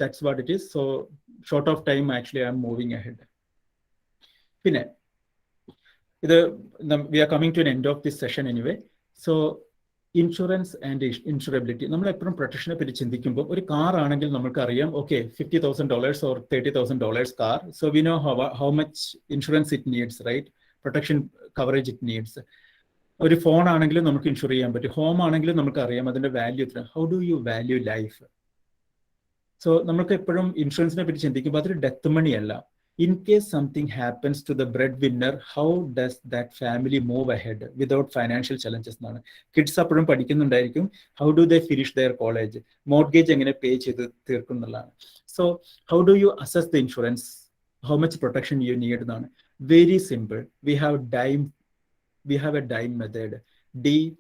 That's what it is. So short of time, actually, I'm moving ahead. പിന്നെ ഇത് we are coming to an end of this session anyway. So insurance and insurability, നമ്മൾ എപ്പോഴും പ്രൊട്ടക്ഷനെ പറ്റി ചിന്തിക്കുമ്പോൾ ഒരു car ആണെങ്കിൽ നമുക്കറിയാം, okay, $50,000 or $30,000 car, so we know how much insurance it needs, right? Protection coverage it needs. ഒരു phone ആണെങ്കിലും നമുക്ക് ഇൻഷുർ ചെയ്യാൻ പറ്റും. ഹോം ആണെങ്കിലും നമുക്ക് അറിയാം അതിന്റെ വാല്യൂ എത്ര. How do U value life? So നമുക്ക് എപ്പോഴും ഇൻഷുറൻസിനെ പറ്റി ചിന്തിക്കുമ്പോൾ അതൊരു ഡെത്ത് മണി അല്ല. In case something happens to the breadwinner, how does that family move ahead without financial challenges? Kids അപ്പോഴും പഠിക്കുന്നുണ്ടായിരിക്കും. How do they finish their college? Mortgage എങ്ങനെ pay ചെയ്ത് തീർക്കും എന്നുള്ളതാണ്. So how do you assess the insurance? How much protection you need എന്നാണ്. Very simple. We have a dime method, DIME.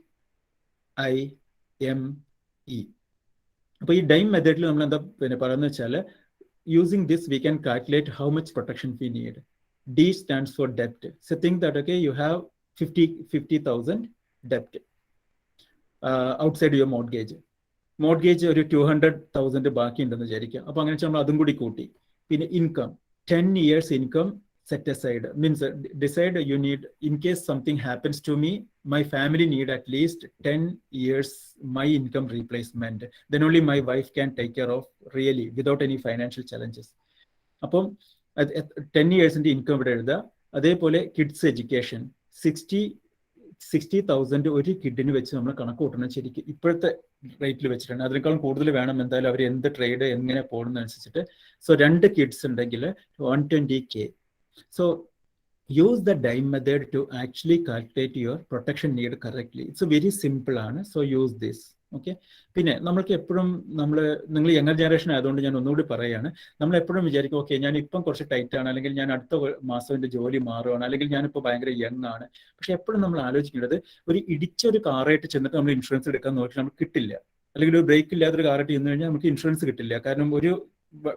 അപ്പോൾ ഈ dime മെത്തേഡിൽ നമ്മൾ എന്താ പറയുന്നത് വെച്ചാൽ, using this we can calculate how much protection we need. D stands for debt. So think that, okay, you have 50,000 debt outside your mortgage ഒരു 200,000 ബാക്കി ഉണ്ടെന്ന് വിചാരിക്കുക. അപ്പോൾ അങ്ങനെ നമ്മൾ അതും കൂടി കൂട്ടി. പിന്നെ income, 10 years income set aside, means decide you need, in case something happens to me, my family need at least 10 years my income replacement, then only my wife can take care of really without any financial challenges. അപ്പം 10 years income ഇവിടെ എഴുതുക. അതേപോലെ kids education 60,000 ഒരു കിഡിന് വെച്ച് നമ്മൾ കണക്ക് കൂട്ടണം. ശരിക്കും ഇപ്പോഴത്തെ റേറ്റിൽ വെച്ചിട്ടുണ്ട്. അതിനേക്കാളും കൂടുതൽ വേണം എന്തായാലും അവർ എന്ത് ട്രേഡ് എങ്ങനെ പോകുന്നതനുസരിച്ചിട്ട്. സോ 2 കിഡ്സ് ഉണ്ടെങ്കിൽ 120K. So use the DIME method to actually calculate your protection need correctly. It's very simple ആണ്. So use this. ഓക്കെ. പിന്നെ നമ്മൾക്ക് എപ്പോഴും നിങ്ങൾ യങ്ങർ ജനറേഷൻ ആയതുകൊണ്ട് ഞാൻ ഒന്നുകൂടി പറയുകയാണ്, നമ്മൾ എപ്പോഴും വിചാരിക്കും, ഓക്കെ, ഞാൻ ഇപ്പം കുറച്ച് ടൈറ്റ് ആണ്, അല്ലെങ്കിൽ ഞാൻ അടുത്ത മാസം എൻ്റെ ജോലി മാറുകയാണ്, അല്ലെങ്കിൽ ഞാനിപ്പോൾ ഭയങ്കര യങ് ആണ്. പക്ഷെ എപ്പോഴും നമ്മൾ ആലോചിക്കേണ്ടത്, ഒരു ഇടിച്ചൊരു കാറായിട്ട് ചെന്നിട്ട് നമ്മൾ ഇൻഷുറൻസ് എടുക്കാൻ നോക്കി നമുക്ക് കിട്ടില്ല. അല്ലെങ്കിൽ ഒരു ബ്രേക്ക് ഇല്ലാത്തൊരു കാറായിട്ട് ചെന്ന് കഴിഞ്ഞാൽ നമുക്ക് ഇൻഷുറൻസ് കിട്ടില്ല. കാരണം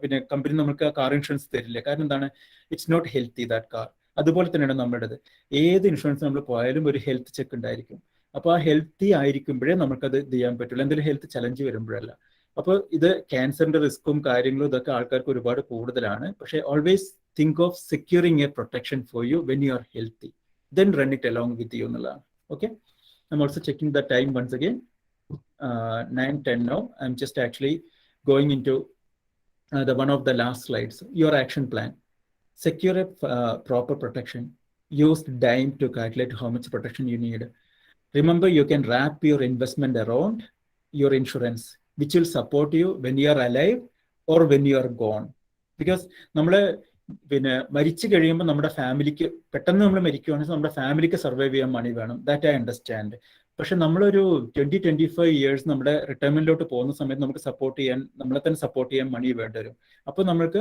പിന്നെ കമ്പനി നമുക്ക് ആ കാർ ഇൻഷുറൻസ് തരില്ല. കാരണം എന്താണ്? It's not healthy that car. അതുപോലെ തന്നെയാണ് നമ്മുടേത്. ഏത് ഇൻഷുറൻസ് നമ്മൾ പോയാലും ഒരു ഹെൽത്ത് ചെക്ക് ഉണ്ടായിരിക്കും. അപ്പോൾ ആ ഹെൽത്തി ആയിരിക്കുമ്പോഴേ നമുക്കത് ചെയ്യാൻ പറ്റുള്ളൂ, എന്തെങ്കിലും ഹെൽത്ത് ചലഞ്ച് വരുമ്പോഴല്ല. അപ്പോൾ ഇത് ക്യാൻസറിന്റെ റിസ്ക്കും കാര്യങ്ങളും ഇതൊക്കെ ആൾക്കാർക്ക് ഒരുപാട് കൂടുതലാണ്. പക്ഷേ always think of securing a protection for you when you are healthy, then run it along with you എന്നുള്ളതാണ്. Okay. I'm also checking the time once again. 9:10 now. I'm just actually going into one of the last slides. Your action plan. Secure a proper protection. Use DIME to calculate how much protection you need. Remember, you can wrap your investment around your insurance, which will support you when you are alive or when you are gone. Because നമ്മള് പിന്നെ മരിച്ചു കഴിയുമ്പോൾ നമ്മുടെ ഫാമിലിക്ക്, പെട്ടെന്ന് നമ്മൾ മരിക്കുകയാണെങ്കിൽ നമ്മുടെ ഫാമിലിക്ക് സർവൈവ് ചെയ്യാൻ മണി വേണം. That I understand. പക്ഷെ നമ്മളൊരു 20-25 years നമ്മുടെ റിട്ടയർമെന്റിലോട്ട് പോകുന്ന സമയത്ത് നമുക്ക് നമ്മളെ തന്നെ സപ്പോർട്ട് ചെയ്യാൻ മണി വേണ്ടി വരും. അപ്പോൾ നമ്മൾക്ക്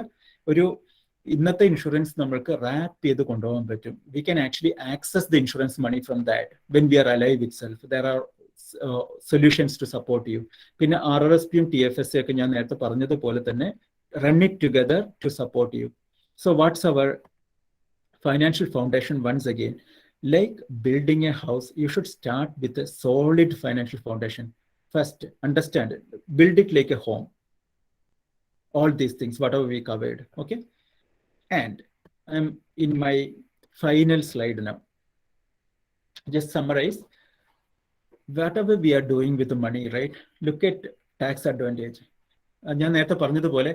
ഒരു ഇന്നത്തെ ഇൻഷുറൻസ് നമ്മൾക്ക് റാപ്പ് ചെയ്ത് കൊണ്ടുപോകാൻ പറ്റും. We can actually access the insurance money from that when we are alive itself. There are solutions to support you. പിന്നെ RRSP TFSA ഒക്കെ ഞാൻ നേരത്തെ പറഞ്ഞതുപോലെ തന്നെ run it together to support you. So what's our financial foundation? Once again, like building a house, you should start with a solid financial foundation. First, understand it. Build it like a home. All these things, whatever we covered. Okay. And I'm in my final slide now. Just summarize whatever we are doing with the money, right? Look at tax advantage. ഞാൻ നേരത്തെ പറഞ്ഞതുപോലെ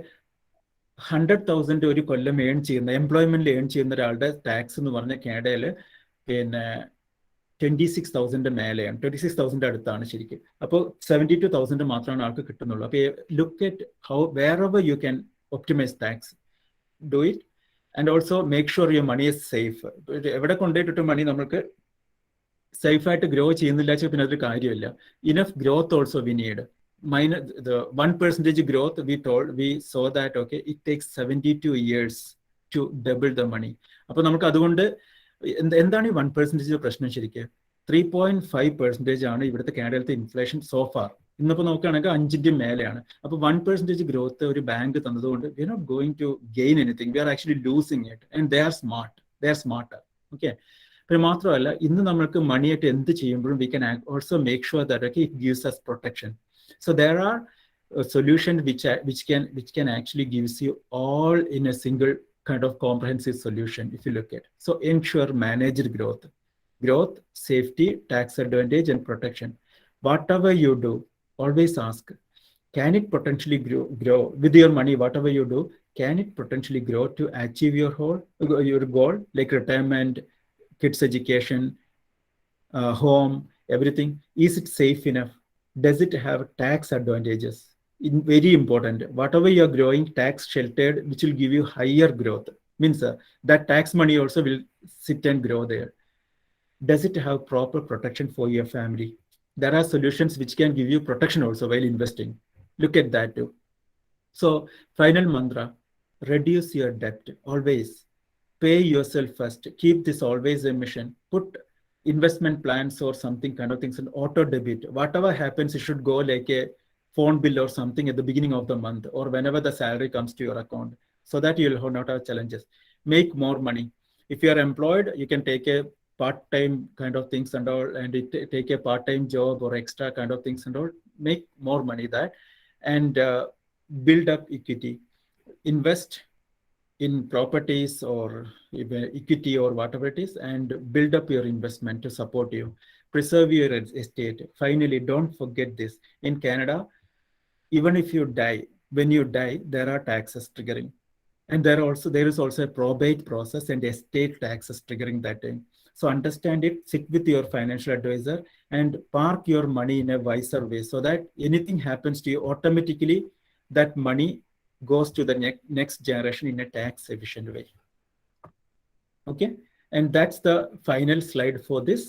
100,000 ഒരു കൊല്ലം earn ചെയ്യുന്ന, എംപ്ലോയ്മെന്റിൽ earn ചെയ്യുന്ന ഒരാളുടെ tax എന്ന് പറഞ്ഞ കാനഡയിൽ പിന്നെ 26,000 മേലെയാണ്. 26,000 അടുത്താണ് ശരിക്കും. അപ്പോൾ 72,000 മാത്രമാണ് ആൾക്ക് കിട്ടുന്നുള്ളൂ. അപ്പോൾ look at how wherever you can optimise tax, do it. And also make sure your money is safe. എവിടെ കൊണ്ടുപോയിട്ട് മണി നമുക്ക് സേഫായിട്ട് ഗ്രോ ചെയ്യുന്നില്ല വെച്ചാൽ പിന്നെ അതൊരു കാര്യമില്ല. Enough growth also we need. The 1% growth we saw that, okay, it takes 72 years to double the money. അപ്പോൾ നമുക്ക് അതുകൊണ്ട് എന്താണ് ഈ 1% പ്രശ്നം? ശരിക്കും 3.5% ആണ് ഇവിടുത്തെ കാനഡയിലത്തെ ഇൻഫ്ലേഷൻ സോഫാർ ഇന്നിപ്പോൾ നോക്കുകയാണെങ്കിൽ 5ന്റെ മേലെയാണ്. അപ്പോൾ 1% ഗ്രോത്ത് ഒരു ബാങ്ക് തന്നതുകൊണ്ട് we are not going to gain anything, we are actually losing it and they are smarter. Okay, പിന്നെ മാത്രമല്ല ഇന്ന് നമ്മൾക്ക് മണിയായിട്ട് എന്ത് ചെയ്യുമ്പോഴും we can also make sure that okay it gives us protection. So there are solution which can actually gives you all in a single kind of comprehensive solution if you look at. So ensure managed growth, safety, tax advantage and protection. Whatever you do, always ask, can it potentially grow with your money? Whatever you do, can it potentially grow to achieve your goal, like retirement, kids education, home, everything? Is it safe enough? Does it have tax advantages? Very important, whatever you are growing, tax sheltered, which will give you higher growth, means that tax money also will sit and grow there. Does it have proper protection for your family? There are solutions which can give you protection also while investing. Look at that too. So final mantra, reduce your debt. Always pay yourself first. Keep this always a mission. Put investment plans or something kind of things in auto debit. Whatever happens, it should go like a phone bill or something at the beginning of the month or whenever the salary comes to your account, so that you'll not have challenges. Make more money. If you are employed, you can take a part-time kind of things and all, and take a part-time job or extra kind of things and all. Make more money that, and build up equity. Invest in properties or equity or whatever it is, and build up your investment to support you. Preserve your estate. Finally, don't forget this. In Canada, even if you die, when you die, there are taxes triggering. And there is also a probate process and estate taxes triggering that time. So understand it, sit with your financial advisor and park your money in a wiser way, so that anything happens to you, automatically that money goes to the next generation in a tax efficient way. Okay, and that's the final slide for this.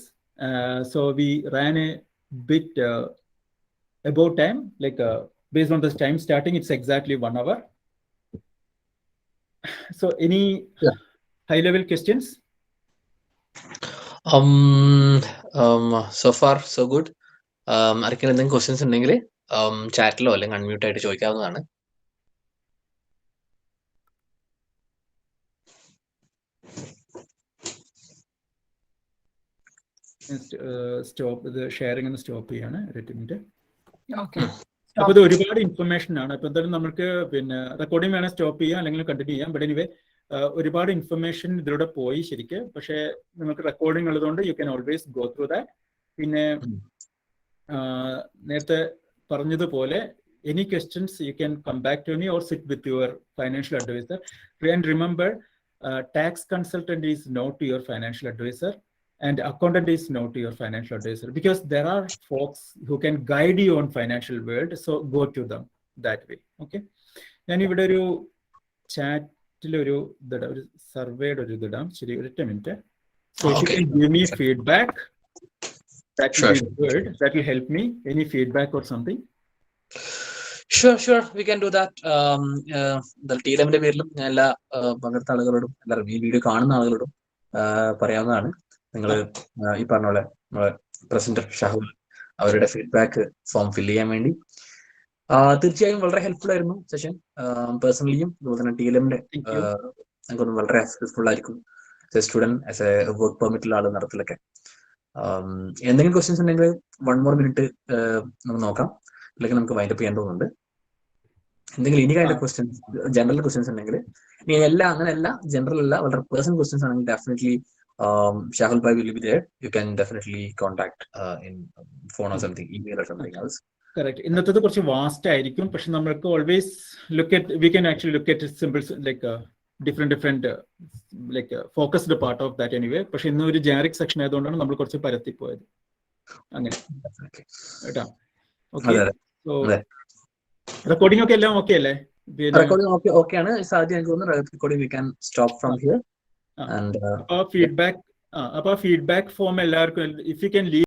So we ran a bit about time, like based on this time starting, it's exactly 1 hour. So any high level questions? So far so good. ആർക്കെങ്കിലും എന്തെങ്കിലും questions ഉണ്ടെങ്കിൽ ചാറ്റിലോ അല്ലെങ്കിൽ unmute ആയിട്ട് ചോദിക്കാവുന്നതാണ്. Stop ഇത് sharing ഒന്ന് stop ചെയ്യാണ്. അപ്പൊ ഇത് ഒരുപാട് ഇൻഫർമേഷൻ ആണ്. അപ്പൊ എന്തായാലും നമുക്ക് പിന്നെ റെക്കോർഡിംഗ് വേണേൽ സ്റ്റോപ്പ് ചെയ്യാം അല്ലെങ്കിൽ കണ്ടിന്യൂ ചെയ്യാം. ബട്ട് എനിവേ ഒരുപാട് ഇൻഫർമേഷൻ ഇതിലൂടെ പോയി ശരിക്ക്. പക്ഷേ നിങ്ങൾക്ക് റെക്കോർഡിംഗ് ഉള്ളതുകൊണ്ട് you can always go through that. പിന്നെ നേരത്തെ പറഞ്ഞതുപോലെ any questions you can come back to me or sit with your financial advisor. And remember, tax consultant is not to your financial advisor, and accountant is not to your financial advisor, because there are folks who can guide you on financial world. So go to them that way. Okay, ഞാൻ ഇവിടെ ഒരു ചാറ്റിൽ ഒരു സർവേയുടെ ഒരു ഇതിടാം. ശരി, ഒരൊറ്റ minute. So if you can give me feedback, that will be good. That will help me. Any feedback or something? Sure, we can do that. TLMന്റെ പേരിലും ഞാൻ എല്ലാ പങ്കെടുത്ത ആളുകളോടും എല്ലാവരും ഈ വീഡിയോ കാണുന്ന ആളുകളോടും പറയാവുന്നതാണ്. നിങ്ങൾ ഈ പറഞ്ഞ പോലെ നമ്മളെ പ്രസിഡന്റ് ഷാഹുൽ അവരുടെ ഫീഡ്ബാക്ക് ഫോം ഫില്ല് ചെയ്യാൻ വേണ്ടി തീർച്ചയായും വളരെ ഹെൽപ്ഫുൾ ആയിരുന്നു സെഷൻ. പേഴ്സണലിയും അതുപോലെ തന്നെ TLMന്റെ ഞങ്ങൾക്കൊന്നും വളരെ ഹെൽപ്ഫുൾ ആയിരിക്കും. സ്റ്റുഡന്റ് ആസ് എ വർക്ക് പെർമിറ്റുള്ള ആൾ നടത്തിലൊക്കെ. എന്തെങ്കിലും ക്വസ്റ്റ്യൻസ് ഉണ്ടെങ്കിൽ 1 more minute നമുക്ക് നോക്കാം, അല്ലെങ്കിൽ നമുക്ക് വൈൻഡപ്പ് ചെയ്യാൻ തോന്നുന്നുണ്ട്. എന്തെങ്കിലും ഇനി കൈൻഡ് ക്വസ്റ്റ്യൻസ്, ജനറൽ ക്വസ്റ്റ്യൻസ് ഉണ്ടെങ്കിൽ, ഇനി എല്ലാം അങ്ങനെയല്ല, ജനറൽ അല്ല, വളരെ പേഴ്സണൽ ക്വസ്റ്റ്യൻസ് ആണെങ്കിൽ definitely Shahul bhai will be there. You can definitely contact in phone or something, email or something else. Correct. ഇന്നത്തെ കുറച്ച് വാസ്റ്റ് ആയിരിക്കും, പക്ഷെ നമ്മൾക്ക് always we can actually look at symbols like different like focused part of that anyway. പക്ഷെ ഇന്ന് ഒരു generic section ആയതുകൊണ്ടാണ് നമ്മൾ കുറച്ച് പരത്തിപ്പോയത്. അങ്ങനെ കേട്ടോ. ഓക്കെ, സോ റെക്കോർഡിംഗ് ഒക്കെ എല്ലാം ഓക്കെ അല്ലേ? റെക്കോർഡിംഗ് ഓക്കെ ആണ്. സാധ്യത എനിക്ക് തോന്നുന്നു recording we can stop from here. And feedback form എല്ലാവർക്കും, if you can leave